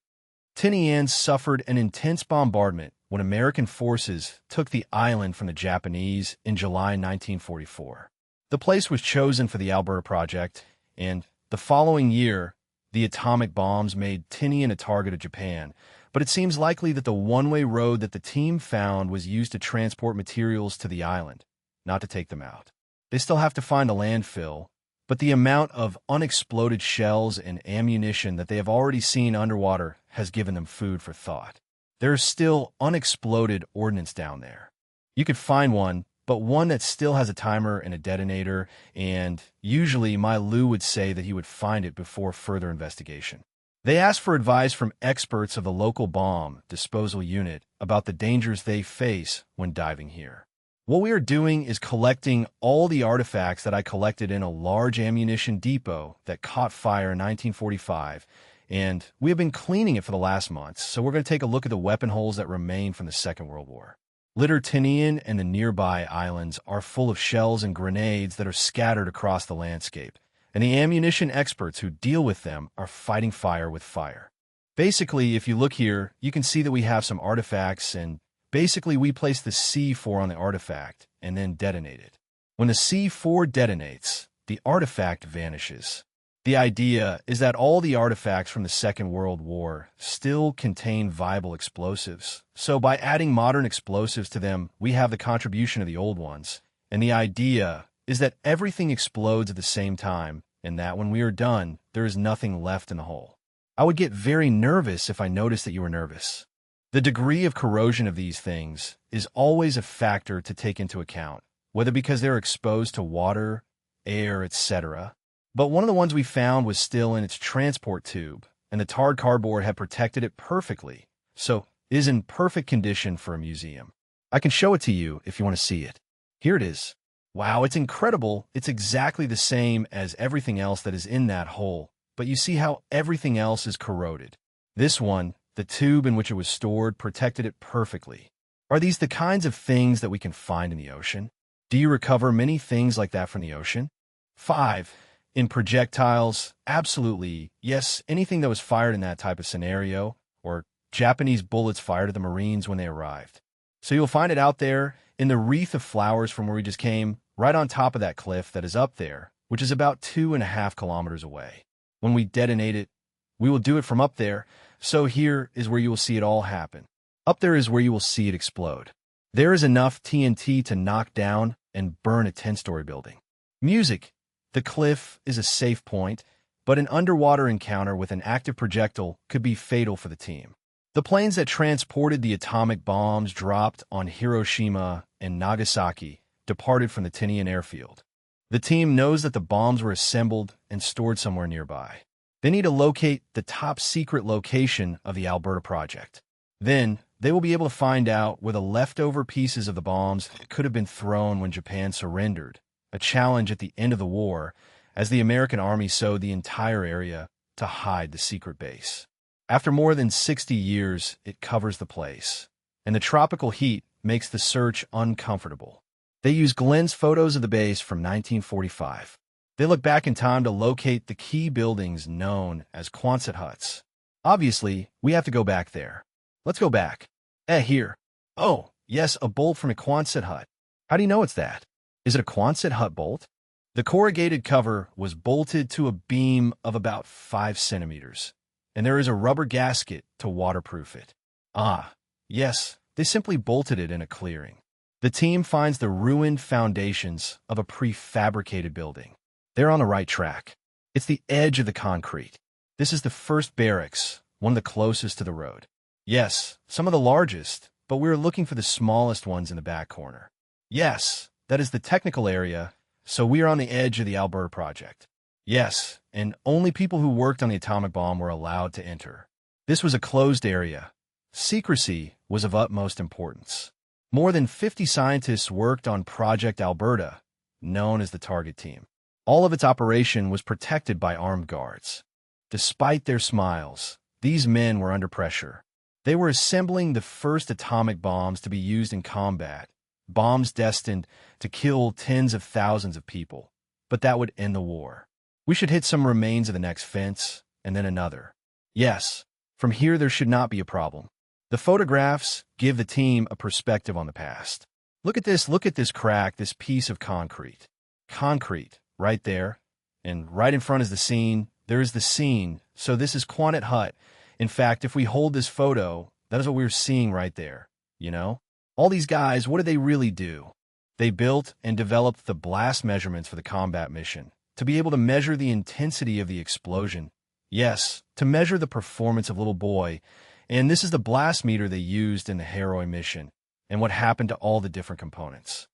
Tinian suffered an intense bombardment when American forces took the island from the Japanese in July 1944. The place was chosen for the Alberta project, and the following year, the atomic bombs made Tinian a target of Japan, but it seems likely that the one-way road that the team found was used to transport materials to the island, not to take them out. They still have to find a landfill, but the amount of unexploded shells and ammunition that they have already seen underwater has given them food for thought. There is still unexploded ordnance down there. You could find one, but one that still has a timer and a detonator, and usually my Lou would say that he would find it before further investigation. They asked for advice from experts of the local bomb disposal unit about the dangers they face when diving here. What we are doing is collecting all the artifacts that I collected in a large ammunition depot that caught fire in 1945, and we have been cleaning it for the last months, so we're going to take a look at the weapon holes that remain from the Second World War. Little Tinian and the nearby islands are full of shells and grenades that are scattered across the landscape, and the ammunition experts who deal with them are fighting fire with fire. Basically, if you look here, you can see that we have some artifacts, and basically we place the C4 on the artifact and then detonate it. When the C4 detonates, the artifact vanishes. The idea is that all the artifacts from the Second World War still contain viable explosives, so by adding modern explosives to them, we have the contribution of the old ones, and the idea is that everything explodes at the same time, and that when we are done, there is nothing left in the hole. I would get very nervous if I noticed that you were nervous. The degree of corrosion of these things is always a factor to take into account, whether because they're exposed to water, air, etc. But one of the ones we found was still in its transport tube, and the tarred cardboard had protected it perfectly, so it is in perfect condition for a museum. I can show it to you if you want to see it. Here it is. Wow, it's incredible. It's exactly the same as everything else that is in that hole, but you see how everything else is corroded. This one, the tube in which it was stored, protected it perfectly. Are these the kinds of things that we can find in the ocean? Do you recover many things like that from the ocean? 5. In projectiles, absolutely, yes, anything that was fired in that type of scenario, or Japanese bullets fired at the Marines when they arrived. So you'll find it out there in the wreath of flowers from where we just came, right on top of that cliff that is up there, which is about 2.5 kilometers away. When we detonate it, we will do it from up there, so here is where you will see it all happen. Up there is where you will see it explode. There is enough TNT to knock down and burn a 10-story building. Music. The cliff is a safe point, but an underwater encounter with an active projectile could be fatal for the team. The planes that transported the atomic bombs dropped on Hiroshima and Nagasaki departed from the Tinian airfield. The team knows that the bombs were assembled and stored somewhere nearby. They need to locate the top-secret location of the Alberta project. Then, they will be able to find out where the leftover pieces of the bombs could have been thrown when Japan surrendered, a challenge at the end of the war, as the American Army sowed the entire area to hide the secret base. After more than 60 years, it covers the place, and the tropical heat makes the search uncomfortable. They use Glenn's photos of the base from 1945. They look back in time to locate the key buildings known as Quonset huts. Obviously, we have to go back there. Let's go back. Here. Oh, yes, a bolt from a Quonset hut. How do you know it's that? Is it a Quonset hut bolt? The corrugated cover was bolted to a beam of about 5 centimeters, and there is a rubber gasket to waterproof it. Ah, yes, they simply bolted it in a clearing. The team finds the ruined foundations of a prefabricated building. They're on the right track. It's the edge of the concrete. This is the first barracks, one of the closest to the road. Yes, some of the largest, but we're looking for the smallest ones in the back corner. Yes, that is the technical area, so we are on the edge of the Alberta project. Yes, and only people who worked on the atomic bomb were allowed to enter. This was a closed area. Secrecy was of utmost importance. More than 50 scientists worked on Project Alberta, known as the Target Team. All of its operation was protected by armed guards. Despite their smiles, these men were under pressure. They were assembling the first atomic bombs to be used in combat, bombs destined to kill tens of thousands of people. But that would end the war. We should hit some remains of the next fence, and then another. Yes, from here there should not be a problem. The photographs give the team a perspective on the past. Look at this crack, this piece of concrete. Concrete, right there. And right in front is the scene. There is the scene. So this is Quonset Hut. In fact, if we hold this photo, that is what we're seeing right there. You know? All these guys, what did they really do? They built and developed the blast measurements for the combat mission, to be able to measure the intensity of the explosion. Yes, to measure the performance of Little Boy. And this is the blast meter they used in the Harrow mission, and what happened to all the different components.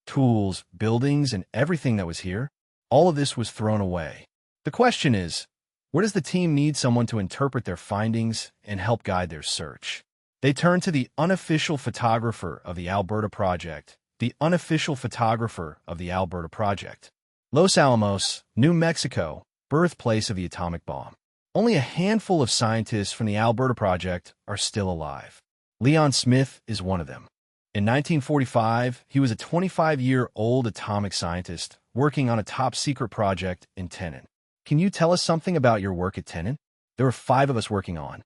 Tools, buildings, and everything that was here, all of this was thrown away. The question is, where does the team need someone to interpret their findings and help guide their search? They turned to the unofficial photographer of the Alberta Project, Los Alamos, New Mexico, birthplace of the atomic bomb. Only a handful of scientists from the Alberta Project are still alive. Leon Smith is one of them. In 1945, he was a 25-year-old atomic scientist working on a top-secret project in Tenon. Can you tell us something about your work at Tenon? There were 5 of us working on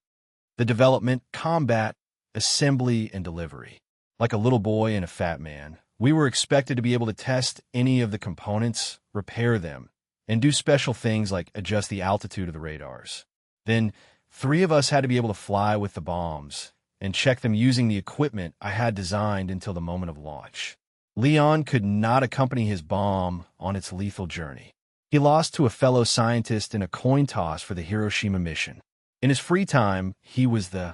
the development, combat, assembly, and delivery. Like a little boy and a fat man, we were expected to be able to test any of the components, repair them, and do special things like adjust the altitude of the radars. Then, 3 of us had to be able to fly with the bombs and check them using the equipment I had designed until the moment of launch. Leon could not accompany his bomb on its lethal journey. He lost to a fellow scientist in a coin toss for the Hiroshima mission. In his free time, he was the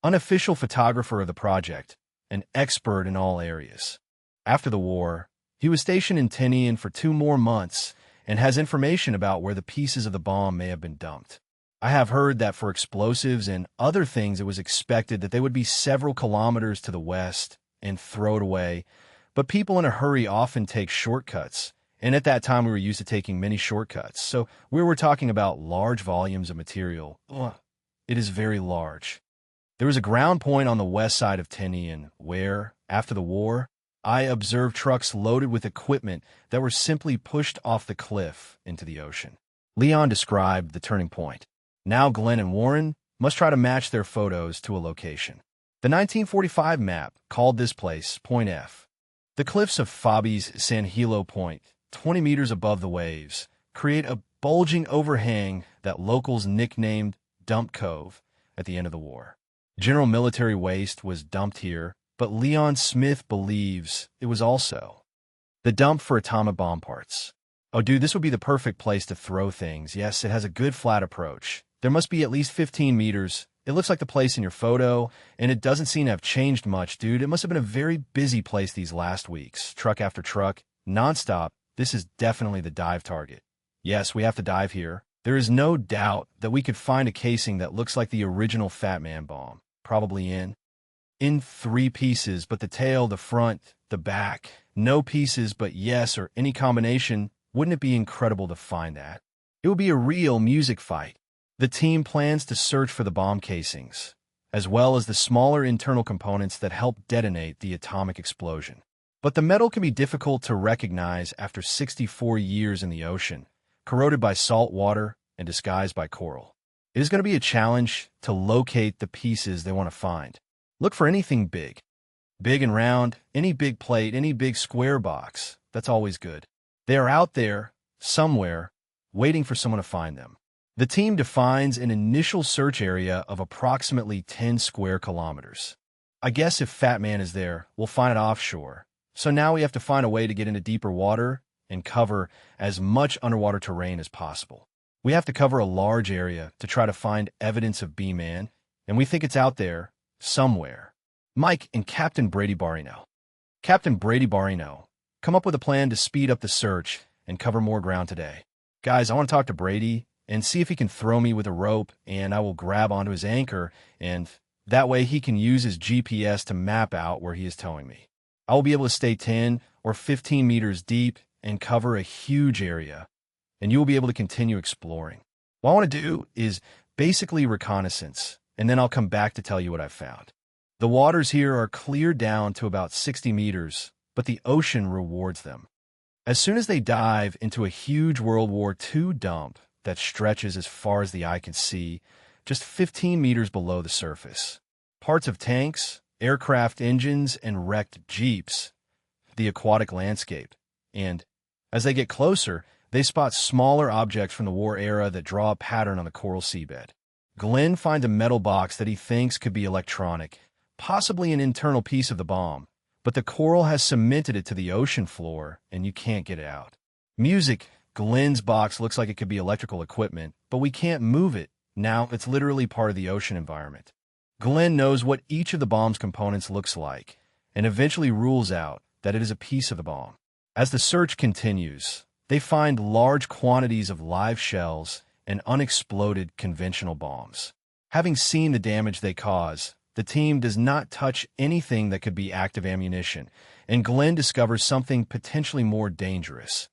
unofficial photographer of the project, an expert in all areas. After the war, he was stationed in Tinian for 2 more months and has information about where the pieces of the bomb may have been dumped. I have heard that for explosives and other things it was expected that they would be several kilometers to the west and throw it away, but people in a hurry often take shortcuts, and at that time we were used to taking many shortcuts, so we were talking about large volumes of material. It is very large. There was a ground point on the west side of Tinian where, after the war, I observed trucks loaded with equipment that were simply pushed off the cliff into the ocean. Leon described the turning point. Now Glenn and Warren must try to match their photos to a location. The 1945 map called this place Point F. The cliffs of Fabi's San Hilo Point, 20 meters above the waves, create a bulging overhang that locals nicknamed Dump Cove at the end of the war. General military waste was dumped here, but Leon Smith believes it was also the dump for atomic bomb parts. Oh, dude, this would be the perfect place to throw things. Yes, it has a good flat approach. There must be at least 15 meters. It looks like the place in your photo, and it doesn't seem to have changed much, dude. It must have been a very busy place these last weeks. Truck after truck, nonstop. This is definitely the dive target. Yes, we have to dive here. There is no doubt that we could find a casing that looks like the original Fat Man bomb, probably in 3 pieces, but the tail, the front, the back, no pieces, but yes, or any combination. Wouldn't it be incredible to find that? It would be a real music fight. The team plans to search for the bomb casings, as well as the smaller internal components that help detonate the atomic explosion. But the metal can be difficult to recognize after 64 years in the ocean, corroded by salt water and disguised by coral. It is going to be a challenge to locate the pieces they want to find. Look for anything big. Big and round, any big plate, any big square box. That's always good. They are out there, somewhere, waiting for someone to find them. The team defines an initial search area of approximately 10 square kilometers. I guess if Fat Man is there, we'll find it offshore. So now we have to find a way to get into deeper water and cover as much underwater terrain as possible. We have to cover a large area to try to find evidence of B-Man, and we think it's out there, somewhere. Mike and Captain Brady Barino. Captain Brady Barino, come up with a plan to speed up the search and cover more ground today. Guys, I want to talk to Brady and see if he can throw me with a rope, and I will grab onto his anchor, and that way he can use his GPS to map out where he is towing me. I will be able to stay 10 or 15 meters deep and cover a huge area, and you will be able to continue exploring. What I want to do is basically reconnaissance, and then I'll come back to tell you what I found. The waters here are clear down to about 60 meters, but the ocean rewards them. As soon as they dive into a huge World War II dump that stretches as far as the eye can see, just 15 meters below the surface. Parts of tanks, aircraft engines, and wrecked jeeps, the aquatic landscape. And as they get closer, they spot smaller objects from the war era that draw a pattern on the coral seabed. Glenn finds a metal box that he thinks could be electronic, possibly an internal piece of the bomb, but the coral has cemented it to the ocean floor, and you can't get it out. Music. Glenn's box looks like it could be electrical equipment, but we can't move it. Now it's literally part of the ocean environment. Glenn knows what each of the bomb's components looks like, and eventually rules out that it is a piece of the bomb. As the search continues, they find large quantities of live shells and unexploded conventional bombs. Having seen the damage they cause, the team does not touch anything that could be active ammunition, and Glenn discovers something potentially more dangerous: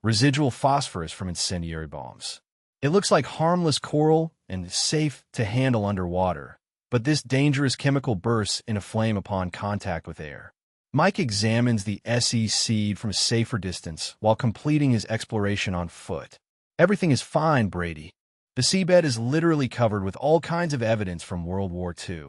residual phosphorus from incendiary bombs. It looks like harmless coral and safe to handle underwater, but this dangerous chemical bursts in a flame upon contact with air. Mike examines the SE seed from a safer distance while completing his exploration on foot. Everything is fine, Brady. The seabed is literally covered with all kinds of evidence from World War II.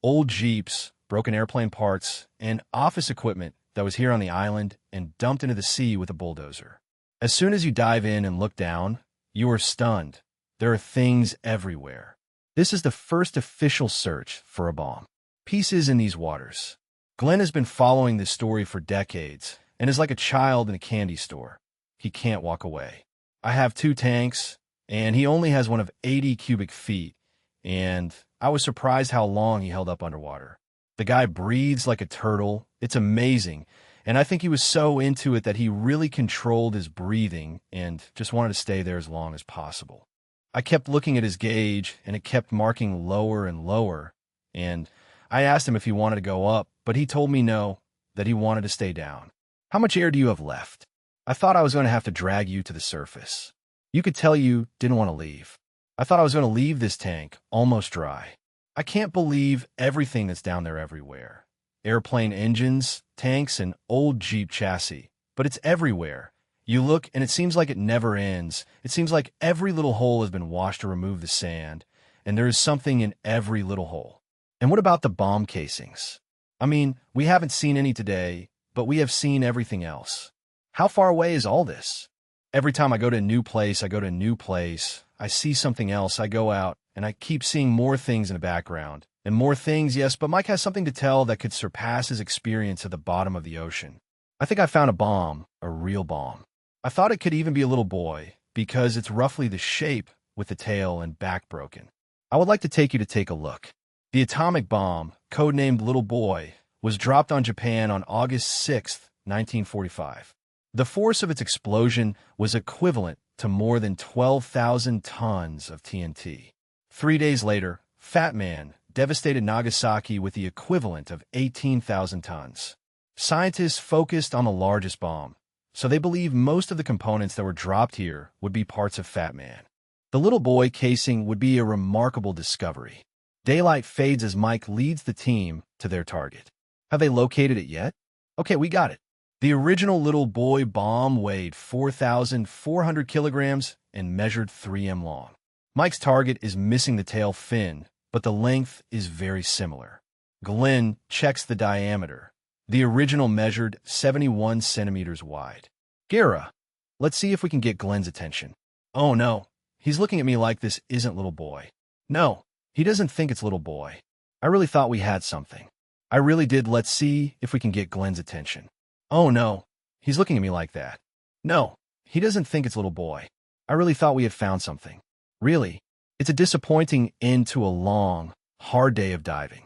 Old jeeps, broken airplane parts, and office equipment that was here on the island and dumped into the sea with a bulldozer. As soon as you dive in and look down, you are stunned. There are things everywhere. This is the first official search for a bomb. Pieces in these waters. Glenn has been following this story for decades and is like a child in a candy store. He can't walk away. I have 2 tanks, and he only has one of 80 cubic feet, and I was surprised how long he held up underwater. The guy breathes like a turtle. It's amazing. And I think he was so into it that he really controlled his breathing and just wanted to stay there as long as possible. I kept looking at his gauge, and it kept marking lower and lower. And I asked him if he wanted to go up, but he told me no, that he wanted to stay down. How much air do you have left? I thought I was going to have to drag you to the surface. You could tell you didn't want to leave. I thought I was going to leave this tank almost dry. I can't believe everything that's down there everywhere. Airplane engines, tanks, and old Jeep chassis. But it's everywhere. You look, and it seems like it never ends. It seems like every little hole has been washed to remove the sand, and there is something in every little hole. And what about the bomb casings? I mean, we haven't seen any today, but we have seen everything else. How far away is all this? Every time I go to a new place, I see something else, I go out, and I keep seeing more things in the background. And more things, yes, but Mike has something to tell that could surpass his experience at the bottom of the ocean. I think I found a bomb, a real bomb. I thought it could even be a little boy, because it's roughly the shape with the tail and back broken. I would like to take you to take a look. The atomic bomb, codenamed Little Boy, was dropped on Japan on August 6, 1945. The force of its explosion was equivalent to more than 12,000 tons of TNT. 3 days later, Fat Man devastated Nagasaki with the equivalent of 18,000 tons. Scientists focused on the largest bomb, so they believe most of the components that were dropped here would be parts of Fat Man. The Little Boy casing would be a remarkable discovery. Daylight fades as Mike leads the team to their target. Have they located it yet? Okay, we got it. The original Little Boy bomb weighed 4,400 kilograms and measured 3 m long. Mike's target is missing the tail fin, but the length is very similar. Glenn checks the diameter. The original measured 71 centimeters wide. Gara, let's see if we can get Glenn's attention. Oh no, he's looking at me like this isn't Little Boy. No, he doesn't think it's Little Boy. I really thought we had something. I really did. Let's see if we can get Glenn's attention. Oh no, he's looking at me like that. No, he doesn't think it's Little Boy. I really thought we had found something. Really, it's a disappointing end to a long, hard day of diving.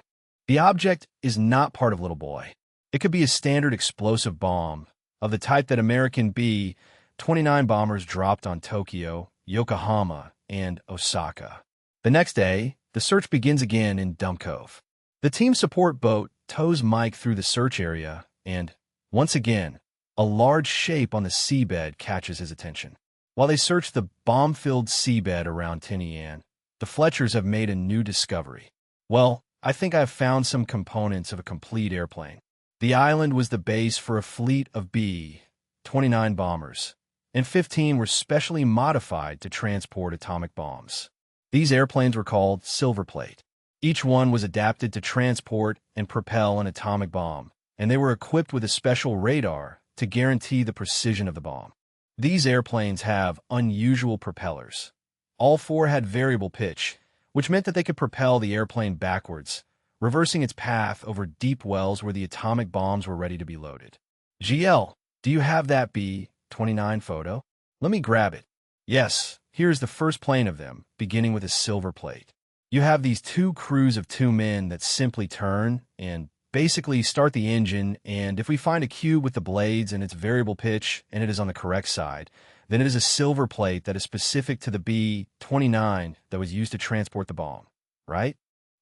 The object is not part of Little Boy. It could be a standard explosive bomb of the type that American B-29 bombers dropped on Tokyo, Yokohama, and Osaka. The next day, the search begins again in Dump Cove. The team support boat tows Mike through the search area, and, once again, a large shape on the seabed catches his attention. While they search the bomb-filled seabed around Tinian, the Fletchers have made a new discovery. Well, I think I've found some components of a complete airplane. The island was the base for a fleet of B-29 bombers, and 15 were specially modified to transport atomic bombs. These airplanes were called Silverplate. Each one was adapted to transport and propel an atomic bomb, and they were equipped with a special radar to guarantee the precision of the bomb. These airplanes have unusual propellers. All four had variable pitch, which meant that they could propel the airplane backwards, reversing its path over deep wells where the atomic bombs were ready to be loaded. GL, do you have that B-29 photo? Let me grab it. Yes, here's the first plane of them, beginning with a silver plate. You have these two crews of 2 men that simply turn and basically start the engine, and if we find a cube with the blades and its variable pitch and it is on the correct side, then it is a silver plate that is specific to the B-29 that was used to transport the bomb, right?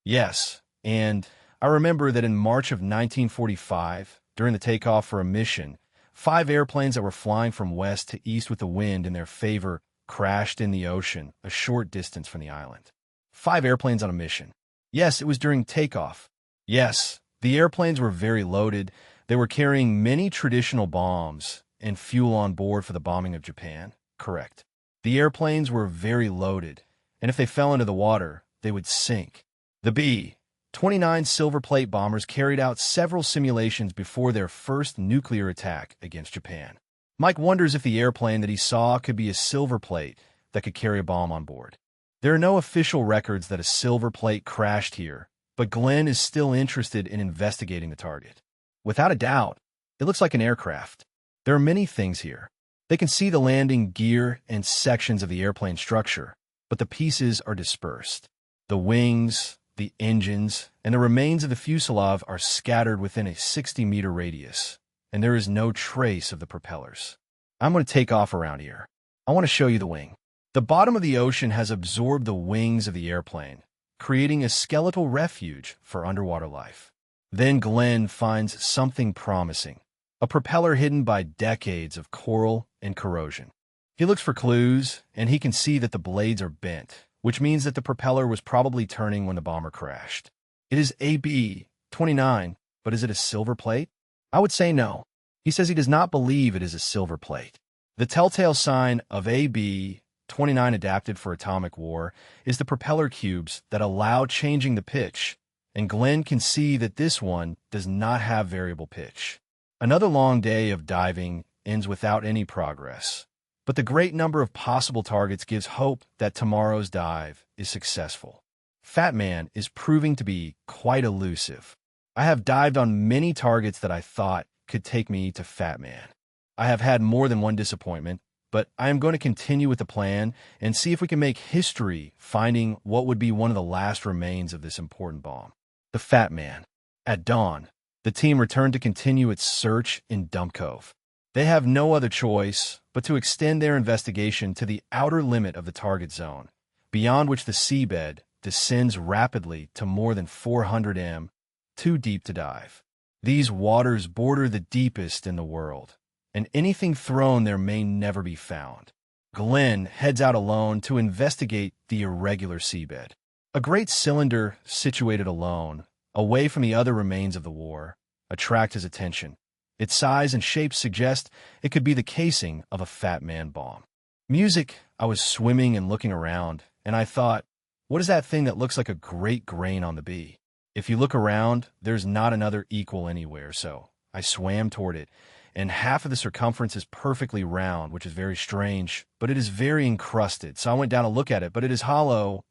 Yes, and I remember that in March of 1945, during the takeoff for a mission, 5 airplanes that were flying from west to east with the wind in their favor crashed in the ocean a short distance from the island. 5 airplanes on a mission. Yes, it was during takeoff. Yes, the airplanes were very loaded. They were carrying many traditional bombs and fuel on board for the bombing of Japan. Correct. The airplanes were very loaded, and if they fell into the water, they would sink. The B-29 silver plate bombers carried out several simulations before their first nuclear attack against Japan. Mike wonders if the airplane that he saw could be a silver plate that could carry a bomb on board. There are no official records that a silver plate crashed here, but Glenn is still interested in investigating the target. Without a doubt, it looks like an aircraft. There are many things here. They can see the landing gear and sections of the airplane structure, but the pieces are dispersed. The wings, the engines, and the remains of the fuselage are scattered within a 60-meter radius, and there is no trace of the propellers. I'm going to take off around here. I want to show you the wing. The bottom of the ocean has absorbed the wings of the airplane, creating a skeletal refuge for underwater life. Then Glenn finds something promising, a propeller hidden by decades of coral and corrosion. He looks for clues, and he can see that the blades are bent, which means that the propeller was probably turning when the bomber crashed. It is a B-29, but is it a silver plate? I would say no. He says he does not believe it is a silver plate. The telltale sign of a B-29 adapted for atomic war is the propeller cubes that allow changing the pitch, and Glenn can see that this one does not have variable pitch. Another long day of diving ends without any progress, but the great number of possible targets gives hope that tomorrow's dive is successful. Fat Man is proving to be quite elusive. I have dived on many targets that I thought could take me to Fat Man. I have had more than one disappointment, but I am going to continue with the plan and see if we can make history finding what would be one of the last remains of this important bomb. The Fat Man. At dawn, the team returned to continue its search in Dump Cove. They have no other choice but to extend their investigation to the outer limit of the target zone, beyond which the seabed descends rapidly to more than 400 m, too deep to dive. These waters border the deepest in the world, and anything thrown there may never be found. Glenn heads out alone to investigate the irregular seabed. A great cylinder situated alone, away from the other remains of the war, attract his attention. Its size and shape suggest it could be the casing of a Fat Man bomb. Music, I was swimming and looking around, and I thought, what is that thing that looks like a great grain on the bee? If you look around, there's not another equal anywhere, so I swam toward it, and half of the circumference is perfectly round, which is very strange, but it is very encrusted. So I went down to look at it, but it is hollow.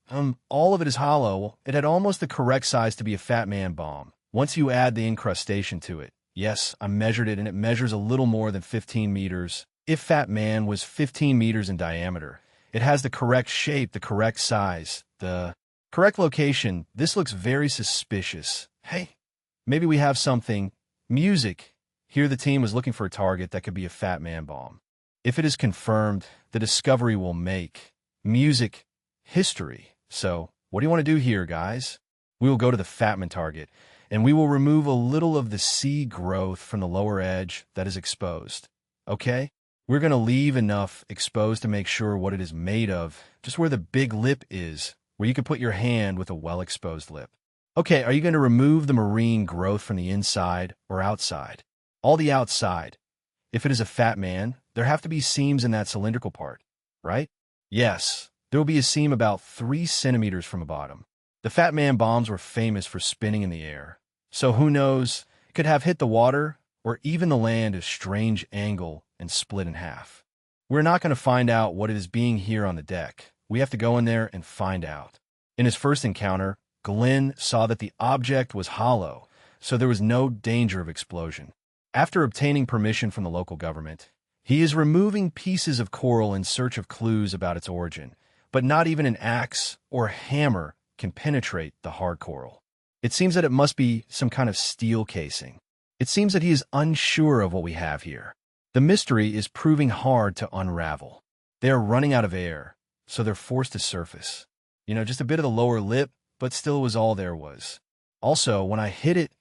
All of it is hollow. It had almost the correct size to be a Fat Man bomb. Once you add the incrustation to it, yes, I measured it, and it measures a little more than 15 meters. If Fat Man was 15 meters in diameter, it has the correct shape, the correct size, the correct location. This looks very suspicious. Hey, maybe we have something. Music. Here the team was looking for a target that could be a Fat Man bomb. If it is confirmed, the discovery will make music history. So, what do you want to do here, guys? We will go to the Fat Man target, and we will remove a little of the sea growth from the lower edge that is exposed. Okay? We're going to leave enough exposed to make sure what it is made of, just where the big lip is, where you can put your hand with a well-exposed lip. Okay, are you going to remove the marine growth from the inside or outside? All the outside. If it is a fat man, there have to be seams in that cylindrical part, right? Yes, there will be a seam about 3 centimeters from the bottom. The fat man bombs were famous for spinning in the air. So who knows, it could have hit the water or even the land at a strange angle and split in half. We're not going to find out what it is being here on the deck. We have to go in there and find out. In his first encounter, Glenn saw that the object was hollow, so there was no danger of explosion. After obtaining permission from the local government, he is removing pieces of coral in search of clues about its origin, but not even an axe or hammer can penetrate the hard coral. It seems that it must be some kind of steel casing. It seems that he is unsure of what we have here. The mystery is proving hard to unravel. They are running out of air, so they're forced to surface. Just a bit of the lower lip, but still was all there was. Also, when I hit it,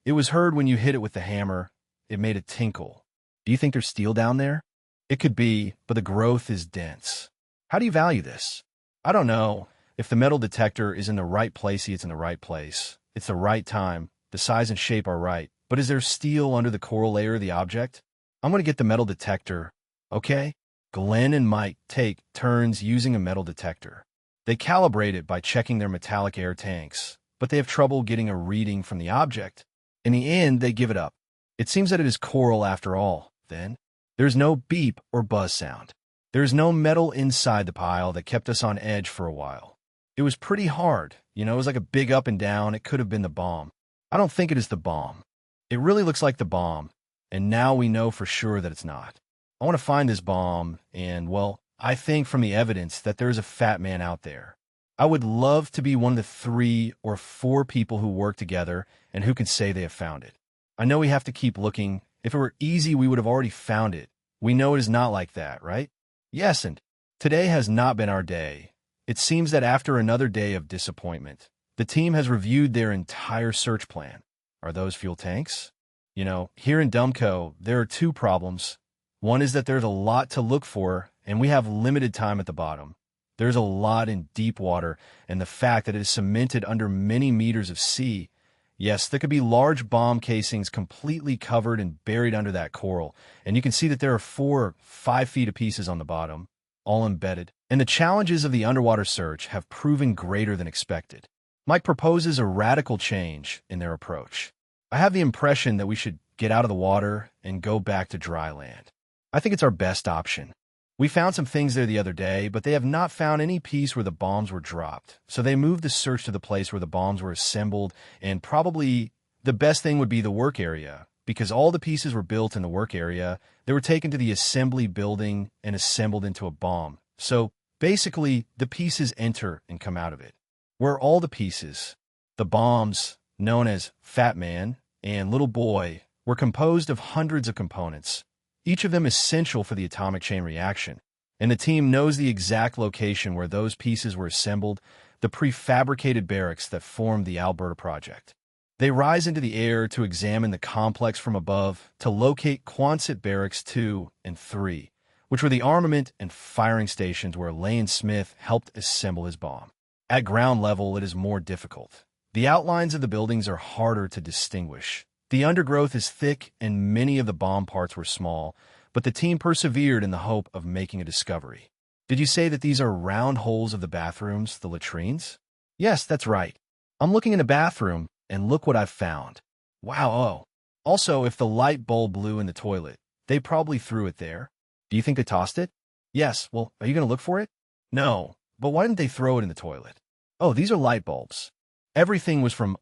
it was heard when you hit it with the hammer. It made a tinkle. Do you think there's steel down there? It could be, but the growth is dense. How do you value this? I don't know. If the metal detector is in the right place, it's in the right place. It's the right time. The size and shape are right. But is there steel under the coral layer of the object? I'm going to get the metal detector, okay? Glenn and Mike take turns using a metal detector. They calibrate it by checking their metallic air tanks, but they have trouble getting a reading from the object. In the end, they give it up. It seems that it is coral after all, then. There's no beep or buzz sound. There's no metal inside the pile that kept us on edge for a while. It was pretty hard. It was like a big up and down. It could have been the bomb. I don't think it is the bomb. It really looks like the bomb, and now we know for sure that it's not. I want to find this bomb, and, well, I think from the evidence that there is a fat man out there. I would love to be one of the 3 or 4 people who work together and who can say they have found it. I know we have to keep looking. If it were easy, we would have already found it. We know it is not like that, right? Yes, and today has not been our day. It seems that after another day of disappointment, the team has reviewed their entire search plan. Are those fuel tanks? Here in Dumco, there are 2 problems. One is that there's a lot to look for, and we have limited time at the bottom. There's a lot in deep water, and the fact that it is cemented under many meters of sea. Yes, there could be large bomb casings completely covered and buried under that coral, and you can see that there are 4 or 5 feet of pieces on the bottom, all embedded. And the challenges of the underwater search have proven greater than expected. Mike proposes a radical change in their approach. I have the impression that we should get out of the water and go back to dry land. I think it's our best option. We found some things there the other day, but they have not found any piece where the bombs were dropped. So they moved the search to the place where the bombs were assembled, and probably the best thing would be the work area, because all the pieces were built in the work area. They were taken to the assembly building and assembled into a bomb. So basically, the pieces enter and come out of it. Where are all the pieces? The bombs, known as Fat Man and Little Boy, were composed of hundreds of components, each of them essential for the atomic chain reaction, and the team knows the exact location where those pieces were assembled, the prefabricated barracks that formed the Alberta project. They rise into the air to examine the complex from above to locate Quonset Barracks 2 and 3, which were the armament and firing stations where Lane Smith helped assemble his bomb. At ground level, it is more difficult. The outlines of the buildings are harder to distinguish. The undergrowth is thick and many of the bomb parts were small, but the team persevered in the hope of making a discovery. Did you say that these are round holes of the bathrooms, the latrines? Yes, that's right. I'm looking in a bathroom, and look what I've found. Wow, oh. Also, if the light bulb blew in the toilet, they probably threw it there. Do you think they tossed it? Yes, well, are you going to look for it? No, but why didn't they throw it in the toilet? Oh, these are light bulbs. Everything was from,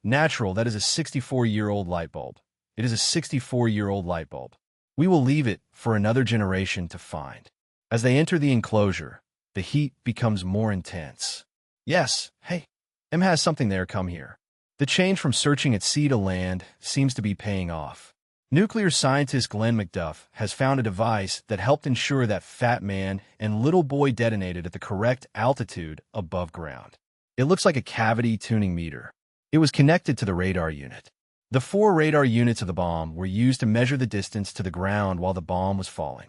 natural. That is a 64-year-old light bulb. It is a 64-year-old light bulb. We will leave it for another generation to find. As they enter the enclosure, the heat becomes more intense. Yes, hey, M has something there, come here. The change from searching at sea to land seems to be paying off. Nuclear scientist Glenn McDuff has found a device that helped ensure that Fat Man and Little Boy detonated at the correct altitude above ground. It looks like a cavity tuning meter. It was connected to the radar unit. The 4 radar units of the bomb were used to measure the distance to the ground while the bomb was falling.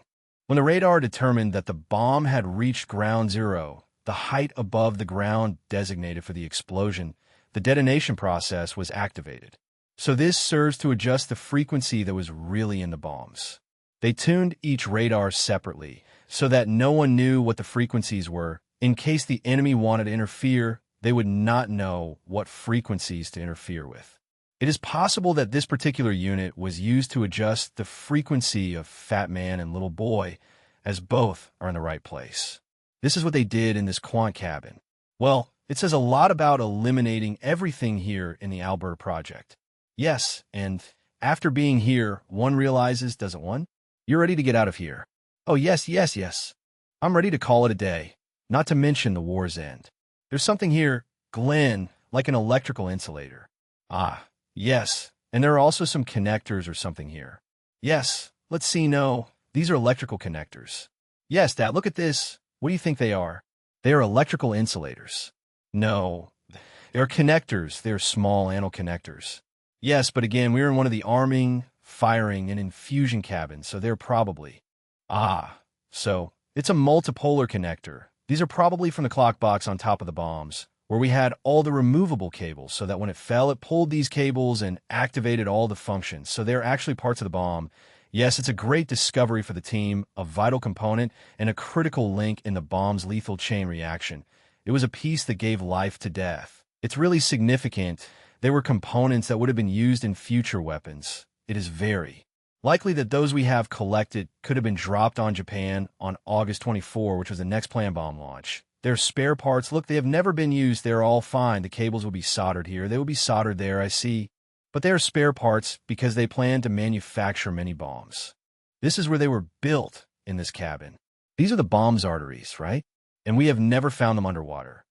When the radar determined that the bomb had reached ground zero, the height above the ground designated for the explosion, the detonation process was activated. So this serves to adjust the frequency that was really in the bombs. They tuned each radar separately so that no one knew what the frequencies were. In case the enemy wanted to interfere, they would not know what frequencies to interfere with. It is possible that this particular unit was used to adjust the frequency of Fat Man and Little Boy, as both are in the right place. This is what they did in this quant cabin. Well, it says a lot about eliminating everything here in the Albert project. Yes, and after being here, one realizes, doesn't one? You're ready to get out of here. Oh, yes, yes, yes. I'm ready to call it a day, not to mention the war's end. There's something here, Glenn, like an electrical insulator. Ah, yes, and there are also some connectors or something here. Yes, let's see, no, these are electrical connectors. Yes, Dad, look at this. What do you think they are? They are electrical insulators. No, they are connectors. They are small anal connectors. Yes, but again, we're in one of the arming, firing, and infusion cabins, so they're probably... Ah, so it's a multipolar connector. These are probably from the clock box on top of the bombs, where we had all the removable cables, so that when it fell, it pulled these cables and activated all the functions. So they're actually parts of the bomb. Yes, it's a great discovery for the team, a vital component, and a critical link in the bomb's lethal chain reaction. It was a piece that gave life to death. It's really significant. They were components that would have been used in future weapons. It is very likely that those we have collected could have been dropped on Japan on August 24, which was the next planned bomb launch. Their spare parts, look, they have never been used. They're all fine. The cables will be soldered here. They will be soldered there, I see. But they are spare parts because they plan to manufacture many bombs. This is where they were built in this cabin. These are the bomb's arteries, right? And we have never found them underwater.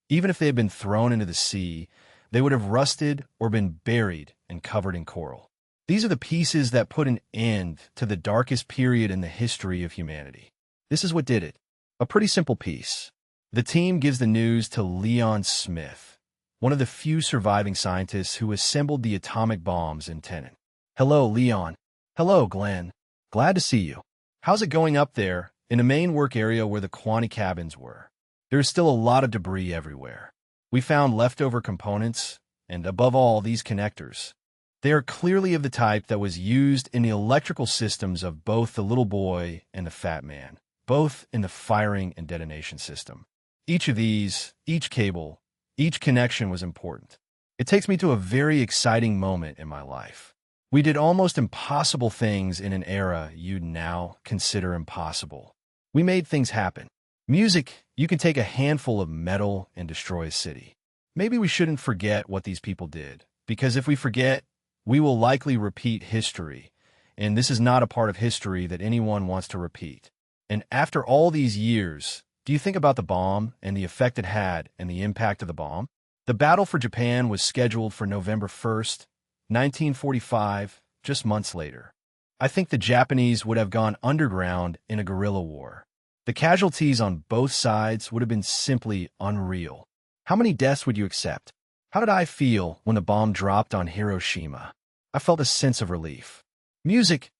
Even if they had been thrown into the sea, they would have rusted or been buried and covered in coral. These are the pieces that put an end to the darkest period in the history of humanity. This is what did it. A pretty simple piece. The team gives the news to Leon Smith, one of the few surviving scientists who assembled the atomic bombs in Tenon. Hello, Leon. Hello, Glenn. Glad to see you. How's it going up there in the main work area where the Quanti cabins were? There's still a lot of debris everywhere. We found leftover components, and above all, these connectors. They are clearly of the type that was used in the electrical systems of both the Little Boy and the Fat Man, both in the firing and detonation system. Each of these, each cable, each connection was important. It takes me to a very exciting moment in my life. We did almost impossible things in an era you'd now consider impossible. We made things happen. Music, you can take a handful of metal and destroy a city. Maybe we shouldn't forget what these people did, because if we forget, we will likely repeat history, and this is not a part of history that anyone wants to repeat. And after all these years, do you think about the bomb and the effect it had and the impact of the bomb? The battle for Japan was scheduled for November 1st, 1945, just months later. I think the Japanese would have gone underground in a guerrilla war. The casualties on both sides would have been simply unreal. How many deaths would you accept? How did I feel when the bomb dropped on Hiroshima? I felt a sense of relief. Music,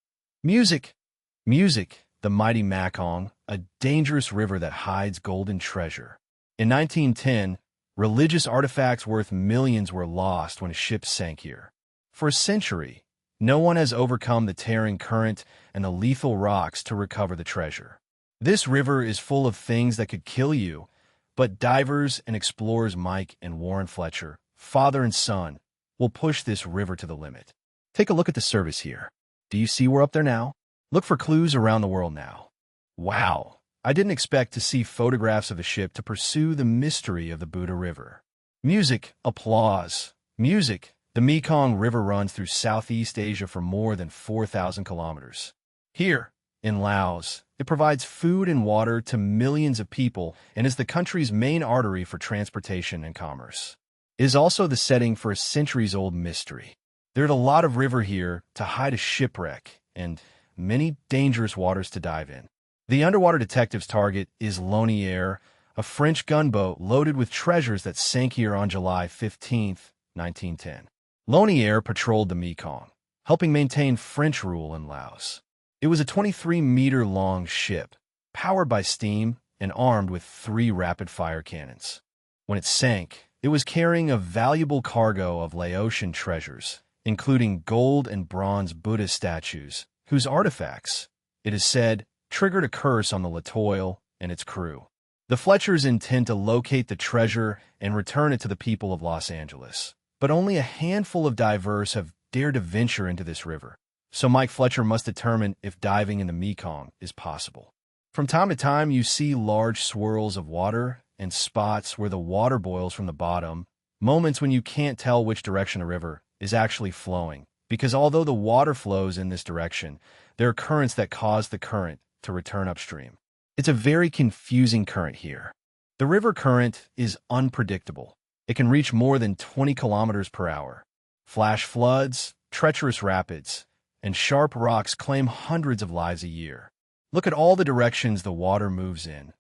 music, music, the mighty Mekong, a dangerous river that hides golden treasure. In 1910, religious artifacts worth millions were lost when a ship sank here. For a century, no one has overcome the tearing current and the lethal rocks to recover the treasure. This river is full of things that could kill you, but divers and explorers Mike and Warren Fletcher, father and son, will push this river to the limit. Take a look at the service here. Do you see we're up there now? Look for clues around the world now. Wow, I didn't expect to see photographs of a ship to pursue the mystery of the Buddha River. Music, applause. Music, the Mekong River runs through Southeast Asia for more than 4,000 kilometers. Here, in Laos, it provides food and water to millions of people and is the country's main artery for transportation and commerce. It is also the setting for a centuries-old mystery. There's a lot of river here to hide a shipwreck and many dangerous waters to dive in. The underwater detective's target is Lonier, a French gunboat loaded with treasures that sank here on July 15, 1910. Lonier patrolled the Mekong, helping maintain French rule in Laos. It was a 23-meter-long ship, powered by steam and armed with 3 rapid-fire cannons. When it sank, it was carrying a valuable cargo of Laotian treasures, including gold and bronze Buddha statues, whose artifacts, it is said, triggered a curse on the Latoil and its crew. The Fletchers intend to locate the treasure and return it to the people of Los Angeles, but only a handful of divers have dared to venture into this river, so Mike Fletcher must determine if diving in the Mekong is possible. From time to time, you see large swirls of water and spots where the water boils from the bottom, moments when you can't tell which direction the river is actually flowing, because although the water flows in this direction, there are currents that cause the current to return upstream. It's a very confusing current here. The river current is unpredictable. It can reach more than 20 kilometers per hour. Flash floods, treacherous rapids, and sharp rocks claim hundreds of lives a year. Look at all the directions the water moves in.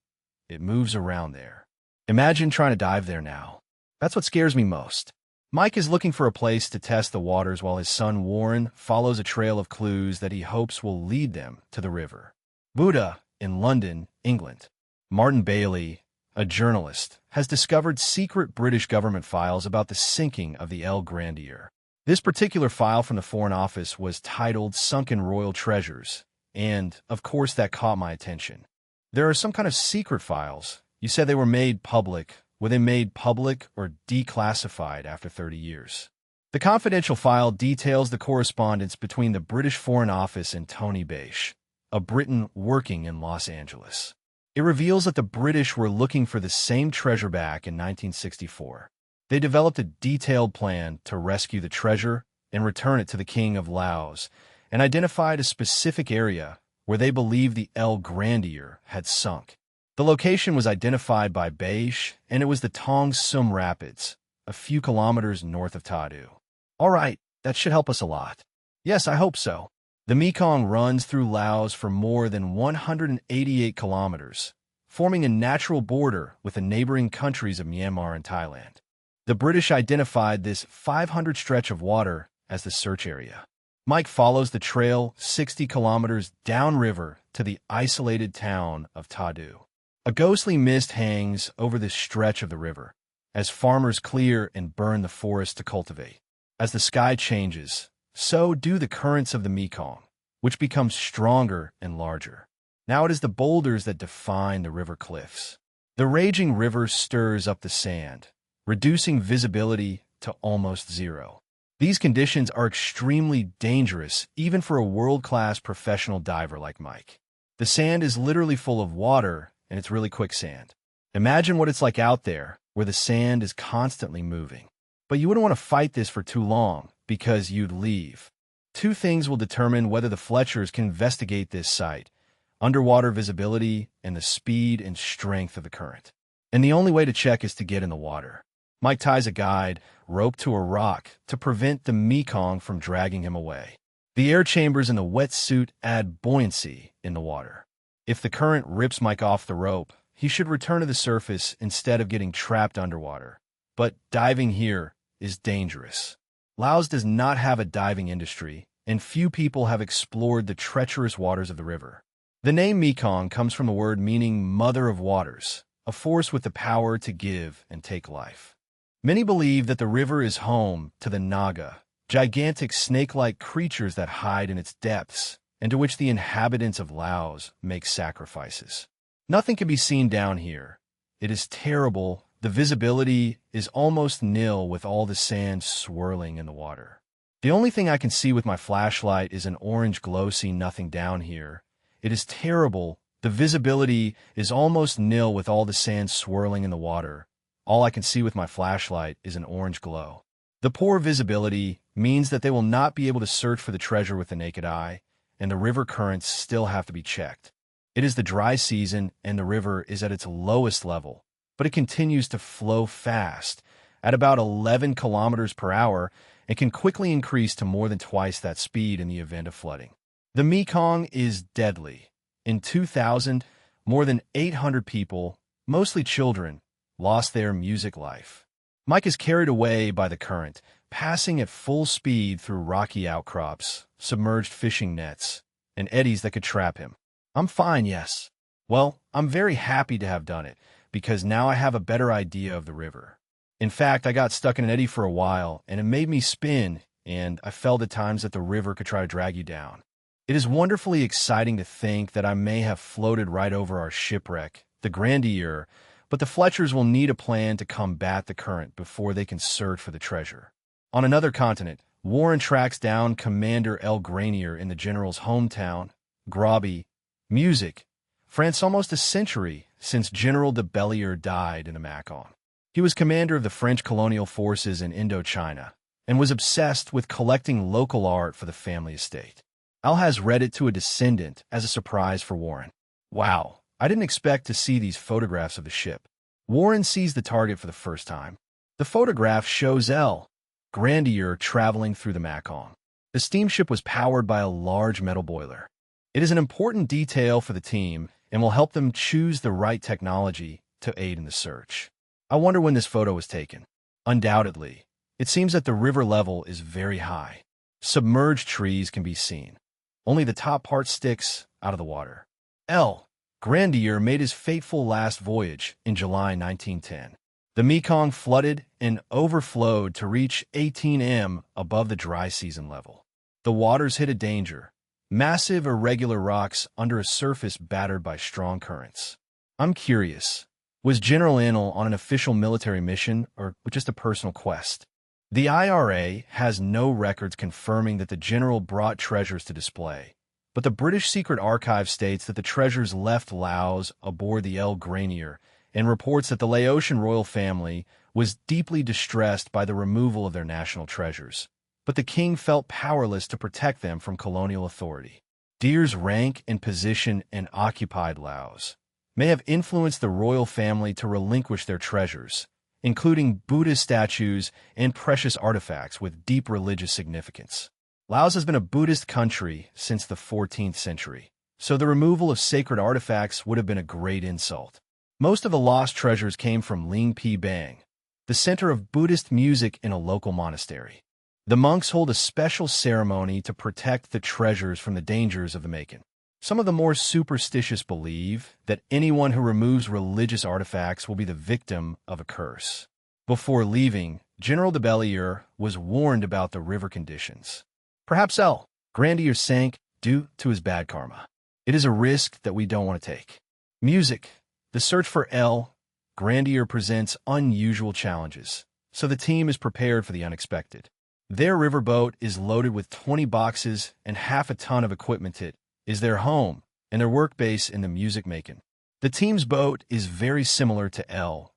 It moves around there. Imagine trying to dive there now. That's what scares me most. Mike is looking for a place to test the waters while his son Warren follows a trail of clues that he hopes will lead them to the river. Buddha, in London, England. Martin Bailey, a journalist, has discovered secret British government files about the sinking of the El Grandier. This particular file from the Foreign Office was titled Sunken Royal Treasures, and, of course, that caught my attention. There are some kind of secret files. You said they were made public. Were they made public or declassified after 30 years? The confidential file details the correspondence between the British Foreign Office and Tony Bache, a Briton working in Los Angeles. It reveals that the British were looking for the same treasure back in 1964. They developed a detailed plan to rescue the treasure and return it to the King of Laos, and identified a specific area where they believed the El Grandier had sunk. The location was identified by Bache, and it was the Tong Sum Rapids, a few kilometers north of Tadu. All right, that should help us a lot. Yes, I hope so. The Mekong runs through Laos for more than 188 kilometers, forming a natural border with the neighboring countries of Myanmar and Thailand. The British identified this 500 stretch of water as the search area. Mike follows the trail 60 kilometers downriver to the isolated town of Tadu. A ghostly mist hangs over this stretch of the river as farmers clear and burn the forest to cultivate. As the sky changes, so do the currents of the Mekong, which become stronger and larger. Now it is the boulders that define the river cliffs. The raging river stirs up the sand, reducing visibility to almost zero. These conditions are extremely dangerous even for a world-class professional diver like Mike. The sand is literally full of water, and it's really quicksand. Imagine what it's like out there, where the sand is constantly moving. But you wouldn't want to fight this for too long, because you'd leave. 2 things will determine whether the Fletchers can investigate this site: underwater visibility and the speed and strength of the current. And the only way to check is to get in the water. Mike ties a guide rope to a rock to prevent the Mekong from dragging him away. The air chambers in the wetsuit add buoyancy in the water. If the current rips Mike off the rope, he should return to the surface instead of getting trapped underwater. But diving here is dangerous. Laos does not have a diving industry, and few people have explored the treacherous waters of the river. The name Mekong comes from a word meaning mother of waters, a force with the power to give and take life. Many believe that the river is home to the Naga, gigantic snake-like creatures that hide in its depths, and to which the inhabitants of Laos make sacrifices. Nothing can be seen down here. It is terrible. The visibility is almost nil with all the sand swirling in the water. The only thing I can see with my flashlight is an orange glow. See nothing down here. It is terrible. The visibility is almost nil with all the sand swirling in the water. All I can see with my flashlight is an orange glow. The poor visibility means that they will not be able to search for the treasure with the naked eye, and the river currents still have to be checked. It is the dry season, and the river is at its lowest level, but it continues to flow fast, at about 11 kilometers per hour, and can quickly increase to more than twice that speed in the event of flooding. The Mekong is deadly. In 2000, more than 800 people, mostly children, lost their music life. Mike is carried away by the current, passing at full speed through rocky outcrops, submerged fishing nets, and eddies that could trap him. I'm fine, yes. Well, I'm very happy to have done it, because now I have a better idea of the river. In fact, I got stuck in an eddy for a while, and it made me spin, and I felt at times that the river could try to drag you down. It is wonderfully exciting to think that I may have floated right over our shipwreck, the Grandeur, but the Fletchers will need a plan to combat the current before they can search for the treasure. On another continent, Warren tracks down Commander El Granier in the general's hometown, Grobby, Music, France, almost a century since General de Bellier died in the Macon. He was commander of the French colonial forces in Indochina and was obsessed with collecting local art for the family estate. Al has read it to a descendant as a surprise for Warren. Wow, I didn't expect to see these photographs of the ship. Warren sees the target for the first time. The photograph shows El Grandeur traveling through the Macon. The steamship was powered by a large metal boiler. It is an important detail for the team and will help them choose the right technology to aid in the search. I wonder when this photo was taken. Undoubtedly, it seems that the river level is very high. Submerged trees can be seen. Only the top part sticks out of the water. El Grandeur made his fateful last voyage in July 1910. The Mekong flooded and overflowed to reach 18 m above the dry season level. The waters hit a danger, massive irregular rocks under a surface battered by strong currents. I'm curious, was General Enel on an official military mission or just a personal quest? The IRA has no records confirming that the general brought treasures to display, but the British Secret Archive states that the treasures left Laos aboard the El Granier and reports that the Laotian royal family was deeply distressed by the removal of their national treasures, but the king felt powerless to protect them from colonial authority. Deer's rank and position in occupied Laos may have influenced the royal family to relinquish their treasures, including Buddhist statues and precious artifacts with deep religious significance. Laos has been a Buddhist country since the 14th century, so the removal of sacred artifacts would have been a great insult. Most of the lost treasures came from Ling Pi Bang, the center of Buddhist music in a local monastery. The monks hold a special ceremony to protect the treasures from the dangers of the Macon. Some of the more superstitious believe that anyone who removes religious artifacts will be the victim of a curse. Before leaving, General de Bellier was warned about the river conditions. Perhaps El Grandeur sank due to his bad karma. It is a risk that we don't want to take. Music. The search for El Grandeur presents unusual challenges, so the team is prepared for the unexpected. Their riverboat is loaded with 20 boxes and half a ton of equipment. It is their home and their work base in the music Macon. The team's boat is very similar to El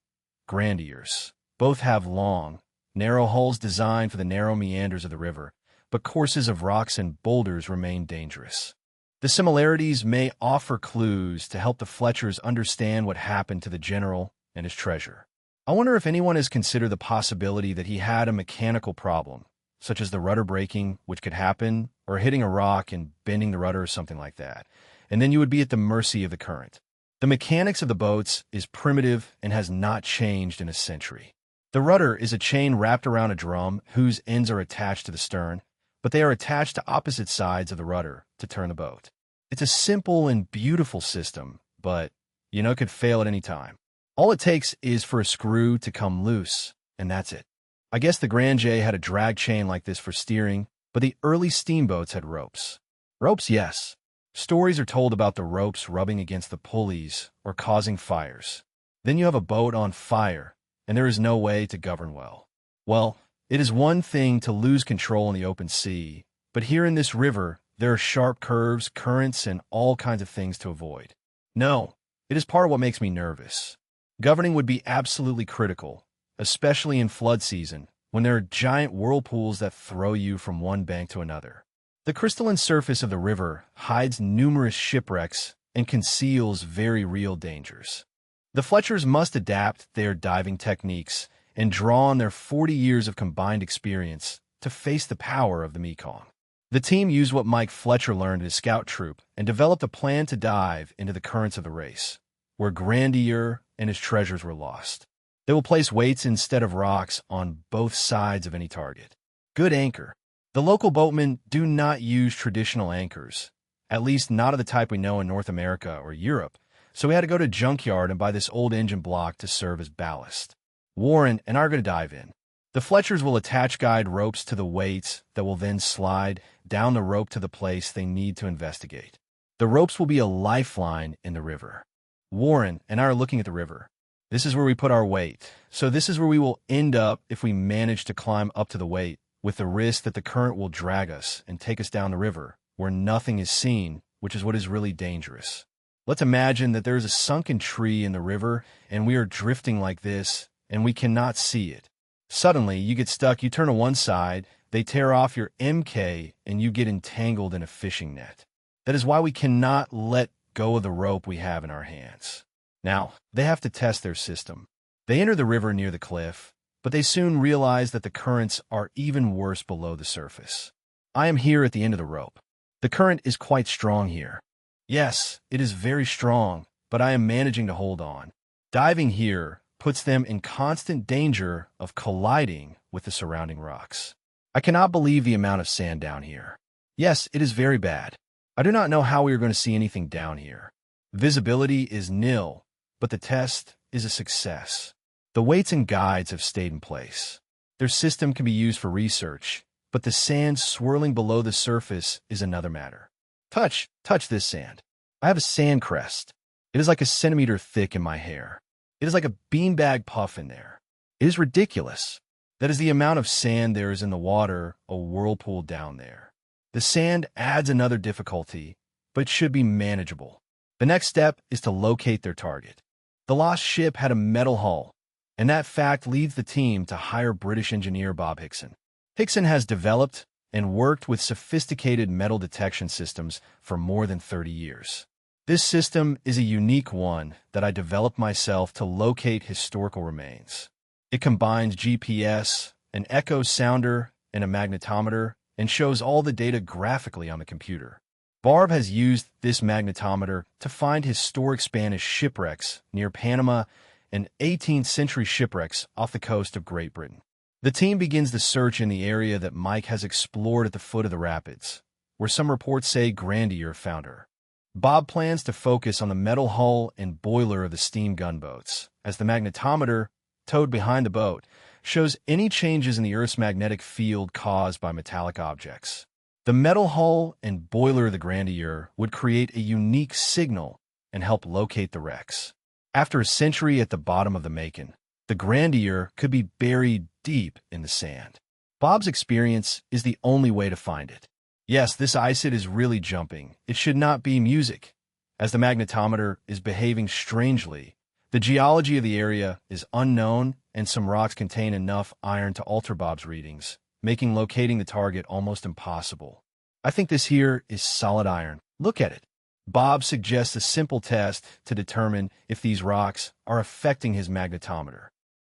Grandeur's. Both have long, narrow hulls designed for the narrow meanders of the river, but courses of rocks and boulders remain dangerous. The similarities may offer clues to help the Fletchers understand what happened to the general and his treasure. I wonder if anyone has considered the possibility that he had a mechanical problem, such as the rudder breaking, which could happen, or hitting a rock and bending the rudder or something like that, and then you would be at the mercy of the current. The mechanics of the boats is primitive and has not changed in a century. The rudder is a chain wrapped around a drum whose ends are attached to the stern, but they are attached to opposite sides of the rudder to turn the boat. It's a simple and beautiful system, but, it could fail at any time. All it takes is for a screw to come loose, and that's it. I guess the Grand J had a drag chain like this for steering, but the early steamboats had ropes. Ropes, yes. Stories are told about the ropes rubbing against the pulleys or causing fires. Then you have a boat on fire, and there is no way to govern well. Well, it is one thing to lose control in the open sea, but here in this river, there are sharp curves, currents, and all kinds of things to avoid. No, it is part of what makes me nervous. Governing would be absolutely critical, especially in flood season, when there are giant whirlpools that throw you from one bank to another. The crystalline surface of the river hides numerous shipwrecks and conceals very real dangers. The Fletchers must adapt their diving techniques and draw on their 40 years of combined experience to face the power of the Mekong. The team used what Mike Fletcher learned in his scout troop and developed a plan to dive into the currents of the race, where Grandeur and his treasures were lost. They will place weights instead of rocks on both sides of any target. Good anchor. The local boatmen do not use traditional anchors, at least not of the type we know in North America or Europe, so we had to go to a junkyard and buy this old engine block to serve as ballast. Warren and I are going to dive in. The Fletchers will attach guide ropes to the weights that will then slide down the rope to the place they need to investigate. The ropes will be a lifeline in the river. Warren and I are looking at the river. This is where we put our weight. So this is where we will end up if we manage to climb up to the weight, with the risk that the current will drag us and take us down the river, where nothing is seen, which is what is really dangerous. Let's imagine that there is a sunken tree in the river, and we are drifting like this, and we cannot see it. Suddenly, you get stuck, you turn to one side, they tear off your MK, and you get entangled in a fishing net. That is why we cannot let go of the rope we have in our hands. Now, they have to test their system. They enter the river near the cliff, but they soon realize that the currents are even worse below the surface. I am here at the end of the rope. The current is quite strong here. Yes, it is very strong, but I am managing to hold on. Diving here puts them in constant danger of colliding with the surrounding rocks. I cannot believe the amount of sand down here. Yes, it is very bad. I do not know how we are going to see anything down here. Visibility is nil, but the test is a success. The weights and guides have stayed in place. Their system can be used for research, but the sand swirling below the surface is another matter. Touch this sand. I have a sand crest. It is like a centimeter thick in my hair. It is like a beanbag puff in there. It is ridiculous. That is the amount of sand there is in the water, a whirlpool down there. The sand adds another difficulty, but it should be manageable. The next step is to locate their target. The lost ship had a metal hull, and that fact leads the team to hire British engineer Bob Hickson. Hickson has developed and worked with sophisticated metal detection systems for more than 30 years. This system is a unique one that I developed myself to locate historical remains. It combines GPS, an echo sounder, and a magnetometer, and shows all the data graphically on the computer. Barb has used this magnetometer to find historic Spanish shipwrecks near Panama and 18th century shipwrecks off the coast of Great Britain. The team begins the search in the area that Mike has explored at the foot of the rapids, where some reports say Grandeur found her. Bob plans to focus on the metal hull and boiler of the steam gunboats, as the magnetometer, towed behind the boat, shows any changes in the Earth's magnetic field caused by metallic objects. The metal hull and boiler of the Grandeur would create a unique signal and help locate the wrecks. After a century at the bottom of the Macon, the Grandeur could be buried deep in the sand. Bob's experience is the only way to find it. Yes, this ICID is really jumping. It should not be music. As the magnetometer is behaving strangely, the geology of the area is unknown and some rocks contain enough iron to alter Bob's readings, making locating the target almost impossible. I think this here is solid iron. Look at it. Bob suggests a simple test to determine if these rocks are affecting his magnetometer.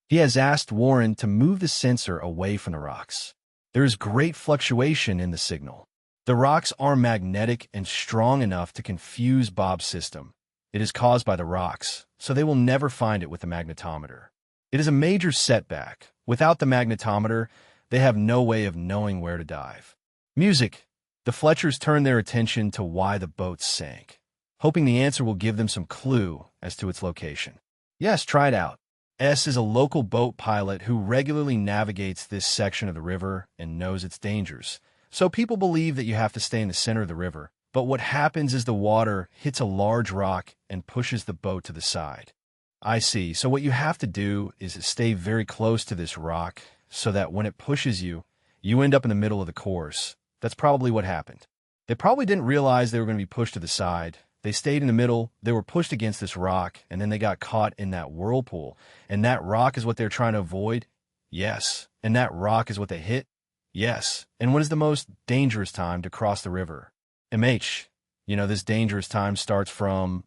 He has asked Warren to move the sensor away from the rocks. There is great fluctuation in the signal. The rocks are magnetic and strong enough to confuse Bob's system. It is caused by the rocks, so they will never find it with the magnetometer. It is a major setback. Without the magnetometer, they have no way of knowing where to dive. Music. The Fletchers turn their attention to why the boat sank, hoping the answer will give them some clue as to its location. Yes, try it out. S is a local boat pilot who regularly navigates this section of the river and knows its dangers. So people believe that you have to stay in the center of the river, but what happens is the water hits a large rock and pushes the boat to the side. I see. So what you have to do is stay very close to this rock so that when it pushes you, you end up in the middle of the course. That's probably what happened. They probably didn't realize they were going to be pushed to the side. They stayed in the middle, they were pushed against this rock, and then they got caught in that whirlpool. And that rock is what they're trying to avoid? Yes. And that rock is what they hit? Yes. And when is the most dangerous time to cross the river? MH. This dangerous time starts from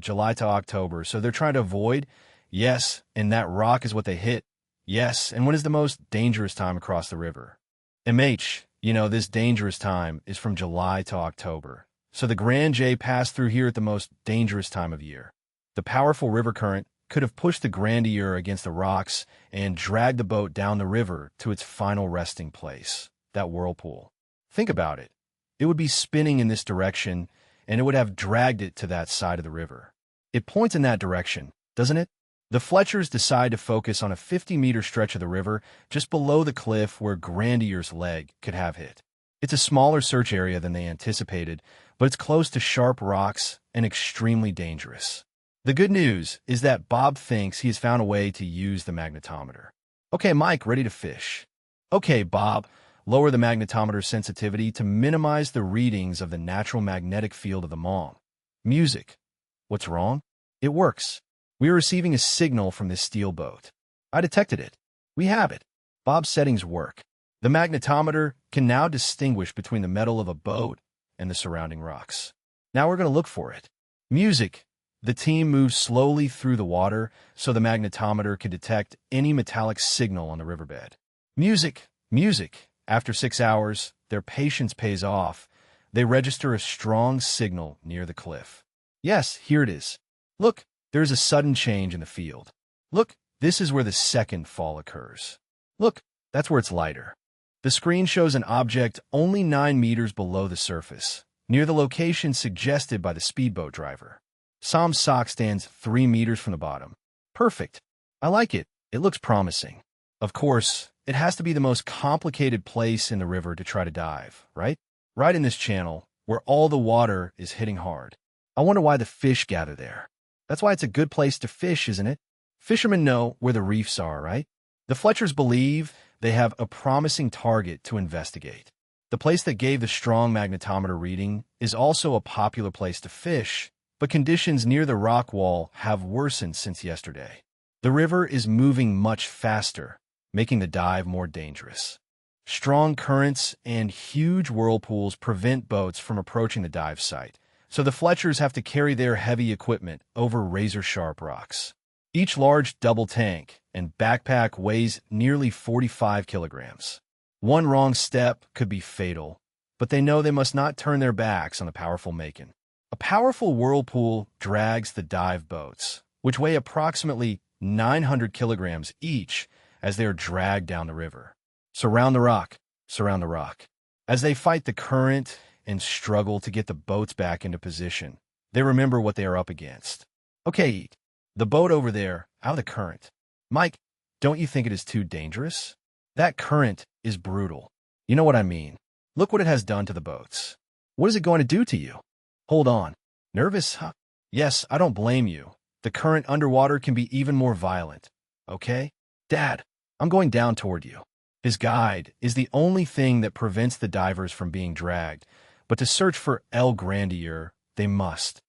July to October. So they're trying to avoid? Yes. And that rock is what they hit? Yes. And when is the most dangerous time across the river? MH. This dangerous time is from July to October. So the Grand J passed through here at the most dangerous time of year. The powerful river current could have pushed the Grandeur against the rocks and dragged the boat down the river to its final resting place, that whirlpool. Think about it. It would be spinning in this direction, and it would have dragged it to that side of the river. It points in that direction, doesn't it? The Fletchers decide to focus on a 50-meter stretch of the river just below the cliff where Grandier's leg could have hit. It's a smaller search area than they anticipated, but it's close to sharp rocks and extremely dangerous. The good news is that Bob thinks he has found a way to use the magnetometer. Okay, Mike, ready to fish. Okay, Bob, lower the magnetometer sensitivity to minimize the readings of the natural magnetic field of the Mom. Music. What's wrong? It works. We are receiving a signal from this steel boat. I detected it. We have it. Bob's settings work. The magnetometer can now distinguish between the metal of a boat and the surrounding rocks. Now we're going to look for it. Music. The team moves slowly through the water so the magnetometer can detect any metallic signal on the riverbed. Music. Music. After 6 hours, their patience pays off. They register a strong signal near the cliff. Yes, here it is. Look, there is a sudden change in the field. Look, this is where the second fall occurs. Look, that's where it's lighter. The screen shows an object only 9 meters below the surface, near the location suggested by the speedboat driver. Sam's sock stands 3 meters from the bottom. Perfect. I like it. It looks promising. Of course, it has to be the most complicated place in the river to try to dive, right? Right in this channel, where all the water is hitting hard. I wonder why the fish gather there. That's why it's a good place to fish, isn't it? Fishermen know where the reefs are, right? The Fletchers believe they have a promising target to investigate. The place that gave the strong magnetometer reading is also a popular place to fish, but conditions near the rock wall have worsened since yesterday. The river is moving much faster, making the dive more dangerous. Strong currents and huge whirlpools prevent boats from approaching the dive site, so the Fletchers have to carry their heavy equipment over razor-sharp rocks. Each large double tank and backpack weighs nearly 45 kilograms. One wrong step could be fatal, but they know they must not turn their backs on the powerful Macon. A powerful whirlpool drags the dive boats, which weigh approximately 900 kilograms each as they are dragged down the river. Surround the rock, surround the rock. As they fight the current and struggle to get the boats back into position, they remember what they are up against. Okay, the boat over there, out of the current. Mike, don't you think it is too dangerous? That current is brutal. You know what I mean. Look what it has done to the boats. What is it going to do to you? Hold on. Nervous, huh? Yes, I don't blame you. The current underwater can be even more violent. Okay? Dad, I'm going down toward you. His guide is the only thing that prevents the divers from being dragged, but to search for El Grandier, they must.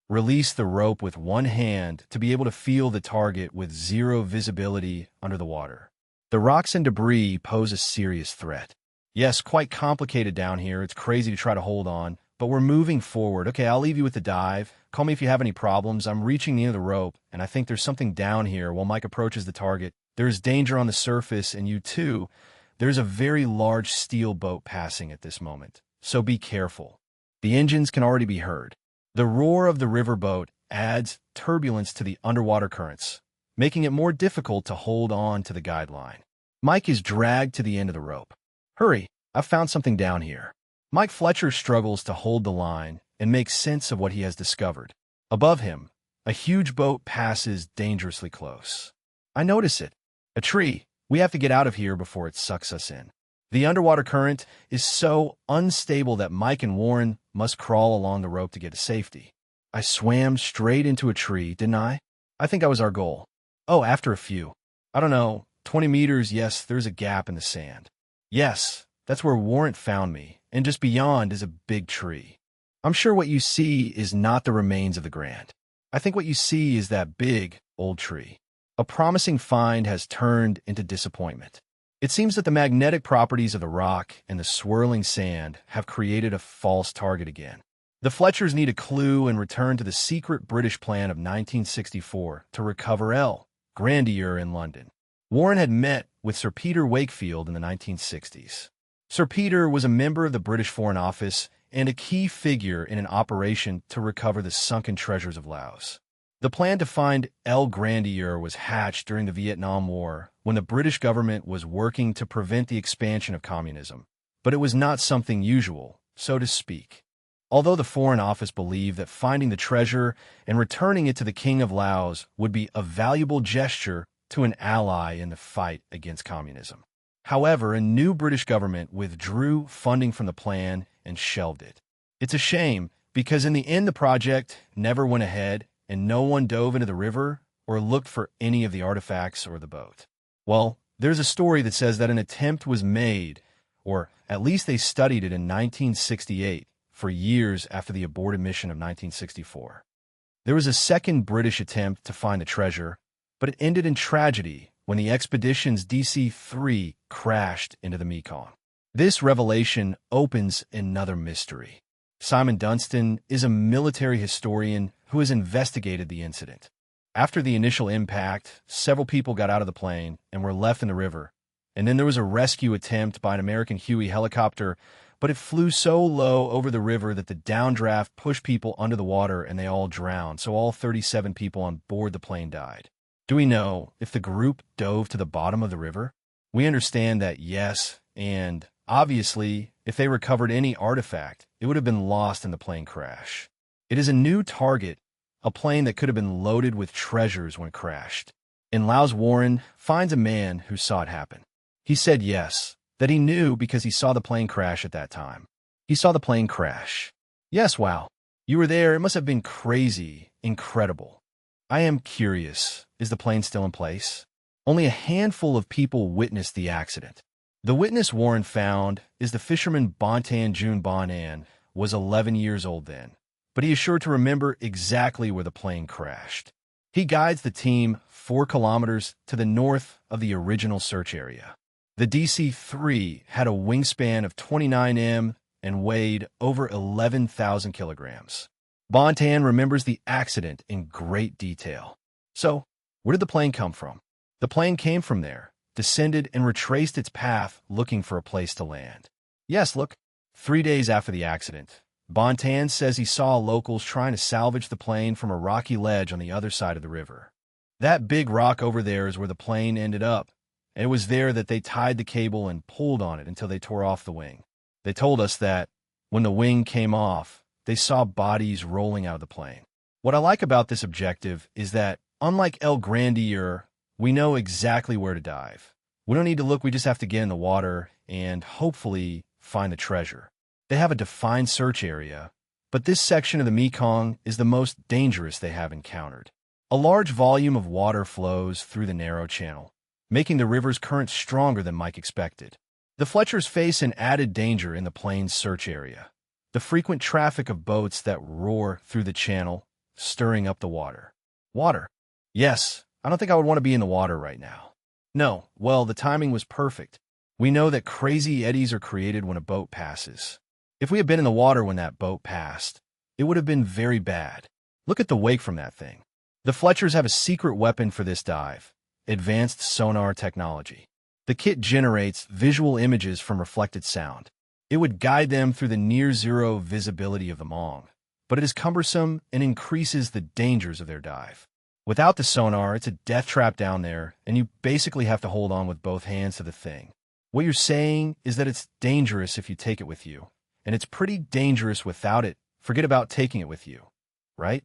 Release the rope with one hand to be able to feel the target with zero visibility under the water. The rocks and debris pose a serious threat. Yes, quite complicated down here. It's crazy to try to hold on, but we're moving forward. Okay, I'll leave you with the dive. Call me if you have any problems. I'm reaching the end of the rope, and I think there's something down here while Mike approaches the target. There's danger on the surface, and you too. There's a very large steel boat passing at this moment, so be careful. The engines can already be heard. The roar of the riverboat adds turbulence to the underwater currents, making it more difficult to hold on to the guideline. Mike is dragged to the end of the rope. Hurry, I've found something down here. Mike Fletcher struggles to hold the line and make sense of what he has discovered. Above him, a huge boat passes dangerously close. I notice it. A tree. We have to get out of here before it sucks us in. The underwater current is so unstable that Mike and Warren must crawl along the rope to get to safety. I swam straight into a tree, didn't I? I think that was our goal. Oh, after a few. I don't know, 20 meters, yes, there's a gap in the sand. Yes, that's where Warren found me, and just beyond is a big tree. I'm sure what you see is not the remains of the Grand. I think what you see is that big, old tree. A promising find has turned into disappointment. It seems that the magnetic properties of the rock and the swirling sand have created a false target again. The Fletchers need a clue and return to the secret British plan of 1964 to recover El Grandier in London. Warren had met with Sir Peter Wakefield in the 1960s. Sir Peter was a member of the British Foreign Office and a key figure in an operation to recover the sunken treasures of Laos. The plan to find El Grandier was hatched during the Vietnam War when the British government was working to prevent the expansion of communism, but it was not something usual, so to speak. Although the Foreign Office believed that finding the treasure and returning it to the King of Laos would be a valuable gesture to an ally in the fight against communism. However, a new British government withdrew funding from the plan and shelved it. It's a shame, because in the end the project never went ahead and no one dove into the river or looked for any of the artifacts or the boat. Well, there's a story that says that an attempt was made, or at least they studied it in 1968, for years after the aborted mission of 1964. There was a second British attempt to find the treasure, but it ended in tragedy when the expedition's DC-3 crashed into the Mekong. This revelation opens another mystery. Simon Dunstan is a military historian who has investigated the incident. After the initial impact, several people got out of the plane and were left in the river, and then there was a rescue attempt by an American Huey helicopter, but it flew so low over the river that the downdraft pushed people under the water and they all drowned, so all 37 people on board the plane died. Do we know if the group dove to the bottom of the river? We understand that yes, and obviously, if they recovered any artifact, it would have been lost in the plane crash. It is a new target, a plane that could have been loaded with treasures when it crashed. And Laos Warren finds a man who saw it happen. He said yes, that he knew because he saw the plane crash at that time. He saw the plane crash. Yes, wow. You were there. It must have been crazy, incredible. I am curious, is the plane still in place? Only a handful of people witnessed the accident. The witness Warren found is the fisherman Bontan June Bonan, was 11 years old then, but he is sure to remember exactly where the plane crashed. He guides the team 4 kilometers to the north of the original search area. The DC-3 had a wingspan of 29 m and weighed over 11,000 kilograms. Bontan remembers the accident in great detail. So, where did the plane come from? The plane came from there, descended and retraced its path looking for a place to land. Yes, look, 3 days after the accident, Bontan says he saw locals trying to salvage the plane from a rocky ledge on the other side of the river. That big rock over there is where the plane ended up, and it was there that they tied the cable and pulled on it until they tore off the wing. They told us that when the wing came off, they saw bodies rolling out of the plane. What I like about this objective is that, unlike El Grandeur, we know exactly where to dive. We don't need to look, we just have to get in the water and hopefully find the treasure. They have a defined search area, but this section of the Mekong is the most dangerous they have encountered. A large volume of water flows through the narrow channel, making the river's current stronger than Mike expected. The Fletchers face an added danger in the plane's search area. The frequent traffic of boats that roar through the channel, stirring up the water. Water. Yes, I don't think I would want to be in the water right now. No, well, the timing was perfect. We know that crazy eddies are created when a boat passes. If we had been in the water when that boat passed, it would have been very bad. Look at the wake from that thing. The Fletchers have a secret weapon for this dive, advanced sonar technology. The kit generates visual images from reflected sound. It would guide them through the near-zero visibility of the Mong, but it is cumbersome and increases the dangers of their dive. Without the sonar, it's a death trap down there, and you basically have to hold on with both hands to the thing. What you're saying is that it's dangerous if you take it with you, and it's pretty dangerous without it. Forget about taking it with you, right?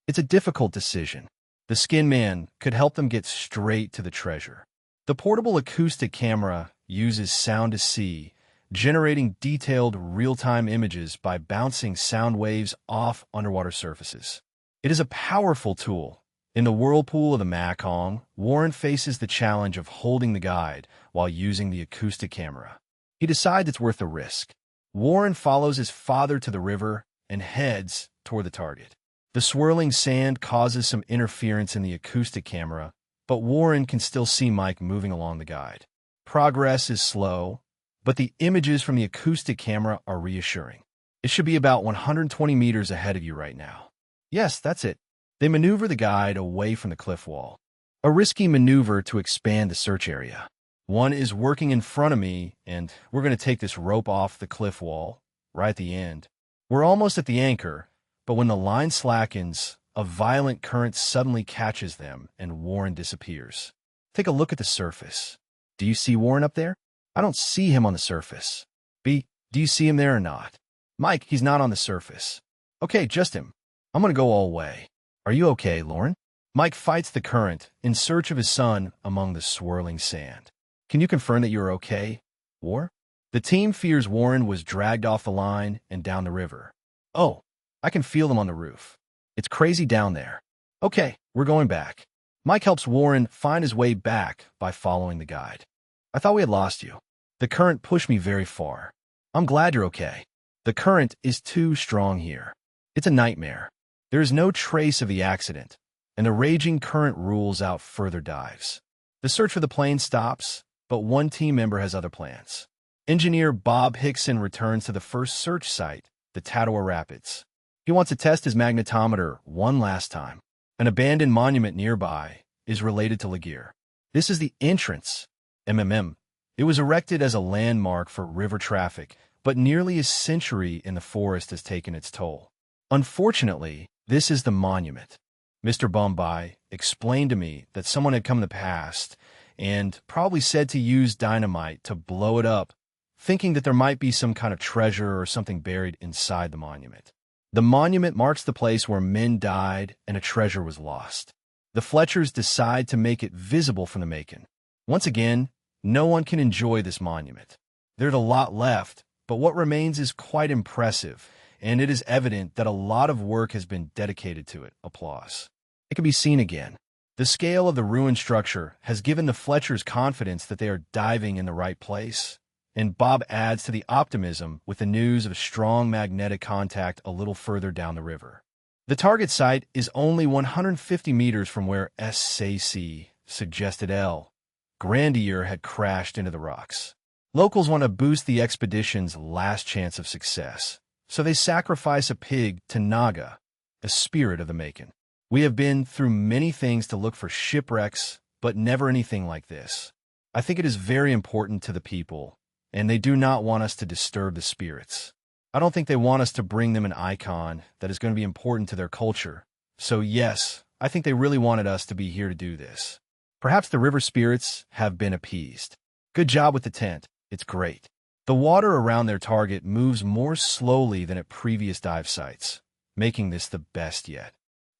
It's a difficult decision. The Skin Man could help them get straight to the treasure. The portable acoustic camera uses sound to see, generating detailed real-time images by bouncing sound waves off underwater surfaces. It is a powerful tool. In the whirlpool of the Mekong, Warren faces the challenge of holding the guide while using the acoustic camera. He decides it's worth the risk. Warren follows his father to the river and heads toward the target. The swirling sand causes some interference in the acoustic camera, but Warren can still see Mike moving along the guide. Progress is slow, but the images from the acoustic camera are reassuring. It should be about 120 meters ahead of you right now. Yes, that's it. They maneuver the guide away from the cliff wall. A risky maneuver to expand the search area. One is working in front of me, and we're going to take this rope off the cliff wall, right at the end. We're almost at the anchor, but when the line slackens, a violent current suddenly catches them, and Warren disappears. Take a look at the surface. Do you see Warren up there? I don't see him on the surface. B, do you see him there or not? Mike, he's not on the surface. Okay, just him. I'm gonna go all the way. Are you okay, Lauren? Mike fights the current in search of his son among the swirling sand. Can you confirm that you're okay, War? The team fears Warren was dragged off the line and down the river. Oh, I can feel them on the roof. It's crazy down there. Okay, we're going back. Mike helps Warren find his way back by following the guide. I thought we had lost you. The current pushed me very far. I'm glad you're okay. The current is too strong here. It's a nightmare. There is no trace of the accident, and the raging current rules out further dives. The search for the plane stops, but one team member has other plans. Engineer Bob Hickson returns to the first search site, the Tatawa Rapids. He wants to test his magnetometer one last time. An abandoned monument nearby is related to Laguerre. This is the entrance, MMM. It was erected as a landmark for river traffic, but nearly a century in the forest has taken its toll. Unfortunately, this is the monument. Mr. Bombay explained to me that someone had come in the past and probably said to use dynamite to blow it up, thinking that there might be some kind of treasure or something buried inside the monument. The monument marks the place where men died and a treasure was lost. The Fletchers decide to make it visible from the Macon. Once again, no one can enjoy this monument. There's a lot left, but what remains is quite impressive, and it is evident that a lot of work has been dedicated to it. Applause. It can be seen again. The scale of the ruined structure has given the Fletchers confidence that they are diving in the right place, and Bob adds to the optimism with the news of strong magnetic contact a little further down the river. The target site is only 150 meters from where SAC suggested L. Grandier had crashed into the rocks. Locals want to boost the expedition's last chance of success, so they sacrifice a pig to Naga, a spirit of the Macon. We have been through many things to look for shipwrecks, but never anything like this. I think it is very important to the people, and they do not want us to disturb the spirits. I don't think they want us to bring them an icon that is going to be important to their culture. So yes, I think they really wanted us to be here to do this. Perhaps the river spirits have been appeased. Good job with the tent. It's great. The water around their target moves more slowly than at previous dive sites, making this the best yet.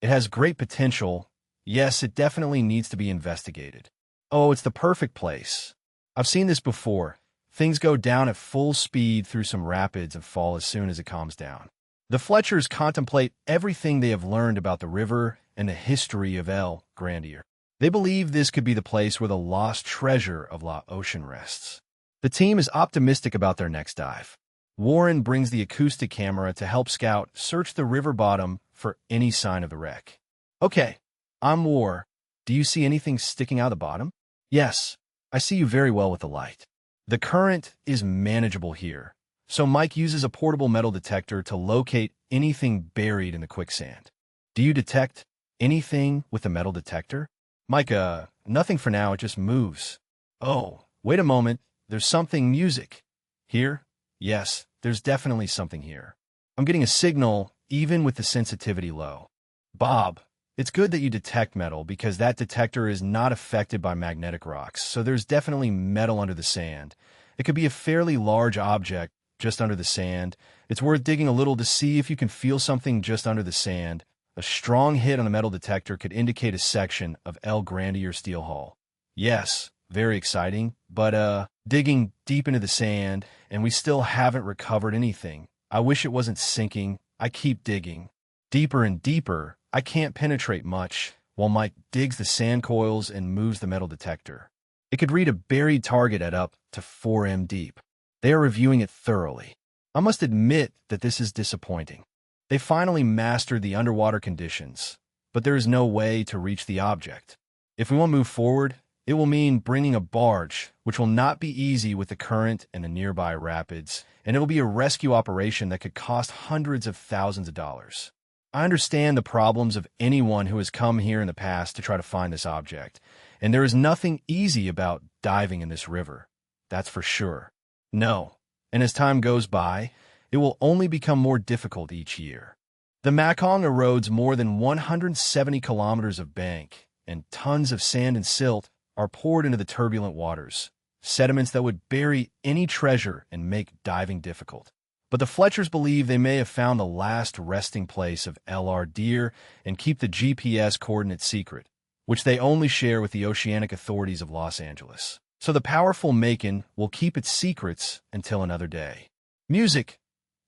It has great potential. Yes, it definitely needs to be investigated. Oh, it's the perfect place. I've seen this before. Things go down at full speed through some rapids and fall as soon as it calms down. The Fletchers contemplate everything they have learned about the river and the history of El Grandier. They believe this could be the place where the lost treasure of La Ocean rests. The team is optimistic about their next dive. Warren brings the acoustic camera to help Scout search the river bottom for any sign of the wreck. Okay, I'm War. Do you see anything sticking out of the bottom? Yes, I see you very well with the light. The current is manageable here, so Mike uses a portable metal detector to locate anything buried in the quicksand. Do you detect anything with the metal detector? Mike, nothing for now, it just moves. Oh, wait a moment, there's something music. Here? Yes, there's definitely something here. I'm getting a signal even with the sensitivity low. Bob, it's good that you detect metal because that detector is not affected by magnetic rocks, so there's definitely metal under the sand. It could be a fairly large object just under the sand. It's worth digging a little to see if you can feel something just under the sand. A strong hit on the metal detector could indicate a section of El Grandier steel hull. Yes, very exciting, but digging deep into the sand, and we still haven't recovered anything. I wish it wasn't sinking. I keep digging. Deeper and deeper. I can't penetrate much, while Mike digs the sand coils and moves the metal detector. It could read a buried target at up to 4 m deep. They are reviewing it thoroughly. I must admit that this is disappointing. They finally mastered the underwater conditions, but there is no way to reach the object. If we want to move forward, it will mean bringing a barge, which will not be easy with the current and the nearby rapids, and it will be a rescue operation that could cost hundreds of thousands of dollars. I understand the problems of anyone who has come here in the past to try to find this object, and there is nothing easy about diving in this river. That's for sure. No, and as time goes by, it will only become more difficult each year. The Mekong erodes more than 170 kilometers of bank, and tons of sand and silt are poured into the turbulent waters, sediments that would bury any treasure and make diving difficult. But the Fletchers believe they may have found the last resting place of L.R. Deer and keep the GPS coordinate secret, which they only share with the oceanic authorities of Los Angeles. So the powerful Macon will keep its secrets until another day. Music,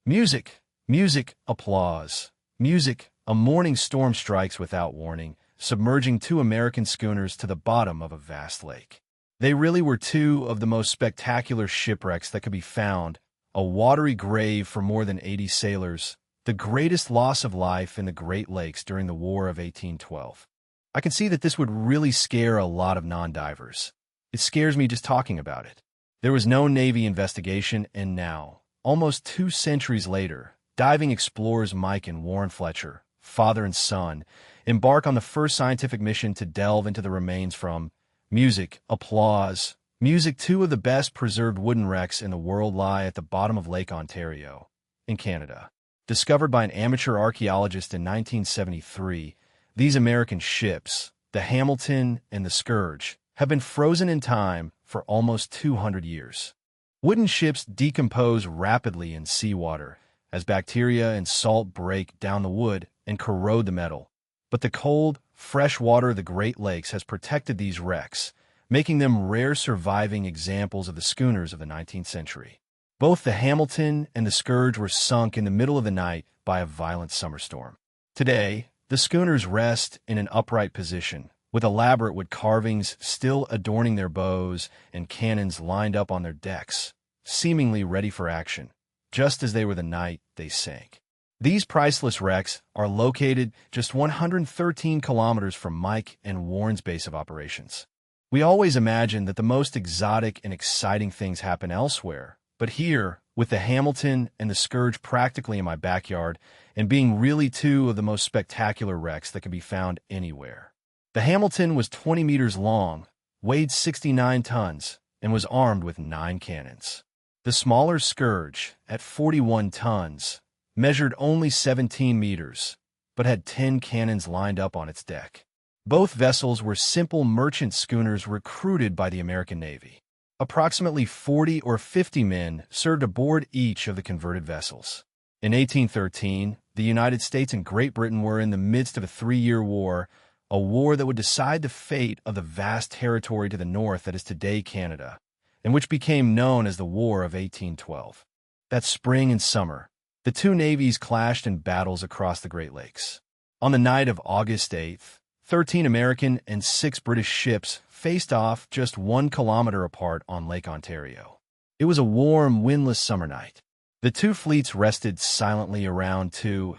music, music, applause. Music, a morning storm strikes without warning, submerging two American schooners to the bottom of a vast lake. They really were two of the most spectacular shipwrecks that could be found, a watery grave for more than 80 sailors, the greatest loss of life in the Great Lakes during the War of 1812. I can see that this would really scare a lot of non-divers. It scares me just talking about it. There was no Navy investigation, and now, almost 2 centuries later, diving explorers Mike and Warren Fletcher, father and son, embark on the first scientific mission to delve into the remains from music, applause. Music, 2 of the best preserved wooden wrecks in the world lie at the bottom of Lake Ontario, in Canada. Discovered by an amateur archaeologist in 1973, these American ships, the Hamilton and the Scourge, have been frozen in time for almost 200 years. Wooden ships decompose rapidly in seawater as bacteria and salt break down the wood and corrode the metal. But the cold, fresh water of the Great Lakes has protected these wrecks, making them rare surviving examples of the schooners of the 19th century. Both the Hamilton and the Scourge were sunk in the middle of the night by a violent summer storm. Today, the schooners rest in an upright position, with elaborate wood carvings still adorning their bows and cannons lined up on their decks, seemingly ready for action, just as they were the night they sank. These priceless wrecks are located just 113 kilometers from Mike and Warren's base of operations. We always imagine that the most exotic and exciting things happen elsewhere, but here, with the Hamilton and the Scourge practically in my backyard and being really 2 of the most spectacular wrecks that can be found anywhere. The Hamilton was 20 meters long, weighed 69 tons, and was armed with 9 cannons. The smaller Scourge, at 41 tons, measured only 17 meters, but had 10 cannons lined up on its deck. Both vessels were simple merchant schooners recruited by the American Navy. Approximately 40 or 50 men served aboard each of the converted vessels. In 1813, the United States and Great Britain were in the midst of a 3-year war, a war that would decide the fate of the vast territory to the north that is today Canada, and which became known as the War of 1812. That spring and summer, the 2 navies clashed in battles across the Great Lakes. On the night of August 8th, 13 American and 6 British ships faced off just 1 kilometer apart on Lake Ontario. It was a warm, windless summer night. The 2 fleets rested silently around 2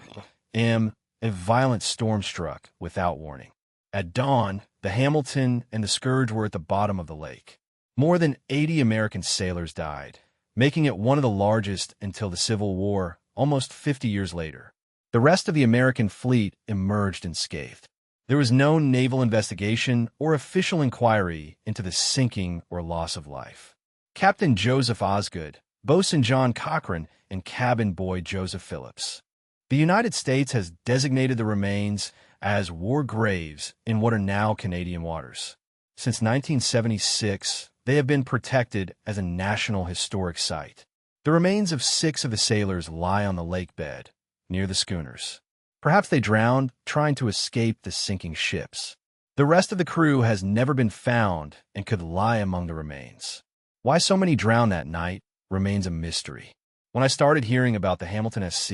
a.m. A violent storm struck without warning. At dawn, the Hamilton and the Scourge were at the bottom of the lake. More than 80 American sailors died, making it one of the largest until the Civil War, almost 50 years later. The rest of the American fleet emerged unscathed. There was no naval investigation or official inquiry into the sinking or loss of life. Captain Joseph Osgood, Boatswain John Cochran, and cabin boy Joseph Phillips. The United States has designated the remains as war graves in what are now Canadian waters. Since 1976, they have been protected as a National Historic Site. The remains of 6 of the sailors lie on the lake bed, near the schooners. Perhaps they drowned trying to escape the sinking ships. The rest of the crew has never been found and could lie among the remains. Why so many drowned that night remains a mystery. When I started hearing about the Hamilton SC,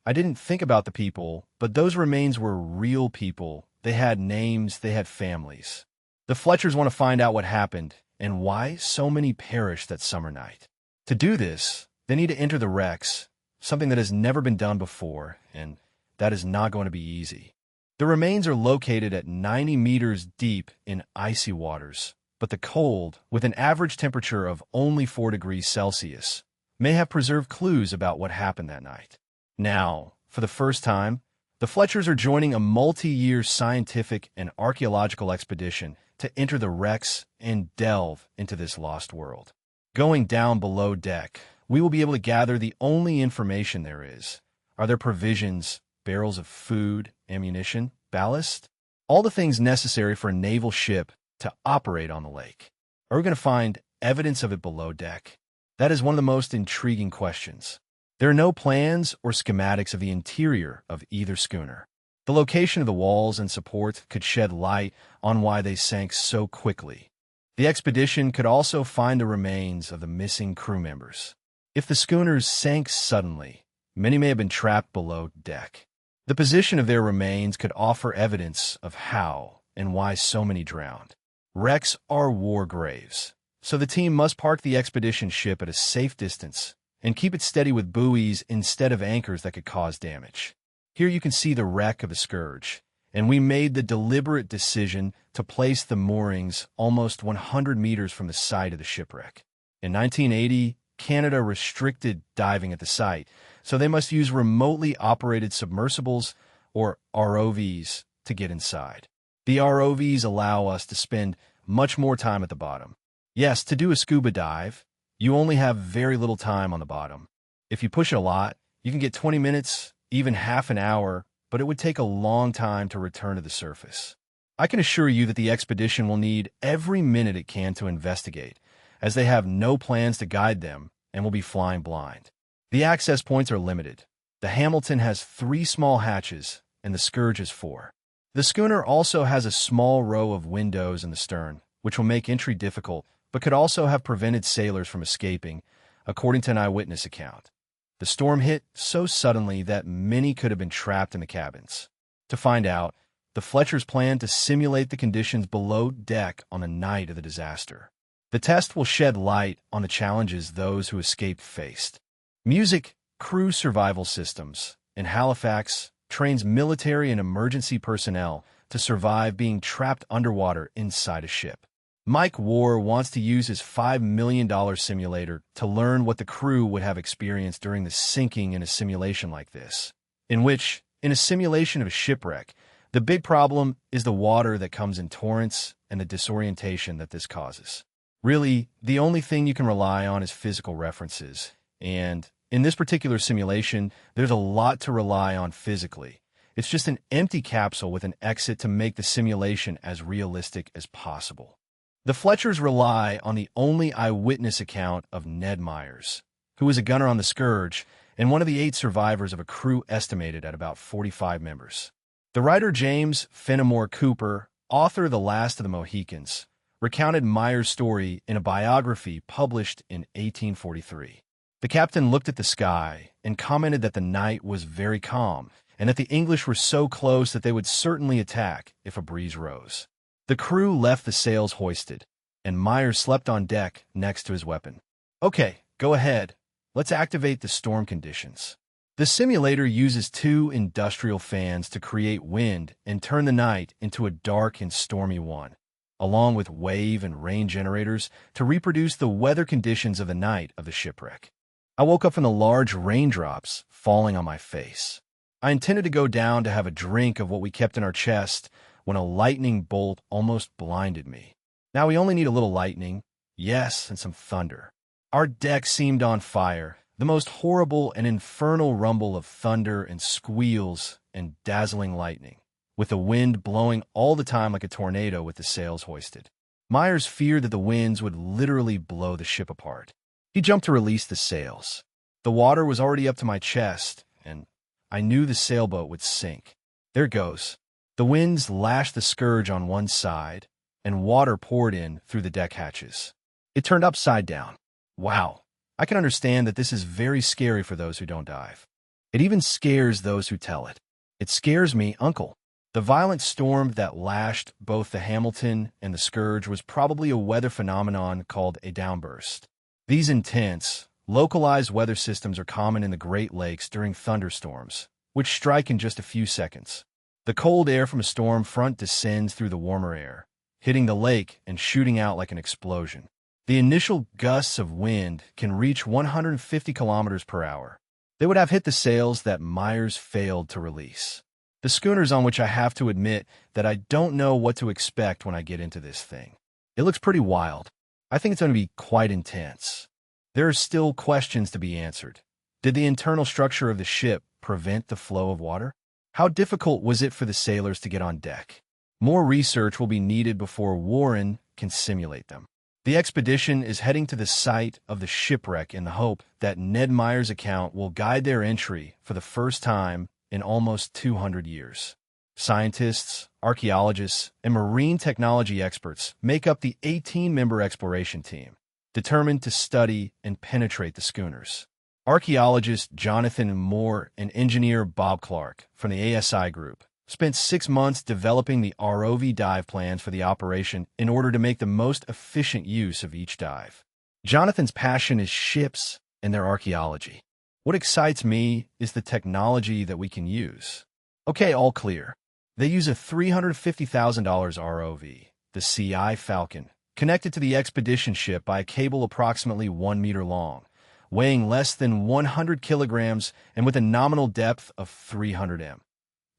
I didn't think about the people, but those remains were real people. They had names, they had families. The Fletchers want to find out what happened and why so many perished that summer night. To do this, they need to enter the wrecks, something that has never been done before, and that is not going to be easy. The remains are located at 90 meters deep in icy waters, but the cold, with an average temperature of only 4 degrees Celsius, may have preserved clues about what happened that night. Now, for the first time, the Fletchers are joining a multi-year scientific and archaeological expedition to enter the wrecks and delve into this lost world. Going down below deck, we will be able to gather the only information there is. Are there provisions, barrels of food, ammunition, ballast? All the things necessary for a naval ship to operate on the lake. Are we going to find evidence of it below deck? That is one of the most intriguing questions. There are no plans or schematics of the interior of either schooner. The location of the walls and supports could shed light on why they sank so quickly. The expedition could also find the remains of the missing crew members. If the schooners sank suddenly, many may have been trapped below deck. The position of their remains could offer evidence of how and why so many drowned. Wrecks are war graves, so the team must park the expedition ship at a safe distance and keep it steady with buoys instead of anchors that could cause damage. Here you can see the wreck of the Scourge, and we made the deliberate decision to place the moorings almost 100 meters from the site of the shipwreck. In 1980, Canada restricted diving at the site, so they must use remotely operated submersibles, or ROVs, to get inside. The ROVs allow us to spend much more time at the bottom. Yes, to do a scuba dive, you only have very little time on the bottom. If you push it a lot, you can get 20 minutes, even half an hour, but it would take a long time to return to the surface. I can assure you that the expedition will need every minute it can to investigate, as they have no plans to guide them and will be flying blind. The access points are limited. The Hamilton has 3 small hatches, and the Scourge has 4. The schooner also has a small row of windows in the stern, which will make entry difficult, but could also have prevented sailors from escaping, according to an eyewitness account. The storm hit so suddenly that many could have been trapped in the cabins. To find out, the Fletchers planned to simulate the conditions below deck on the night of the disaster. The test will shed light on the challenges those who escaped faced. Music Crew Survival Systems in Halifax trains military and emergency personnel to survive being trapped underwater inside a ship. Mike Warr wants to use his $5 million simulator to learn what the crew would have experienced during the sinking in a simulation like this, in which, in a simulation of a shipwreck, the big problem is the water that comes in torrents and the disorientation that this causes. Really, the only thing you can rely on is physical references, and in this particular simulation, there's a lot to rely on physically. It's just an empty capsule with an exit to make the simulation as realistic as possible. The Fletchers rely on the only eyewitness account of Ned Myers, who was a gunner on the Scourge and one of the 8 survivors of a crew estimated at about 45 members. The writer James Fenimore Cooper, author of The Last of the Mohicans, recounted Myers' story in a biography published in 1843. The captain looked at the sky and commented that the night was very calm and that the English were so close that they would certainly attack if a breeze rose. The crew left the sails hoisted, and Myers slept on deck next to his weapon. Okay, go ahead. Let's activate the storm conditions. The simulator uses 2 industrial fans to create wind and turn the night into a dark and stormy one, along with wave and rain generators to reproduce the weather conditions of the night of the shipwreck. I woke up from the large raindrops falling on my face. I intended to go down to have a drink of what we kept in our chest when a lightning bolt almost blinded me. Now we only need a little lightning, yes, and some thunder. Our deck seemed on fire, the most horrible and infernal rumble of thunder and squeals and dazzling lightning, with the wind blowing all the time like a tornado with the sails hoisted. Myers feared that the winds would literally blow the ship apart. He jumped to release the sails. The water was already up to my chest, and I knew the sailboat would sink. There it goes. The winds lashed the Scourge on one side, and water poured in through the deck hatches. It turned upside down. Wow. I can understand that this is very scary for those who don't dive. It even scares those who tell it. It scares me, Uncle. The violent storm that lashed both the Hamilton and the Scourge was probably a weather phenomenon called a downburst. These intense, localized weather systems are common in the Great Lakes during thunderstorms, which strike in just a few seconds. The cold air from a storm front descends through the warmer air, hitting the lake and shooting out like an explosion. The initial gusts of wind can reach 150 kilometers per hour. They would have hit the sails that Myers failed to release. The schooner's on which I have to admit that I don't know what to expect when I get into this thing. It looks pretty wild. I think it's going to be quite intense. There are still questions to be answered. Did the internal structure of the ship prevent the flow of water? How difficult was it for the sailors to get on deck? More research will be needed before Warren can simulate them. The expedition is heading to the site of the shipwreck in the hope that Ned Meyer's account will guide their entry for the first time in almost 200 years. Scientists, archaeologists, and marine technology experts make up the 18-member exploration team, determined to study and penetrate the schooners. Archaeologist Jonathan Moore and engineer Bob Clark from the ASI group spent 6 months developing the ROV dive plans for the operation in order to make the most efficient use of each dive. Jonathan's passion is ships and their archaeology. What excites me is the technology that we can use. Okay, all clear. They use a $350,000 ROV, the CI Falcon, connected to the expedition ship by a cable approximately 1 meter long, weighing less than 100 kilograms and with a nominal depth of 300 m.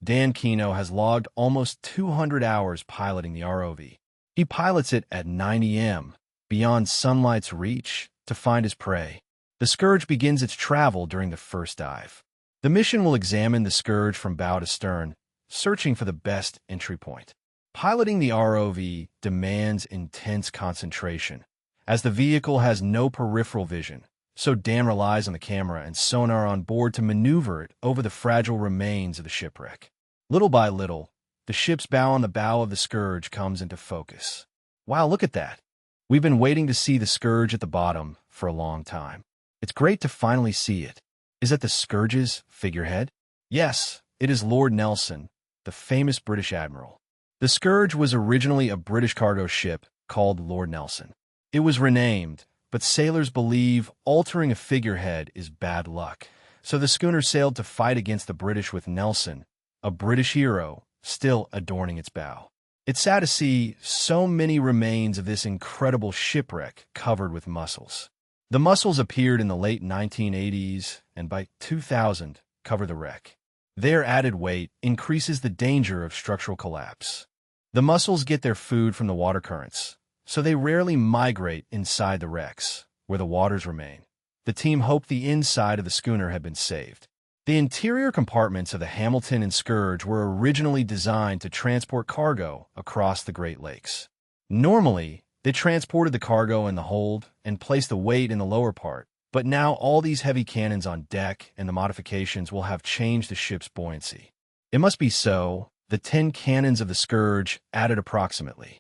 Dan Keno has logged almost 200 hours piloting the ROV. He pilots it at 90 m, beyond sunlight's reach, to find his prey. The Scourge begins its travel during the first dive. The mission will examine the Scourge from bow to stern, searching for the best entry point. Piloting the ROV demands intense concentration, as the vehicle has no peripheral vision, so Dan relies on the camera and sonar on board to maneuver it over the fragile remains of the shipwreck. Little by little, the ship's bow on the bow of the Scourge comes into focus. Wow, look at that. We've been waiting to see the Scourge at the bottom for a long time. It's great to finally see it. Is that the Scourge's figurehead? Yes, it is Lord Nelson, the famous British admiral. The Scourge was originally a British cargo ship called Lord Nelson. It was renamed, but sailors believe altering a figurehead is bad luck, so the schooner sailed to fight against the British with Nelson, a British hero, still adorning its bow. It's sad to see so many remains of this incredible shipwreck covered with mussels. The mussels appeared in the late 1980s and by 2000 cover the wreck. Their added weight increases the danger of structural collapse. The mussels get their food from the water currents, so they rarely migrate inside the wrecks, where the waters remain. The team hoped the inside of the schooner had been saved. The interior compartments of the Hamilton and Scourge were originally designed to transport cargo across the Great Lakes. Normally, they transported the cargo in the hold and placed the weight in the lower part, but now all these heavy cannons on deck and the modifications will have changed the ship's buoyancy. It must be so. The 10 cannons of the Scourge added approximately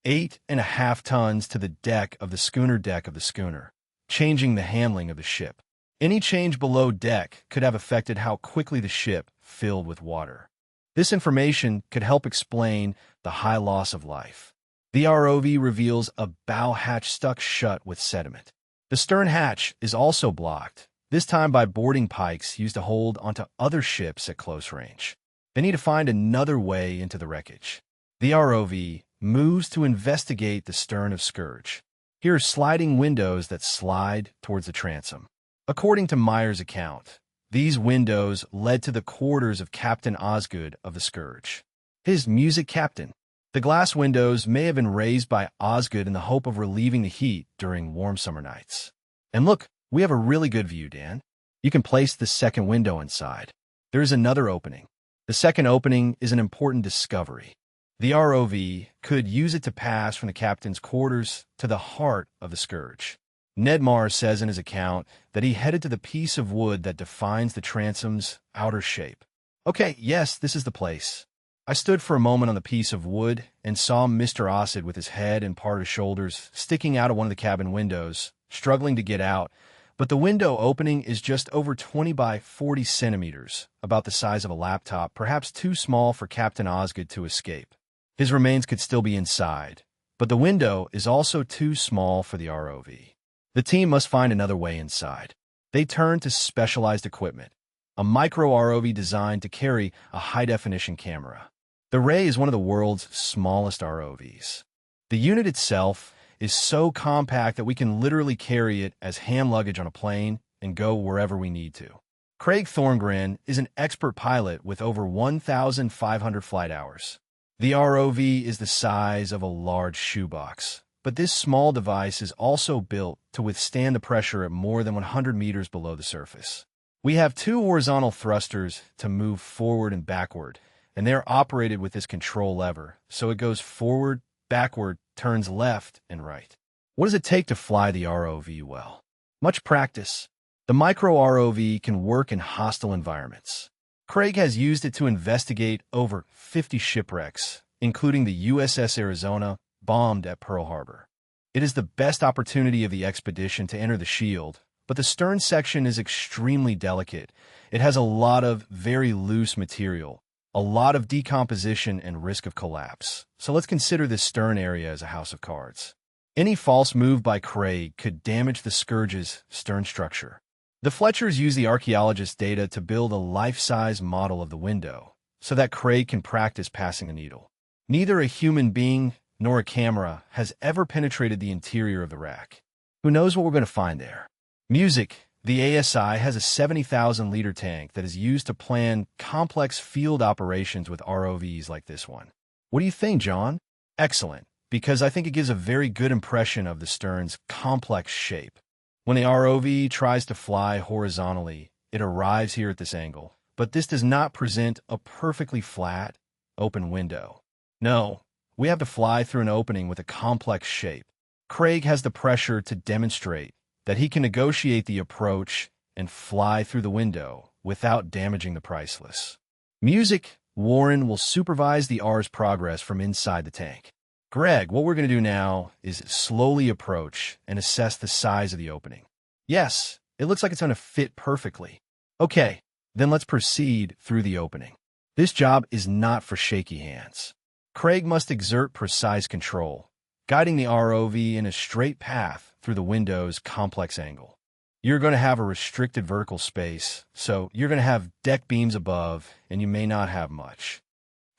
8.5 tons to the deck of the schooner, changing the handling of the ship. Any change below deck could have affected how quickly the ship filled with water. This information could help explain the high loss of life. The ROV reveals a bow hatch stuck shut with sediment. The stern hatch is also blocked, this time by boarding pikes used to hold onto other ships at close range. They need to find another way into the wreckage. The ROV moves to investigate the stern of Scourge. Here are sliding windows that slide towards the transom. According to Meyer's account, these windows led to the quarters of Captain Osgood of the Scourge. His music captain. The glass windows may have been raised by Osgood in the hope of relieving the heat during warm summer nights. And look, we have a really good view, Dan. You can place the second window inside. There is another opening. The second opening is an important discovery. The ROV could use it to pass from the captain's quarters to the heart of the Scourge. Ned Mars says in his account that he headed to the piece of wood that defines the transom's outer shape. Okay, yes, this is the place. I stood for a moment on the piece of wood and saw Mr. Osid with his head and part of his shoulders sticking out of one of the cabin windows, struggling to get out, but the window opening is just over 20 by 40 centimeters, about the size of a laptop, perhaps too small for Captain Osgood to escape. His remains could still be inside, but the window is also too small for the ROV. The team must find another way inside. They turn to specialized equipment, a micro ROV designed to carry a high-definition camera. The Ray is one of the world's smallest ROVs. The unit itself is so compact that we can literally carry it as hand luggage on a plane and go wherever we need to. Craig Thorngren is an expert pilot with over 1,500 flight hours. The ROV is the size of a large shoebox, but this small device is also built to withstand the pressure at more than 100 meters below the surface. We have 2 horizontal thrusters to move forward and backward, and they're operated with this control lever, so it goes forward, backward, turns left and right. What does it take to fly the ROV well? Much practice. The micro ROV can work in hostile environments. Craig has used it to investigate over 50 shipwrecks, including the USS Arizona, bombed at Pearl Harbor. It is the best opportunity of the expedition to enter the shield, but the stern section is extremely delicate. It has a lot of very loose material, a lot of decomposition and risk of collapse. So let's consider this stern area as a house of cards. Any false move by Craig could damage the Scourge's stern structure. The Fletchers use the archaeologist's data to build a life-size model of the window, so that Craig can practice passing a needle. Neither a human being nor a camera has ever penetrated the interior of the rack. Who knows what we're going to find there? Music. The ASI has a 70,000-liter tank that is used to plan complex field operations with ROVs like this one. What do you think, John? Excellent, because I think it gives a very good impression of the stern's complex shape. When the ROV tries to fly horizontally, it arrives here at this angle, but this does not present a perfectly flat, open window. No, we have to fly through an opening with a complex shape. Craig has the pressure to demonstrate that he can negotiate the approach and fly through the window without damaging the priceless. Music. Warren will supervise the R's progress from inside the tank. Greg, what we're going to do now is slowly approach and assess the size of the opening. Yes, it looks like it's going to fit perfectly. Okay, then let's proceed through the opening. This job is not for shaky hands. Craig must exert precise control, guiding the ROV in a straight path through the window's complex angle. You're going to have a restricted vertical space, so you're going to have deck beams above, and you may not have much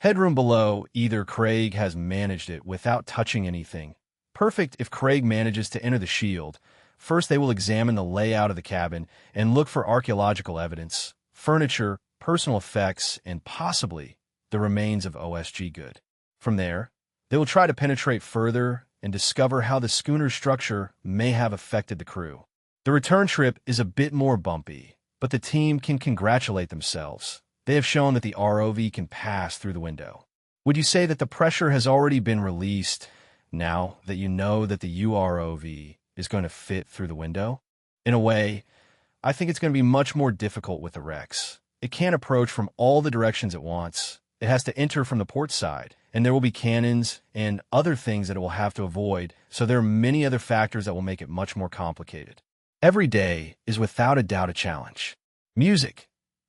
headroom below. Either Craig has managed it without touching anything. Perfect if Craig manages to enter the shield. First, they will examine the layout of the cabin and look for archaeological evidence, furniture, personal effects, and possibly the remains of OSG good. From there, they will try to penetrate further and discover how the schooner's structure may have affected the crew. The return trip is a bit more bumpy, but the team can congratulate themselves. They have shown that the ROV can pass through the window. Would you say that the pressure has already been released now that you know that the UROV is going to fit through the window? In a way, I think it's going to be much more difficult with the Rex. It can't approach from all the directions it wants. It has to enter from the port side, and there will be cannons and other things that it will have to avoid, so there are many other factors that will make it much more complicated. Every day is without a doubt a challenge. Music.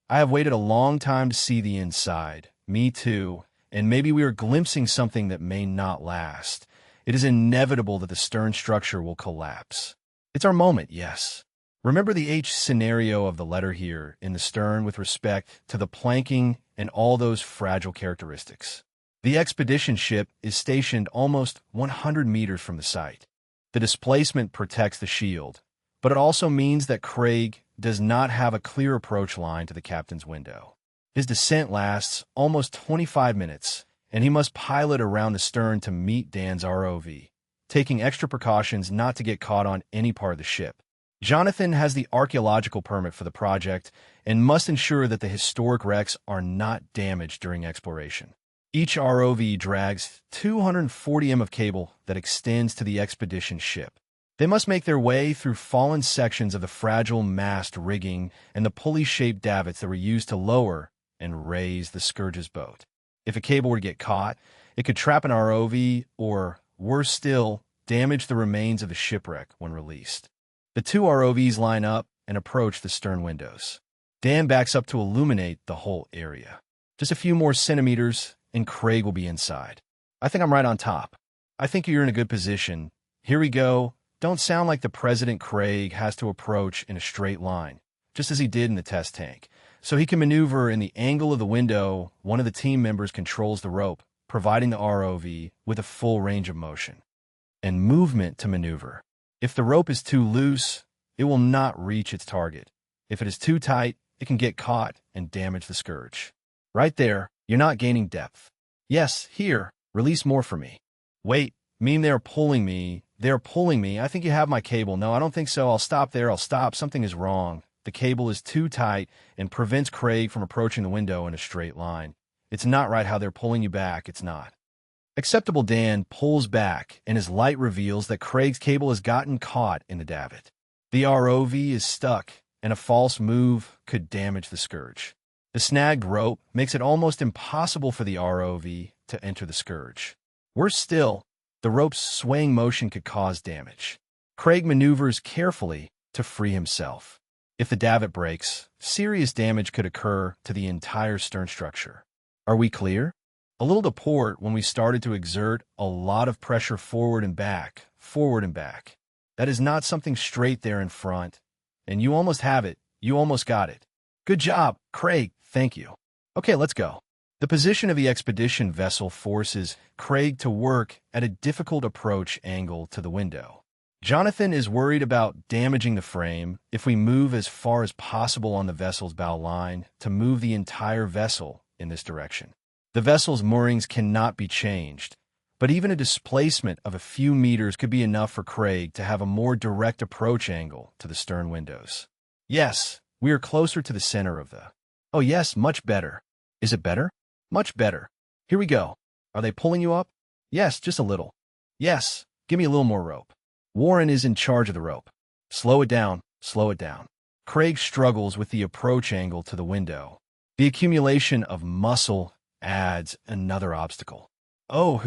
I have waited a long time to see the inside. Me too. And maybe we are glimpsing something that may not last. It is inevitable that the stern structure will collapse. It's our moment, yes. Remember the H scenario of the letter here in the stern with respect to the planking and all those fragile characteristics. The expedition ship is stationed almost 100 meters from the site. The displacement protects the shield, but it also means that Craig does not have a clear approach line to the captain's window. His descent lasts almost 25 minutes, and he must pilot around the stern to meet Dan's ROV, taking extra precautions not to get caught on any part of the ship. Jonathan has the archaeological permit for the project and must ensure that the historic wrecks are not damaged during exploration. Each ROV drags 240 m of cable that extends to the expedition ship. They must make their way through fallen sections of the fragile mast rigging and the pulley-shaped davits that were used to lower and raise the Scourge's boat. If a cable were to get caught, it could trap an ROV or, worse still, damage the remains of the shipwreck when released. The two ROVs line up and approach the stern windows. Dan backs up to illuminate the whole area. Just a few more centimeters, and Craig will be inside. I think I'm right on top. I think you're in a good position. Here we go. Don't sound like the President. Craig has to approach in a straight line, just as he did in the test tank. So he can maneuver in the angle of the window. One of the team members controls the rope, providing the ROV with a full range of motion and movement to maneuver. If the rope is too loose, it will not reach its target. If it is too tight, it can get caught and damage the Scourge. Right there, you're not gaining depth. Yes, here, release more for me. Wait, they're pulling me. They're pulling me. I think you have my cable. No, I don't think so. I'll stop there. I'll stop. Something is wrong. The cable is too tight and prevents Craig from approaching the window in a straight line. It's not right how they're pulling you back. It's not. Acceptable Dan pulls back, and his light reveals that Craig's cable has gotten caught in the davit. The ROV is stuck, and a false move could damage the Scourge. The snagged rope makes it almost impossible for the ROV to enter the Scourge. Worse still, the rope's swaying motion could cause damage. Craig maneuvers carefully to free himself. If the davit breaks, serious damage could occur to the entire stern structure. Are we clear? A little to port when we started to exert a lot of pressure forward and back, forward and back. That is not something straight there in front. And you almost have it. You almost got it. Good job, Craig. Thank you. Okay, let's go. The position of the expedition vessel forces Craig to work at a difficult approach angle to the window. Jonathan is worried about damaging the frame if we move as far as possible on the vessel's bow line to move the entire vessel in this direction. The vessel's moorings cannot be changed, but even a displacement of a few meters could be enough for Craig to have a more direct approach angle to the stern windows. Yes, we are closer to the center of the... Oh yes, much better. Is it better? Much better. Here we go. Are they pulling you up? Yes, just a little. Yes, give me a little more rope. Warren is in charge of the rope. Slow it down, slow it down. Craig struggles with the approach angle to the window. The accumulation of muscle adds another obstacle. Oh,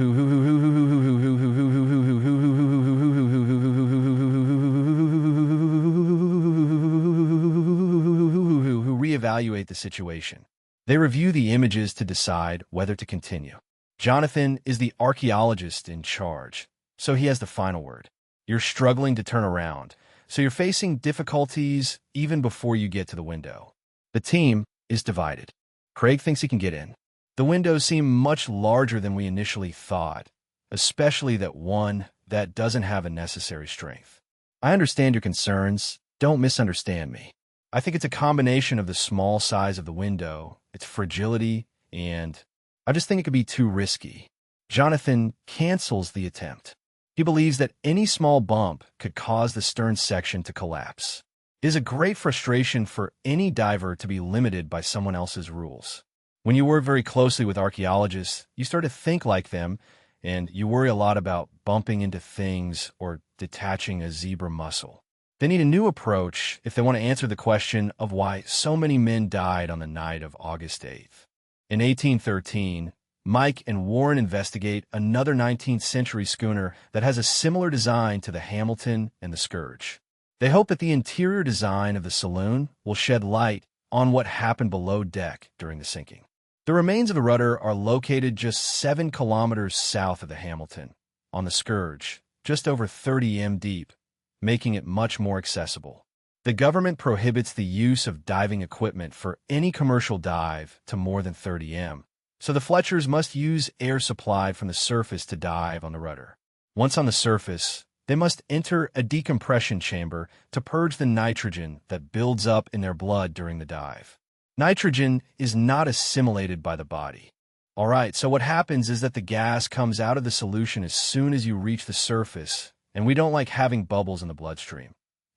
reevaluate the situation. They review the images to decide whether to continue. Jonathan is the archaeologist in charge, so he has the final word. You're struggling to turn around, so you're facing difficulties even before you get to the window. The team is divided. Craig thinks he can get in. The windows seem much larger than we initially thought, especially that doesn't have a necessary strength. I understand your concerns. Don't misunderstand me. I think it's a combination of the small size of the window, its fragility, and I just think it could be too risky. Jonathan cancels the attempt. He believes that any small bump could cause the stern section to collapse. It is a great frustration for any diver to be limited by someone else's rules. When you work very closely with archaeologists, you start to think like them, and you worry a lot about bumping into things or detaching a zebra mussel. They need a new approach if they want to answer the question of why so many men died on the night of August 8th. In 1813, Mike and Warren investigate another 19th century schooner that has a similar design to the Hamilton and the Scourge. They hope that the interior design of the saloon will shed light on what happened below deck during the sinking. The remains of the rudder are located just 7 kilometers south of the Hamilton, on the Scourge, just over 30 m deep, making it much more accessible. The government prohibits the use of diving equipment for any commercial dive to more than 30 m, so the Fletchers must use air supplied from the surface to dive on the rudder. Once on the surface, they must enter a decompression chamber to purge the nitrogen that builds up in their blood during the dive. Nitrogen is not assimilated by the body. All right, so what happens is that the gas comes out of the solution as soon as you reach the surface, and we don't like having bubbles in the bloodstream.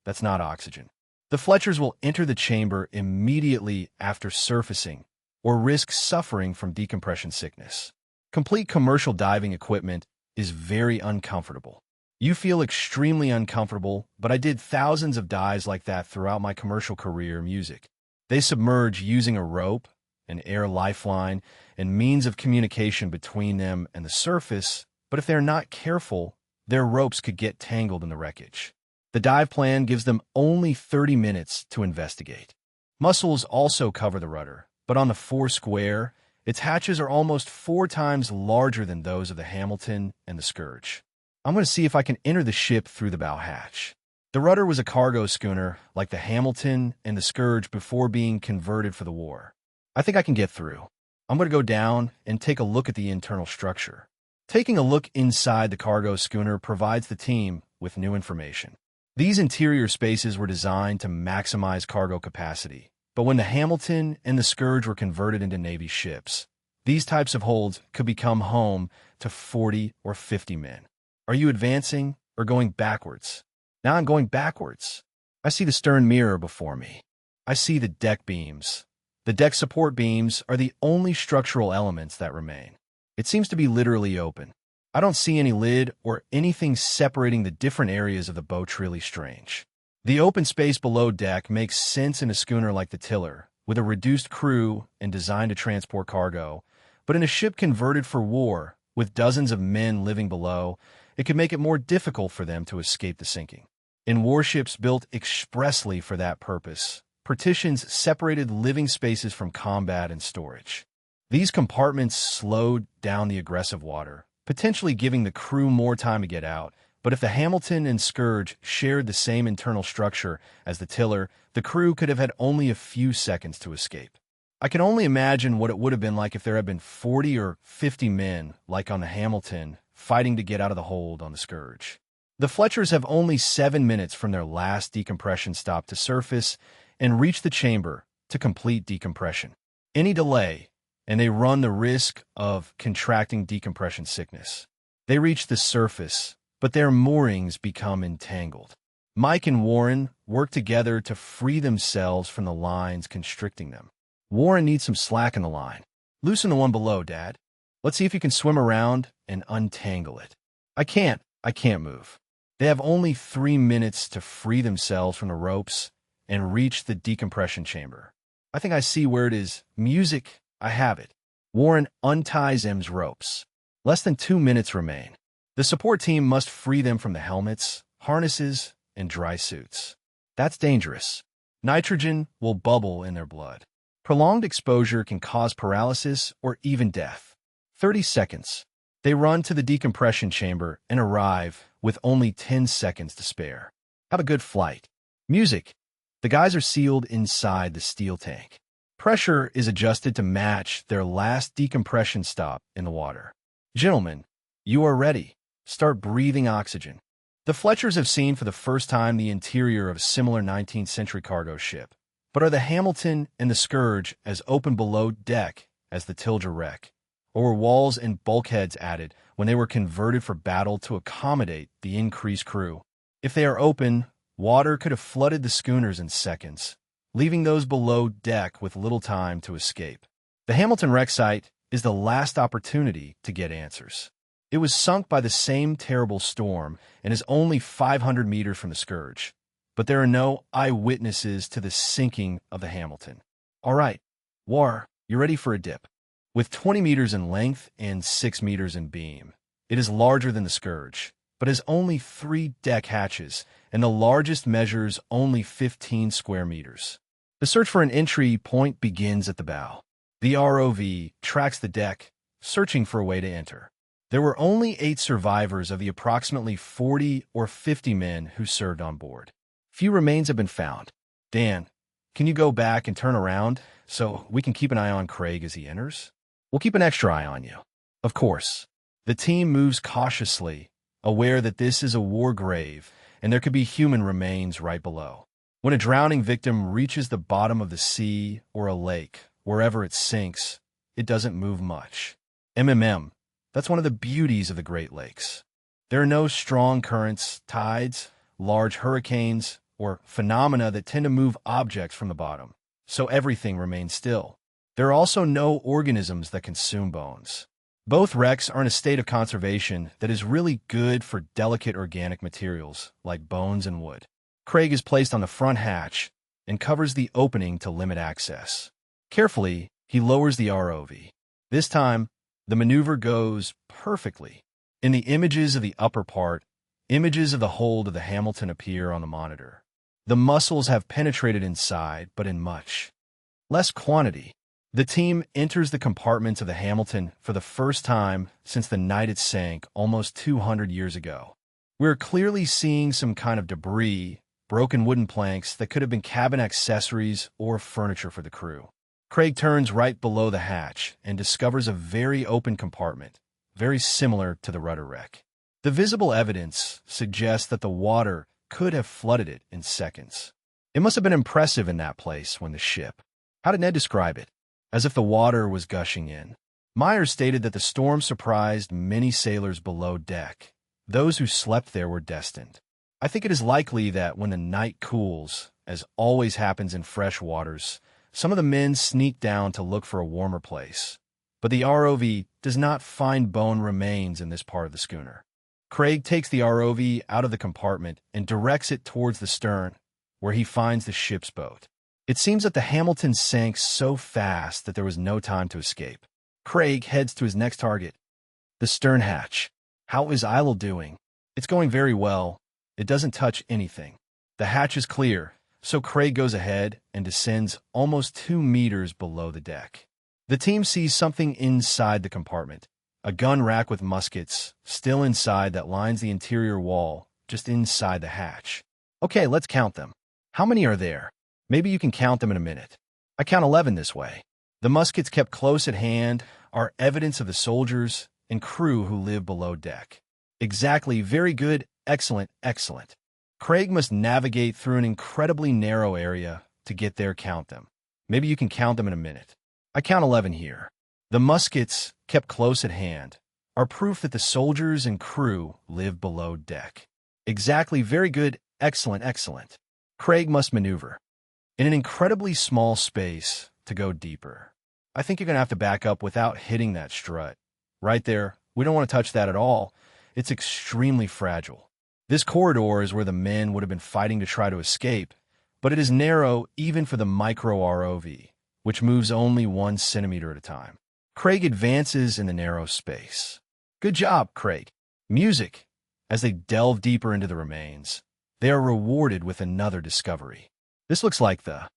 That's not oxygen. The Fletchers will enter the chamber immediately after surfacing, or risk suffering from decompression sickness. Complete commercial diving equipment is very uncomfortable. You feel extremely uncomfortable, but I did thousands of dives like that throughout my commercial career in music. They submerge using a rope, an air lifeline, and means of communication between them and the surface, but if they're not careful, their ropes could get tangled in the wreckage. The dive plan gives them only 30 minutes to investigate. Mussels also cover the rudder, but on the fore square, its hatches are almost 4 times larger than those of the Hamilton and the Scourge. I'm going to see if I can enter the ship through the bow hatch. The rudder was a cargo schooner like the Hamilton and the Scourge before being converted for the war. I think I can get through. I'm going to go down and take a look at the internal structure. Taking a look inside the cargo schooner provides the team with new information. These interior spaces were designed to maximize cargo capacity, but when the Hamilton and the Scourge were converted into Navy ships, these types of holds could become home to 40 or 50 men. Are you advancing or going backwards? Now I'm going backwards. I see the stern mirror before me. I see the deck beams. The deck support beams are the only structural elements that remain. It seems to be literally open. I don't see any lid or anything separating the different areas of the boat. Really strange. The open space below deck makes sense in a schooner like the Tiller, with a reduced crew and designed to transport cargo, but in a ship converted for war, with dozens of men living below, it could make it more difficult for them to escape the sinking. In warships built expressly for that purpose, partitions separated living spaces from combat and storage. These compartments slowed down the aggressive water, potentially giving the crew more time to get out, but if the Hamilton and Scourge shared the same internal structure as the Tiller, the crew could have had only a few seconds to escape. I can only imagine what it would have been like if there had been 40 or 50 men, like on the Hamilton, fighting to get out of the hold on the Scourge. The Fletchers have only 7 minutes from their last decompression stop to surface and reach the chamber to complete decompression. Any delay, and they run the risk of contracting decompression sickness. They reach the surface, but their moorings become entangled. Mike and Warren work together to free themselves from the lines constricting them. Warren needs some slack in the line. Loosen the one below, Dad. Let's see if you can swim around and untangle it. I can't move. They have only 3 minutes to free themselves from the ropes and reach the decompression chamber. I think I see where it is. Music, I have it. Warren unties M's ropes. Less than 2 minutes remain. The support team must free them from the helmets, harnesses, and dry suits. That's dangerous. Nitrogen will bubble in their blood. Prolonged exposure can cause paralysis or even death. 30 seconds. They run to the decompression chamber and arrive with only 10 seconds to spare. Have a good flight. Music. The guys are sealed inside the steel tank. Pressure is adjusted to match their last decompression stop in the water. Gentlemen, you are ready. Start breathing oxygen. The Fletchers have seen for the first time the interior of a similar 19th century cargo ship, but are the Hamilton and the Scourge as open below deck as the Tilger wreck, or were walls and bulkheads added when they were converted for battle to accommodate the increased crew? If they are open, water could have flooded the schooners in seconds, leaving those below deck with little time to escape. The Hamilton wreck site is the last opportunity to get answers. It was sunk by the same terrible storm and is only 500 meters from the Scourge, but there are no eyewitnesses to the sinking of the Hamilton. All right, War, you're ready for a dip. With 20 meters in length and 6 meters in beam, it is larger than the Scourge, but has only 3 deck hatches, and the largest measures only 15 square meters. The search for an entry point begins at the bow. The ROV tracks the deck, searching for a way to enter. There were only 8 survivors of the approximately 40 or 50 men who served on board. Few remains have been found. Dan, can you go back and turn around so we can keep an eye on Craig as he enters? We'll keep an extra eye on you. Of course. The team moves cautiously, aware that this is a war grave and there could be human remains right below. When a drowning victim reaches the bottom of the sea or a lake, wherever it sinks, it doesn't move much. That's one of the beauties of the Great Lakes. There are no strong currents, tides, large hurricanes, or phenomena that tend to move objects from the bottom, so everything remains still. There are also no organisms that consume bones. Both wrecks are in a state of conservation that is really good for delicate organic materials like bones and wood. Craig is placed on the front hatch and covers the opening to limit access. Carefully, he lowers the ROV. This time, the maneuver goes perfectly. In the images of the upper part, images of the hold of the Hamilton appear on the monitor. The muscles have penetrated inside, but in much less quantity. The team enters the compartments of the Hamilton for the first time since the night it sank almost 200 years ago. We're clearly seeing some kind of debris, broken wooden planks that could have been cabin accessories or furniture for the crew. Craig turns right below the hatch and discovers a very open compartment, very similar to the rudder wreck. The visible evidence suggests that the water could have flooded it in seconds. It must have been impressive in that place when the ship. How did Ned describe it? As if the water was gushing in. Myers stated that the storm surprised many sailors below deck. Those who slept there were destined. I think it is likely that when the night cools, as always happens in fresh waters, some of the men sneak down to look for a warmer place. But the ROV does not find bone remains in this part of the schooner. Craig takes the ROV out of the compartment and directs it towards the stern, where he finds the ship's boat. It seems that the Hamilton sank so fast that there was no time to escape. Craig heads to his next target, the stern hatch. How is Isle doing? It's going very well. It doesn't touch anything. The hatch is clear, so Craig goes ahead and descends almost 2 meters below the deck. The team sees something inside the compartment, a gun rack with muskets still inside that lines the interior wall just inside the hatch. Okay, let's count them. How many are there? Maybe you can count them in a minute. I count 11 this way. The muskets kept close at hand are evidence of the soldiers and crew who live below deck. Exactly, very good, excellent, excellent. Craig must navigate through an incredibly narrow area to get there. Count them. Maybe you can count them in a minute. I count 11 here. The muskets, kept close at hand, are proof that the soldiers and crew live below deck. Exactly, very good, excellent, excellent. Craig must maneuver in an incredibly small space to go deeper. I think you're going to have to back up without hitting that strut. Right there, we don't want to touch that at all. It's extremely fragile. This corridor is where the men would have been fighting to try to escape, but it is narrow even for the micro ROV, which moves only 1 centimeter at a time. Craig advances in the narrow space. Good job, Craig. Music. As they delve deeper into the remains, they are rewarded with another discovery. This looks like the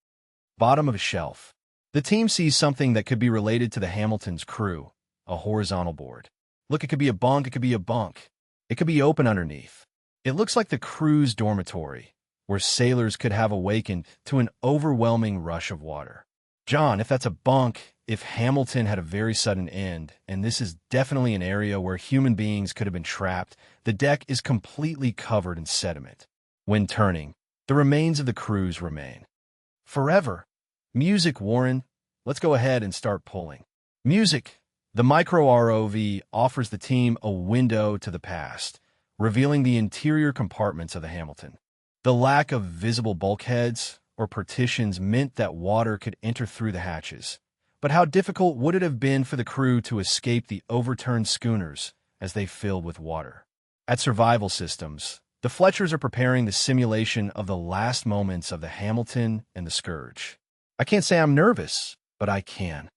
bottom of a shelf. The team sees something that could be related to the Hamilton's crew, a horizontal board. Look, it could be a bunk, it could be a bunk. It could be open underneath. It looks like the crew's dormitory, where sailors could have awakened to an overwhelming rush of water. John, if that's a bunk, if Hamilton had a very sudden end, and this is definitely an area where human beings could have been trapped, the deck is completely covered in sediment. When turning, the remains of the crews remain. Forever. Music, Warren. Let's go ahead and start pulling. Music. The micro ROV offers the team a window to the past, revealing the interior compartments of the Hamilton. The lack of visible bulkheads or partitions meant that water could enter through the hatches. But how difficult would it have been for the crew to escape the overturned schooners as they filled with water? At Survival Systems, the Fletchers are preparing the simulation of the last moments of the Hamilton and the Scourge. I can't say I'm nervous, but I can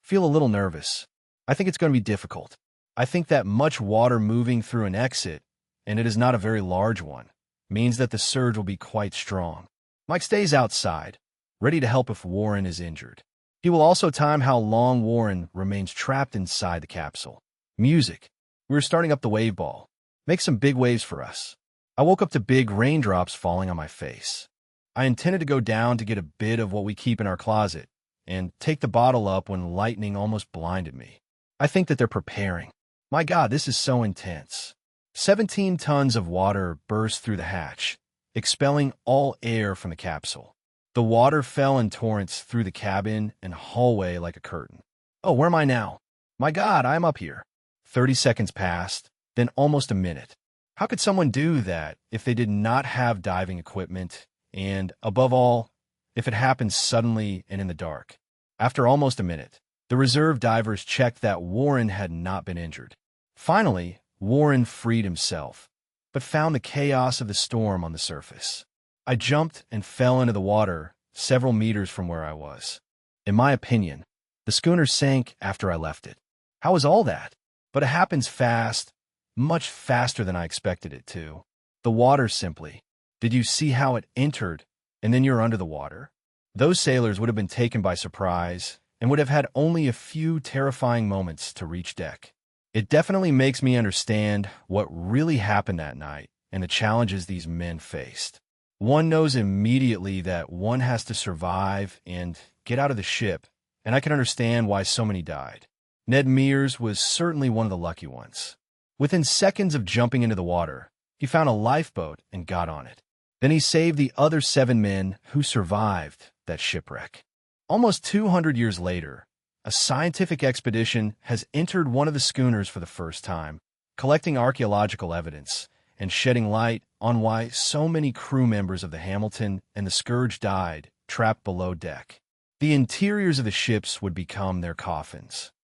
feel a little nervous. I think it's going to be difficult. I think that much water moving through an exit, and it is not a very large one, means that the surge will be quite strong. Mike stays outside, ready to help if Warren is injured. He will also time how long Warren remains trapped inside the capsule. Music. We're starting up the wave ball. Make some big waves for us. I woke up to big raindrops falling on my face. I intended to go down to get a bit of what we keep in our closet and take the bottle up when lightning almost blinded me. I think that they're preparing. My God, this is so intense. 17 tons of water burst through the hatch, expelling all air from the capsule. The water fell in torrents through the cabin and hallway like a curtain. Oh, where am I now? My God, I'm up here. 30 seconds passed, then almost a minute. How could someone do that if they did not have diving equipment and, above all, if it happened suddenly and in the dark? After almost a minute, the reserve divers checked that Warren had not been injured. Finally, Warren freed himself, but found the chaos of the storm on the surface. I jumped and fell into the water several meters from where I was. In my opinion, the schooner sank after I left it. How was all that? But it happens fast, much faster than I expected it to. The water simply. Did you see how it entered, and then you're under the water? Those sailors would have been taken by surprise and would have had only a few terrifying moments to reach deck. It definitely makes me understand what really happened that night and the challenges these men faced. One knows immediately that one has to survive and get out of the ship, and I can understand why so many died. Ned Mears was certainly one of the lucky ones. Within seconds of jumping into the water, he found a lifeboat and got on it. Then he saved the other 7 men who survived that shipwreck. Almost 200 years later, a scientific expedition has entered one of the schooners for the first time, collecting archaeological evidence and shedding light on why so many crew members of the Hamilton and the Scourge died trapped below deck. The interiors of the ships would become their coffins.